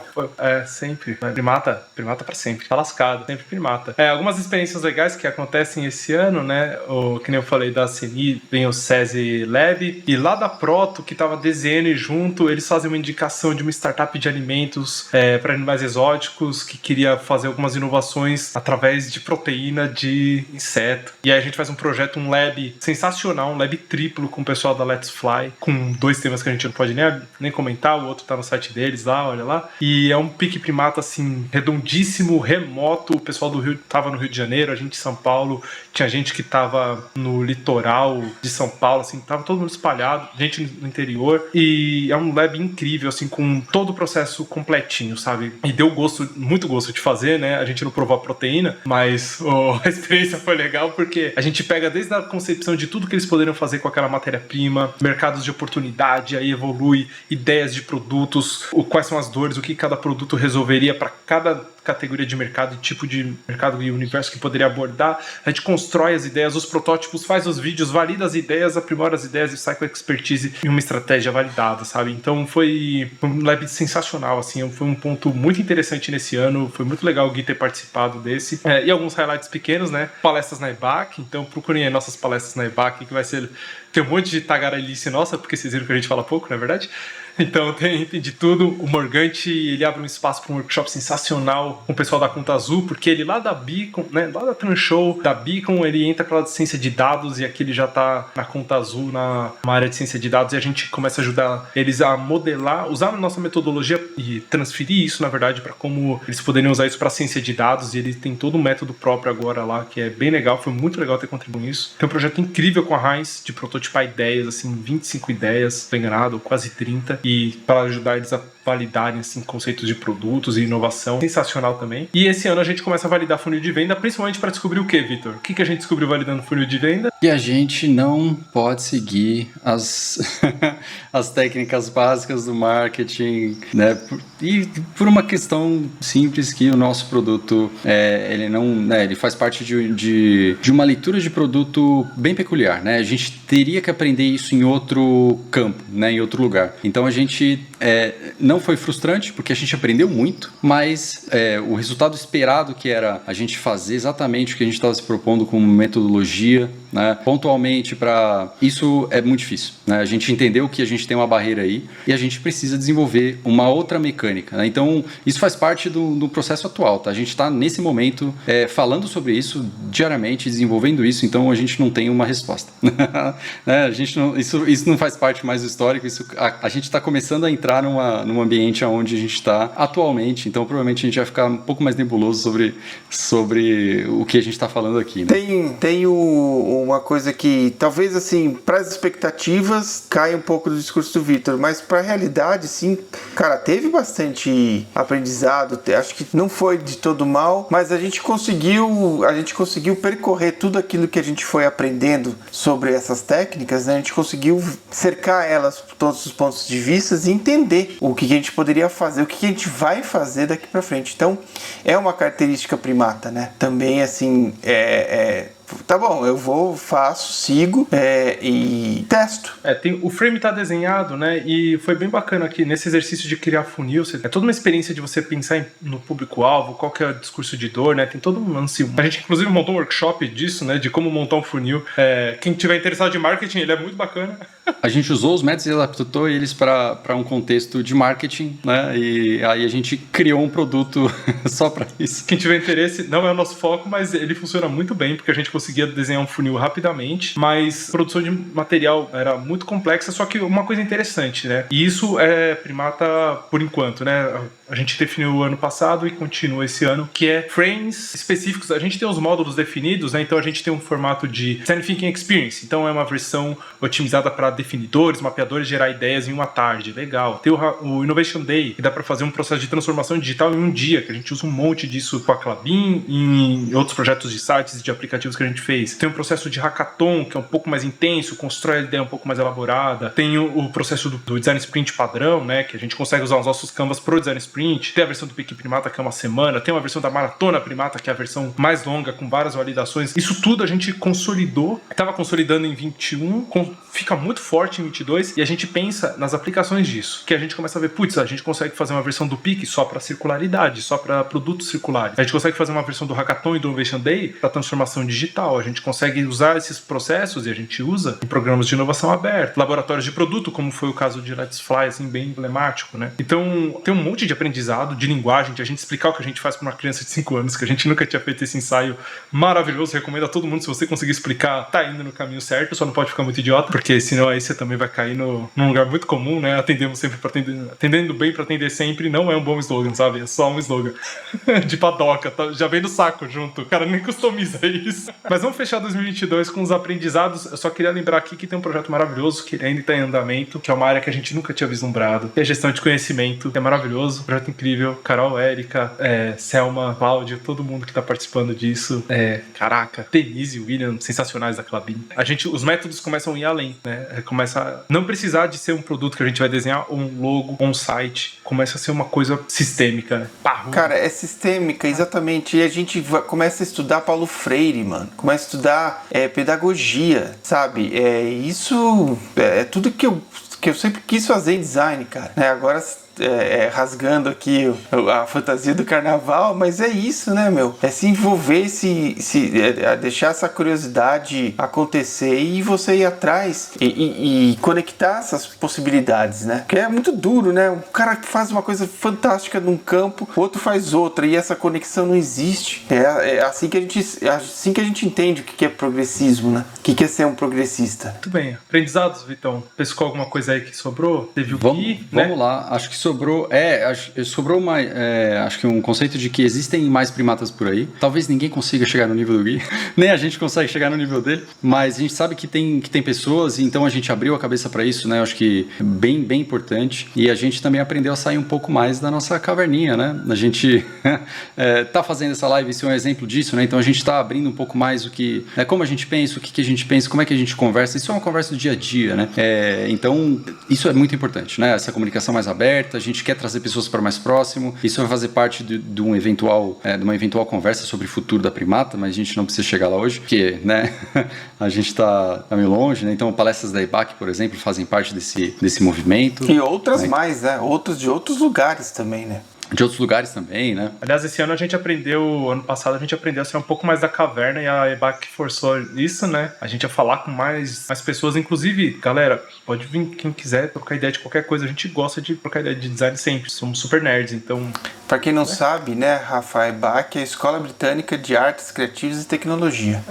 Sempre. Primata pra sempre. Tá lascado, sempre primata. Algumas experiências legais que acontecem esse ano, né? Que nem eu falei da CNI, vem o SESI Lab, e lá da Proto, que tava desenhando junto, eles fazem uma indicação de uma startup de alimentos para animais exóticos, que queria fazer algumas inovações através de proteína de inseto. E aí a gente faz um projeto, um lab sensacional, um lab triplo com o pessoal da Let's Fly, com 2 temas que a gente não pode nem comentar, o outro tá no site deles lá, olha lá. E é um pique primata, assim, redondíssimo, remoto. O pessoal do Rio tava no Rio de Janeiro, a gente em São Paulo, tinha gente que tava no litoral de São Paulo, assim, tava todo mundo espalhado, gente no interior. E é um lab incrível, assim, com todo o processo completinho, sabe? E deu muito gosto de fazer, né? A gente não provou a proteína, mas a experiência foi legal porque a gente pega desde a concepção de tudo que eles poderiam fazer com aquela matéria-prima, mercados de oportunidade, aí evolui ideias de produtos, quais são as dores, o que cada produto resolveria para cada categoria de mercado e tipo de mercado e universo que poderia abordar. A gente constrói as ideias, os protótipos, faz os vídeos, valida as ideias, aprimora as ideias e sai com a expertise e uma estratégia validada, sabe? Então foi um lab sensacional, assim, foi um ponto muito interessante nesse ano, foi muito legal o Gui ter participado desse. E alguns highlights pequenos, né? Palestras na EBAC, então procurem aí nossas palestras na EBAC, que vai ser... Tem um monte de tagarelice nossa, porque vocês viram que a gente fala pouco, não é verdade? Então tem de tudo. O Morgante, ele abre um espaço para um workshop sensacional com o pessoal da Conta Azul, porque ele lá da Beacon, né, lá da Transhow, da Beacon, ele entra pela ciência de dados e aqui ele já tá na Conta Azul, na área de ciência de dados, e a gente começa a ajudar eles a modelar, usar a nossa metodologia e transferir isso, na verdade, para como eles poderiam usar isso para ciência de dados, e ele tem todo um método próprio agora lá, que é bem legal, foi muito legal ter contribuído nisso. Tem um projeto incrível com a Heinz, de prototipar ideias, assim, 25 ideias, bem enganado, quase 30, e para ajudar eles a validarem, assim, conceitos de produtos e inovação. Sensacional também. E esse ano a gente começa a validar funil de venda, principalmente para descobrir o que, Vitor? O que a gente descobriu validando funil de venda? E a gente não pode seguir as técnicas básicas do marketing, né? E por uma questão simples que o nosso produto, ele não, né? Ele faz parte de uma leitura de produto bem peculiar, né? A gente teria que aprender isso em outro campo, né? Em outro lugar. Então a gente não foi frustrante, porque a gente aprendeu muito, mas o resultado esperado, que era a gente fazer exatamente o que a gente estava se propondo como metodologia, né, pontualmente, para isso é muito difícil, né? A gente entendeu que a gente tem uma barreira aí e a gente precisa desenvolver uma outra mecânica, né? Então isso faz parte do processo atual, tá? A gente está nesse momento falando sobre isso diariamente, desenvolvendo isso, então a gente não tem uma resposta. Né? A gente não, isso não faz parte mais do histórico, a gente está começando a entrar num ambiente onde a gente está atualmente, então provavelmente a gente vai ficar um pouco mais nebuloso sobre o que a gente está falando aqui, né? Tem uma coisa que talvez, assim, para as expectativas caia um pouco do discurso do Vitor, mas para a realidade, sim, cara, teve bastante aprendizado, acho que não foi de todo mal, mas a gente conseguiu percorrer tudo aquilo que a gente foi aprendendo sobre essas técnicas, né? A gente conseguiu cercar elas por todos os pontos de vista e entender o que a gente poderia fazer, o que a gente vai fazer daqui para frente. Então, é uma característica primata, né? Também, assim, tá bom, eu vou, faço, sigo e testo. O frame tá desenhado, né? E foi bem bacana aqui nesse exercício de criar funil. É toda uma experiência de você pensar no público-alvo, qual que é o discurso de dor, né? Tem todo um lance. A gente, inclusive, montou um workshop disso, né? De como montar um funil. Quem tiver interessado em marketing, ele é muito bacana. A gente usou os métodos e adaptou eles para um contexto de marketing, né? E aí a gente criou um produto só para isso. Quem tiver interesse, não é o nosso foco, mas ele funciona muito bem, porque a gente conseguia desenhar um funil rapidamente, mas a produção de material era muito complexa, só que uma coisa interessante, né? E isso é primata por enquanto, né? A gente definiu o ano passado e continua esse ano, que é frames específicos. A gente tem os módulos definidos, né? Então a gente tem um formato de Design Thinking Experience. Então é uma versão otimizada para definidores, mapeadores, gerar ideias em uma tarde. Legal. Tem o Innovation Day, que dá para fazer um processo de transformação digital em um dia, que a gente usa um monte disso com a Klabin e em outros projetos de sites e de aplicativos que a gente fez. Tem um processo de hackathon, que é um pouco mais intenso, constrói a ideia um pouco mais elaborada. Tem o processo do Design Sprint padrão, né? Que a gente consegue usar os nossos canvas pro Design Sprint. Tem a versão do Pique Primata, que é uma semana. Tem uma versão da Maratona Primata, que é a versão mais longa, com várias validações. Isso tudo a gente consolidou. Estava consolidando em 21, fica muito forte em 22, e a gente pensa nas aplicações disso. Que a gente começa a ver, a gente consegue fazer uma versão do Pique só para circularidade, só para produtos circulares. A gente consegue fazer uma versão do Hackathon e do Innovation Day para transformação digital. A gente consegue usar esses processos, e a gente usa em programas de inovação aberta, laboratórios de produto, como foi o caso de Let's Fly, assim, bem emblemático, né? Então, tem um monte de aprendizado, de linguagem, de a gente explicar o que a gente faz para uma criança de 5 anos, que a gente nunca tinha feito esse ensaio maravilhoso. Recomendo a todo mundo, se você conseguir explicar, tá indo no caminho certo, só não pode ficar muito idiota, porque senão aí você também vai cair num lugar muito comum, né? Atendemos sempre para atender, atendendo bem para atender sempre, não é um bom slogan, sabe? É só um slogan de padoca, tá? Já vem no saco junto, o cara nem customiza isso. Mas vamos fechar 2022 com os aprendizados. Eu só queria lembrar aqui que tem um projeto maravilhoso que ainda está em andamento, que é uma área que a gente nunca tinha vislumbrado, que é a gestão de conhecimento, que é maravilhoso, projeto incrível. Carol, Érica, Selma, Cláudio, todo mundo que tá participando disso. Caraca, Denise e William, sensacionais da Klabin. Os métodos começam a ir além, né? Começa a não precisar de ser um produto que a gente vai desenhar, ou um logo, ou um site. Começa a ser uma coisa sistêmica, né? Cara, é sistêmica, exatamente. E a gente começa a estudar Paulo Freire, mano. Começa a estudar pedagogia, sabe? Isso é tudo que eu sempre quis fazer em design, cara. Agora rasgando aqui a fantasia do carnaval, mas é isso, né, meu? É se envolver, deixar essa curiosidade acontecer e você ir atrás e conectar essas possibilidades, né? Porque é muito duro, né? Um cara que faz uma coisa fantástica num campo, o outro faz outra, e essa conexão não existe. É assim que a gente entende o que é progressismo, né? O que é ser um progressista. Muito bem. Aprendizados, Vitão? Pescou alguma coisa aí que sobrou? Teve o Vamos lá. Acho que sobrou acho que um conceito de que existem mais primatas por aí. Talvez ninguém consiga chegar no nível do Gui, nem a gente consegue chegar no nível dele, mas a gente sabe que tem pessoas, e então a gente abriu a cabeça para isso, né? Acho que bem importante, e a gente também aprendeu a sair um pouco mais da nossa caverninha, né? A gente tá fazendo essa live, isso é um exemplo disso, né? Então a gente tá abrindo um pouco mais como a gente pensa, o que a gente pensa, como é que a gente conversa. Isso é uma conversa do dia a dia, né? Então isso é muito importante, né? Essa comunicação mais aberta, a gente quer trazer pessoas para mais próximo. Isso vai fazer parte de uma eventual conversa sobre o futuro da primata, mas a gente não precisa chegar lá hoje, porque, né, a gente está meio longe, né? Então, palestras da EBAC, por exemplo, fazem parte desse movimento. E outras mais, né? Outros de outros lugares também, né? De outros lugares também, né? Aliás, ano passado a gente aprendeu a ser um pouco mais da caverna, e a EBAC forçou isso, né? A gente ia falar com mais pessoas, inclusive, galera, pode vir quem quiser trocar ideia de qualquer coisa. A gente gosta de trocar ideia de design sempre, somos super nerds, então... Pra quem não sabe, né, Rafa, a EBAC é a Escola Britânica de Artes Criativas e Tecnologia.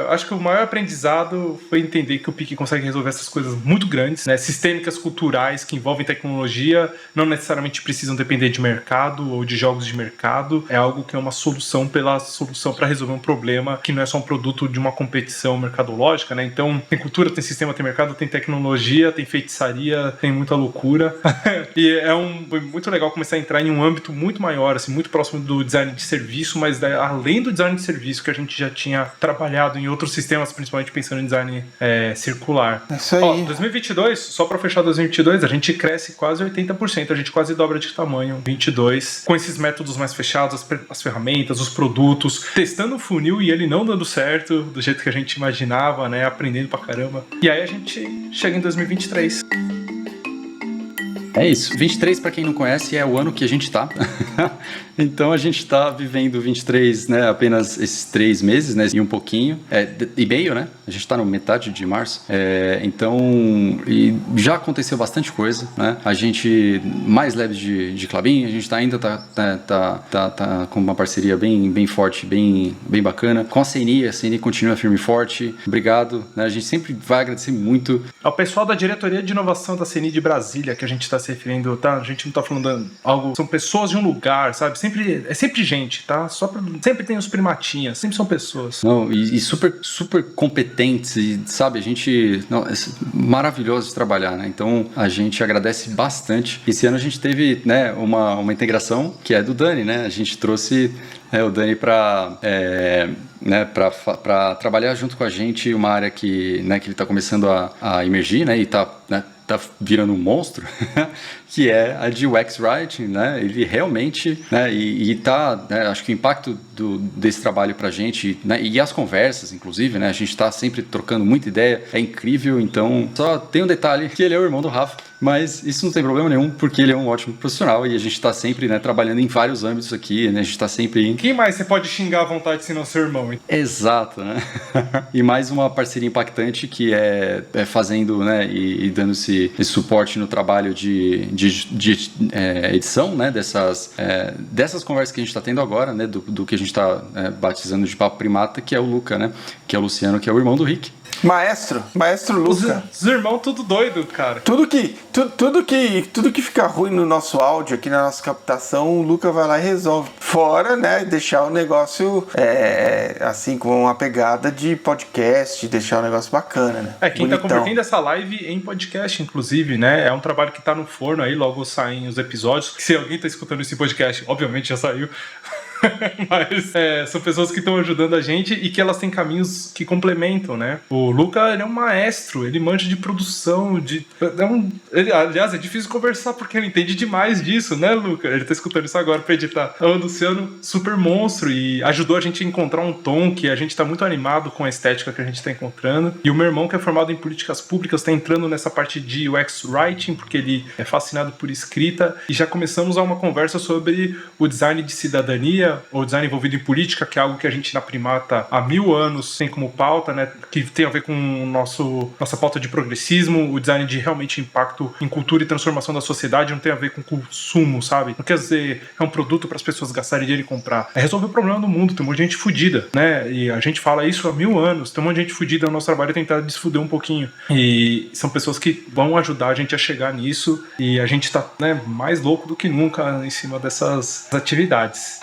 Acho que o maior aprendizado foi entender que o PIC consegue resolver essas coisas muito grandes, né? Sistêmicas, culturais, que envolvem tecnologia, não necessariamente precisam depender de mercado, mercado ou de jogos de mercado, é algo que é uma solução pela solução para resolver um problema que não é só um produto de uma competição mercadológica, né? Então, tem cultura, tem sistema, tem mercado, tem tecnologia, tem feitiçaria, tem muita loucura. E foi muito legal começar a entrar em um âmbito muito maior, assim, muito próximo do design de serviço, mas além do design de serviço que a gente já tinha trabalhado em outros sistemas, principalmente pensando em design circular. É isso aí. 2022, só para fechar 2022, a gente cresce quase 80%, a gente quase dobra de tamanho 22, com esses métodos mais fechados, as ferramentas, os produtos, testando o funil e ele não dando certo do jeito que a gente imaginava, né, aprendendo pra caramba. E aí a gente chega em 2023. É isso. 23, para quem não conhece, é o ano que a gente tá. Então a gente tá vivendo 23, né, apenas esses 3 meses, né, e um pouquinho, e meio, né? A gente tá na metade de março. Então, e já aconteceu bastante coisa, né? A gente, mais leve de Klabin, a gente ainda tá com uma parceria bem forte, bem bacana. Com a CNI continua firme e forte. Obrigado, né? A gente sempre vai agradecer muito ao pessoal da Diretoria de Inovação da CNI de Brasília, que a gente tá se referindo, tá? A gente não tá falando algo, são pessoas de um lugar, sabe? É sempre gente, tá? Sempre tem os primatinhas, sempre são pessoas. Não, e super competentes, e, sabe? A gente... Não, é maravilhoso de trabalhar, né? Então, a gente agradece bastante. Esse ano a gente teve, né, uma integração que é do Dani, né? A gente trouxe o Dani para trabalhar junto com a gente uma área que ele está começando a emergir, né? E tá virando um monstro, que é a de UX Writing, né? Ele realmente, né? Né? Acho que o impacto desse trabalho pra gente, né? E as conversas, inclusive, né? A gente tá sempre trocando muita ideia, é incrível. Então, só tem um detalhe, que ele é o irmão do Rafa, mas isso não tem problema nenhum, porque ele é um ótimo profissional e a gente tá sempre, né, trabalhando em vários âmbitos aqui, né? A gente tá sempre... Quem mais você pode xingar à vontade se não seu irmão, hein? Exato, né? E mais uma parceria impactante que é fazendo, né, e dando esse suporte no trabalho de edição, né, dessas conversas que a gente está tendo agora, né, do que a gente está batizando de Papo Primata, que é o Luca, né, que é o Luciano, que é o irmão do Rick. Maestro Luca. Os irmãos tudo doido, cara. Tudo que fica ruim no nosso áudio, aqui na nossa captação, o Luca vai lá e resolve. Fora, né, deixar o negócio assim, com uma pegada de podcast, deixar o negócio bacana, né? Quem tá convertendo essa live em podcast, inclusive, né? É um trabalho que tá no forno aí, logo saem os episódios. Se alguém tá escutando esse podcast, obviamente já saiu. Mas são pessoas que estão ajudando a gente e que elas têm caminhos que complementam, né? O Luca, ele é um maestro, ele manja de produção, aliás, é difícil conversar porque ele entende demais disso, né, Luca? Ele tá escutando isso agora pra editar. O Luciano, super monstro, e ajudou a gente a encontrar um tom que a gente tá muito animado com a estética que a gente tá encontrando. E o meu irmão, que é formado em políticas públicas, tá entrando nessa parte de UX Writing, porque ele é fascinado por escrita, e já começamos uma conversa sobre o design de cidadania, ou design envolvido em política, que é algo que a gente na Primata há 1000 anos tem como pauta, né, que tem a ver com nossa pauta de progressismo, o design de realmente impacto em cultura e transformação da sociedade, não tem a ver com consumo, sabe? Não quer dizer é um produto para as pessoas gastarem dinheiro e comprar. É resolver o problema do mundo, tem um monte de gente fudida, né? E a gente fala isso há 1000 anos, tem um monte de gente fudida, o nosso trabalho é tentar desfuder um pouquinho. E são pessoas que vão ajudar a gente a chegar nisso, e a gente tá, né, mais louco do que nunca em cima dessas atividades.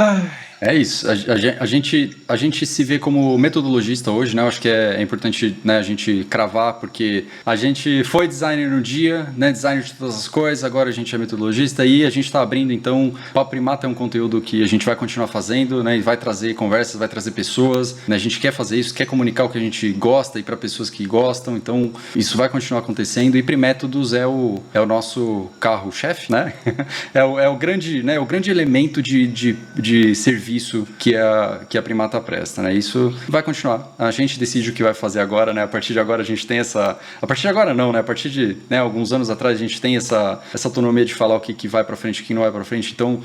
É isso, a gente se vê como metodologista hoje, né? Eu acho que é importante, né, a gente cravar, porque a gente foi designer no dia, né, designer de todas as coisas, agora a gente é metodologista e a gente está abrindo, então, Papo Primata é um conteúdo que a gente vai continuar fazendo, né, e vai trazer conversas, vai trazer pessoas, né, a gente quer fazer isso, quer comunicar o que a gente gosta e para pessoas que gostam, então isso vai continuar acontecendo, e Primétodos é o nosso carro-chefe, né? é o grande elemento de serviço que a Primata presta, né? Isso vai continuar. A gente decide o que vai fazer agora, né? A partir de agora a gente tem essa... A partir de agora não, né? A partir de, né, alguns anos atrás a gente tem essa autonomia de falar o que vai pra frente e o que não vai pra frente. Então,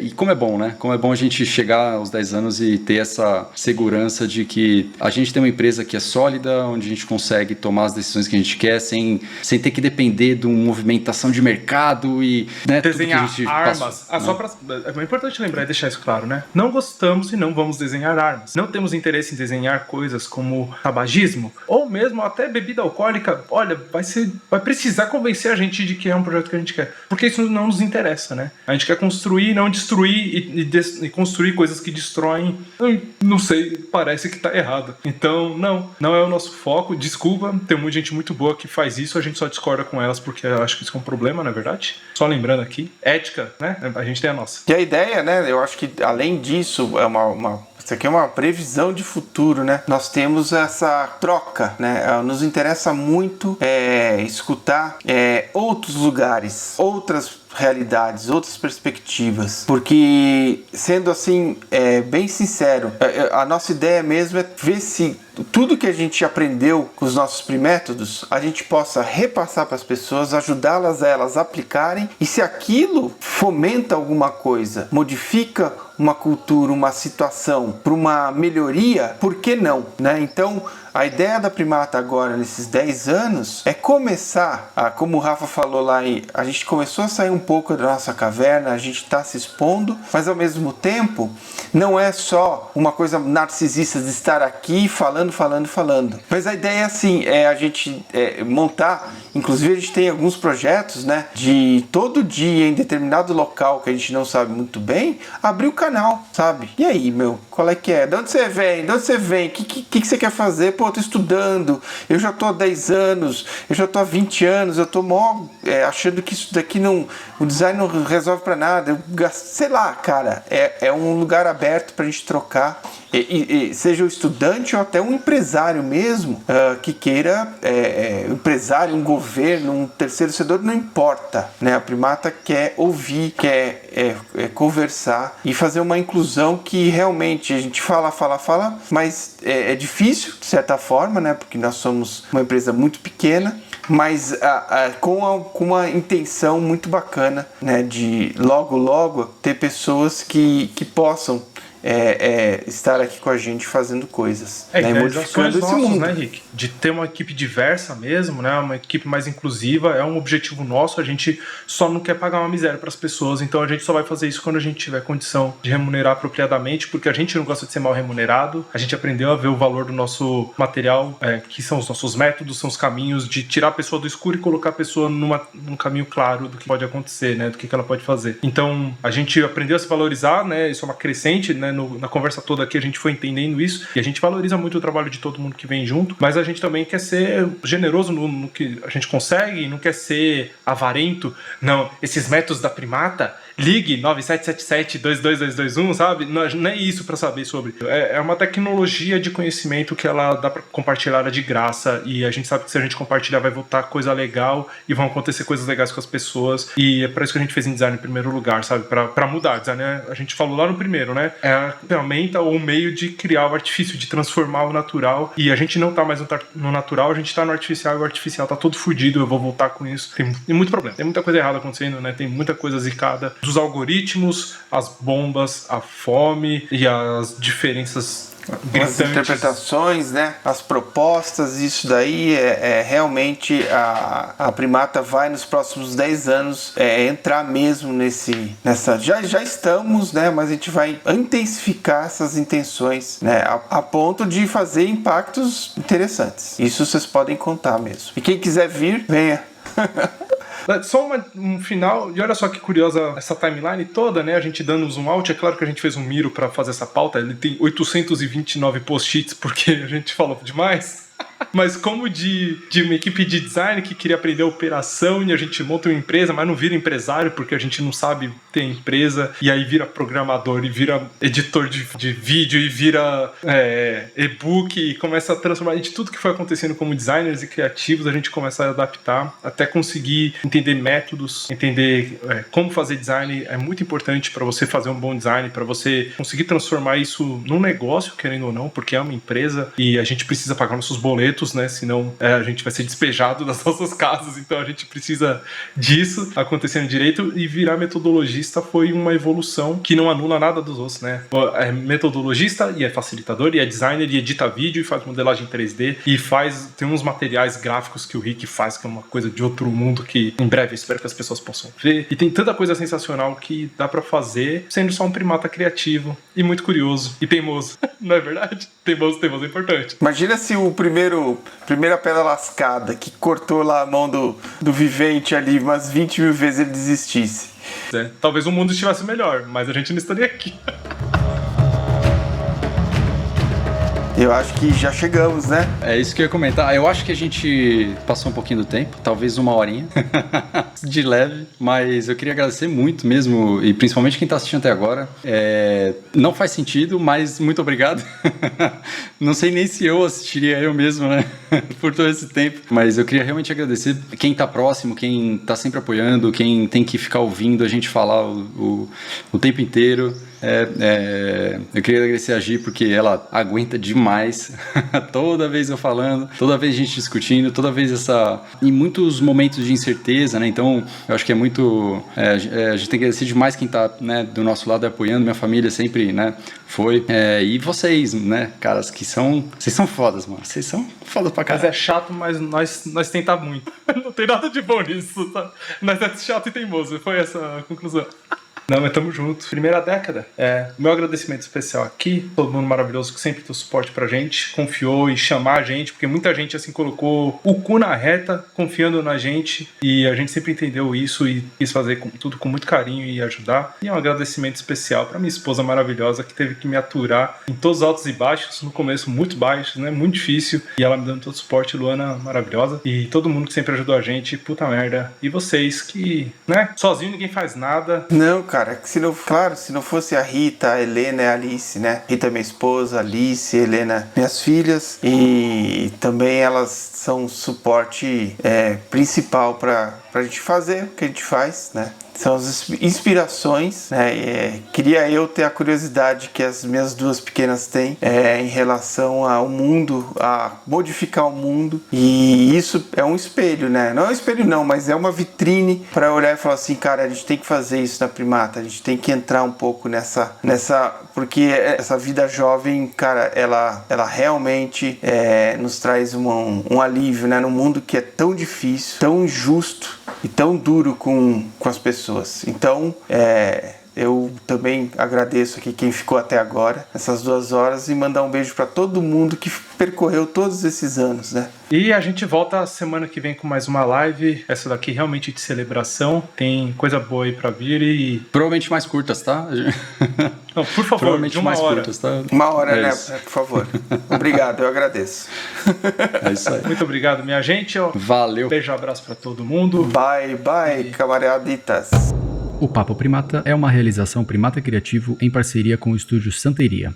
e como é bom, né? Como é bom a gente chegar aos 10 anos e ter essa segurança de que a gente tem uma empresa que é sólida, onde a gente consegue tomar as decisões que a gente quer sem ter que depender de uma movimentação de mercado e, né, desenhar tudo que a gente armas. passa, né? É importante lembrar e deixar isso claro, né? né? Não gostamos e não vamos desenhar armas. Não temos interesse em desenhar coisas como tabagismo, ou mesmo até bebida alcoólica. Olha, vai precisar convencer a gente de que é um projeto que a gente quer. Porque isso não nos interessa, né? A gente quer construir, não destruir e construir coisas que destroem. Não sei, parece que tá errado. Então, não é o nosso foco. Desculpa, tem muita gente muito boa que faz isso, a gente só discorda com elas porque eu acho que isso é um problema, na verdade. Só lembrando aqui, ética, né? A gente tem a nossa. E a ideia, né? Eu acho que além disso, isso aqui é uma previsão de futuro, né? Nós temos essa troca, né? Nos interessa muito escutar outros lugares, outras realidades, outras perspectivas, porque, sendo assim, bem sincero, a nossa ideia mesmo é ver se tudo que a gente aprendeu com os nossos métodos, a gente possa repassar para as pessoas, ajudá-las a elas aplicarem, e se aquilo fomenta alguma coisa, modifica uma cultura, uma situação para uma melhoria, por que não, né? Então, a ideia da Primata agora, nesses 10 anos, é começar, como o Rafa falou lá, a gente começou a sair um pouco da nossa caverna, a gente está se expondo, mas ao mesmo tempo, não é só uma coisa narcisista de estar aqui falando. Mas a ideia é assim, a gente montar, inclusive a gente tem alguns projetos, né, de todo dia em determinado local que a gente não sabe muito bem, abrir o canal, sabe? E aí, qual é que é? De onde você vem? O que você quer fazer? Pô, eu tô estudando, eu já tô há 10 anos, eu já tô há 20 anos, eu tô achando que isso daqui o design não resolve pra nada, sei lá, cara, é um lugar aberto pra gente trocar, seja o estudante ou até um empresário mesmo, que queira, empresário, um governo, um terceiro setor, não importa, né? A Primata quer ouvir, quer conversar e fazer uma inclusão que realmente a gente fala, mas é difícil, de certa forma, né? Porque nós somos uma empresa muito pequena, mas com uma intenção muito bacana, né? De logo ter pessoas que possam estar aqui com a gente fazendo coisas, né? E modificando esse mundo, né, Rick? De ter uma equipe diversa mesmo, né? Uma equipe mais inclusiva, é um objetivo nosso. A gente só não quer pagar uma miséria para as pessoas, então a gente só vai fazer isso quando a gente tiver condição de remunerar apropriadamente, porque a gente não gosta de ser mal remunerado. A gente aprendeu a ver o valor do nosso material, que são os nossos métodos, são os caminhos de tirar a pessoa do escuro e colocar a pessoa num caminho claro do que pode acontecer, né? Do que ela pode fazer. Então a gente aprendeu a se valorizar, né? Isso é uma crescente, né? Na conversa toda aqui a gente foi entendendo isso, e a gente valoriza muito o trabalho de todo mundo que vem junto, mas a gente também quer ser generoso no que a gente consegue, não quer ser avarento. Não, esses métodos da Primata, ligue 9777-22221, sabe? Não é isso para saber sobre. É uma tecnologia de conhecimento que ela dá para compartilhar de graça, e a gente sabe que se a gente compartilhar vai voltar coisa legal e vão acontecer coisas legais com as pessoas, e é para isso que a gente fez em design em primeiro lugar, sabe? Para mudar. Design, né? A gente falou lá no primeiro, né? É a ferramenta ou o meio de criar o artifício, de transformar o natural, e a gente não tá mais no natural, a gente tá no artificial, e o artificial tá todo fudido. Eu vou voltar com isso. Tem muito problema, tem muita coisa errada acontecendo, né? Tem muita coisa zicada dos algoritmos, as bombas, a fome e as diferenças as interpretações, né? As propostas, isso daí realmente a Primata vai nos próximos 10 anos entrar mesmo nessa. Já estamos, né? Mas a gente vai intensificar essas intenções, né? A ponto de fazer impactos interessantes. Isso vocês podem contar mesmo. E quem quiser vir, venha. Só um final, e olha só que curiosa essa timeline toda, né? A gente dando um zoom out, é claro que a gente fez um miro para fazer essa pauta, ele tem 829 post-its porque a gente falou demais. Mas como de uma equipe de design que queria aprender a operação, e a gente monta uma empresa, mas não vira empresário porque a gente não sabe ter empresa, e aí vira programador, e vira editor de vídeo, e vira e-book, e começa a transformar. De tudo que foi acontecendo como designers e criativos, a gente começa a adaptar até conseguir entender métodos, entender como fazer design. É muito importante para você fazer um bom design, para você conseguir transformar isso num negócio, querendo ou não, porque é uma empresa e a gente precisa pagar nossos boletos, esqueletos, né? Senão a gente vai ser despejado das nossas casas, então a gente precisa disso acontecendo direito. E virar metodologista foi uma evolução que não anula nada dos outros, né? É metodologista e é facilitador, e é designer, e edita vídeo, e faz modelagem 3D, e tem uns materiais gráficos que o Rick faz, que é uma coisa de outro mundo que em breve eu espero que as pessoas possam ver. E tem tanta coisa sensacional que dá pra fazer sendo só um primata criativo e muito curioso e teimoso. Não é verdade? Teimoso é importante. Imagina se o primeira pedra lascada que cortou lá a mão do vivente ali umas 20 mil vezes ele desistisse. Talvez o mundo estivesse melhor, mas a gente não estaria aqui. Eu acho que já chegamos, né? É isso que eu ia comentar. Eu acho que a gente passou um pouquinho do tempo, talvez uma horinha, de leve, mas eu queria agradecer muito mesmo, e principalmente quem está assistindo até agora. Não faz sentido, mas muito obrigado. Não sei nem se eu assistiria eu mesmo, né? Por todo esse tempo. Mas eu queria realmente agradecer quem está próximo, quem está sempre apoiando, quem tem que ficar ouvindo a gente falar o tempo inteiro. Eu queria agradecer a Gi porque ela aguenta demais toda vez eu falando, toda vez a gente discutindo, toda vez em muitos momentos de incerteza, né? Então eu acho que é muito a gente tem que agradecer demais quem tá, né, do nosso lado apoiando. Minha família sempre, né, foi, e vocês, né, caras, que vocês são fodas, mano, vocês são fodas pra caralho. Mas é chato, mas nós tentamos muito. Não tem nada de bom nisso, tá? Nós é chato e teimoso, foi essa a conclusão. Não, mas tamo junto. Primeira década. Meu agradecimento especial aqui. Todo mundo maravilhoso que sempre deu suporte pra gente, confiou em chamar a gente, porque muita gente assim colocou o cu na reta, confiando na gente, e a gente sempre entendeu isso e quis fazer tudo com muito carinho e ajudar. E um agradecimento especial pra minha esposa maravilhosa, que teve que me aturar em todos os altos e baixos, no começo muito baixos, né, muito difícil, e ela me dando todo o suporte. Luana maravilhosa, e todo mundo que sempre ajudou a gente, puta merda. E vocês que, né, sozinho ninguém faz nada. Não, cara, se não fosse a Rita, a Helena e a Alice, né? Rita, minha esposa, Alice, Helena, minhas filhas, e também elas são suporte principal pra gente fazer o que a gente faz, né? São as inspirações, né? Queria eu ter a curiosidade que as minhas duas pequenas têm em relação ao mundo, a modificar o mundo, e isso é um espelho, né? Não é um espelho não, mas é uma vitrine para olhar e falar assim, cara, a gente tem que fazer isso na Primata, a gente tem que entrar um pouco nessa porque essa vida jovem, cara, ela realmente nos traz um alívio, né? Num mundo que é tão difícil, tão injusto e tão duro com as pessoas. Então, eu também agradeço aqui quem ficou até agora, essas 2 horas, e mandar um beijo para todo mundo que percorreu todos esses anos, né? E a gente volta semana que vem com mais uma live, essa daqui realmente de celebração, tem coisa boa aí pra vir e... Provavelmente mais curtas, tá? Não, por favor, provavelmente de uma mais hora. Curtas, tá? Uma hora, né? Por favor. Obrigado, eu agradeço. É isso aí. Muito obrigado, minha gente. Valeu. Beijo, abraço pra todo mundo. Bye, camaraditas. O Papo Primata é uma realização Primata Criativo em parceria com o estúdio Santeria.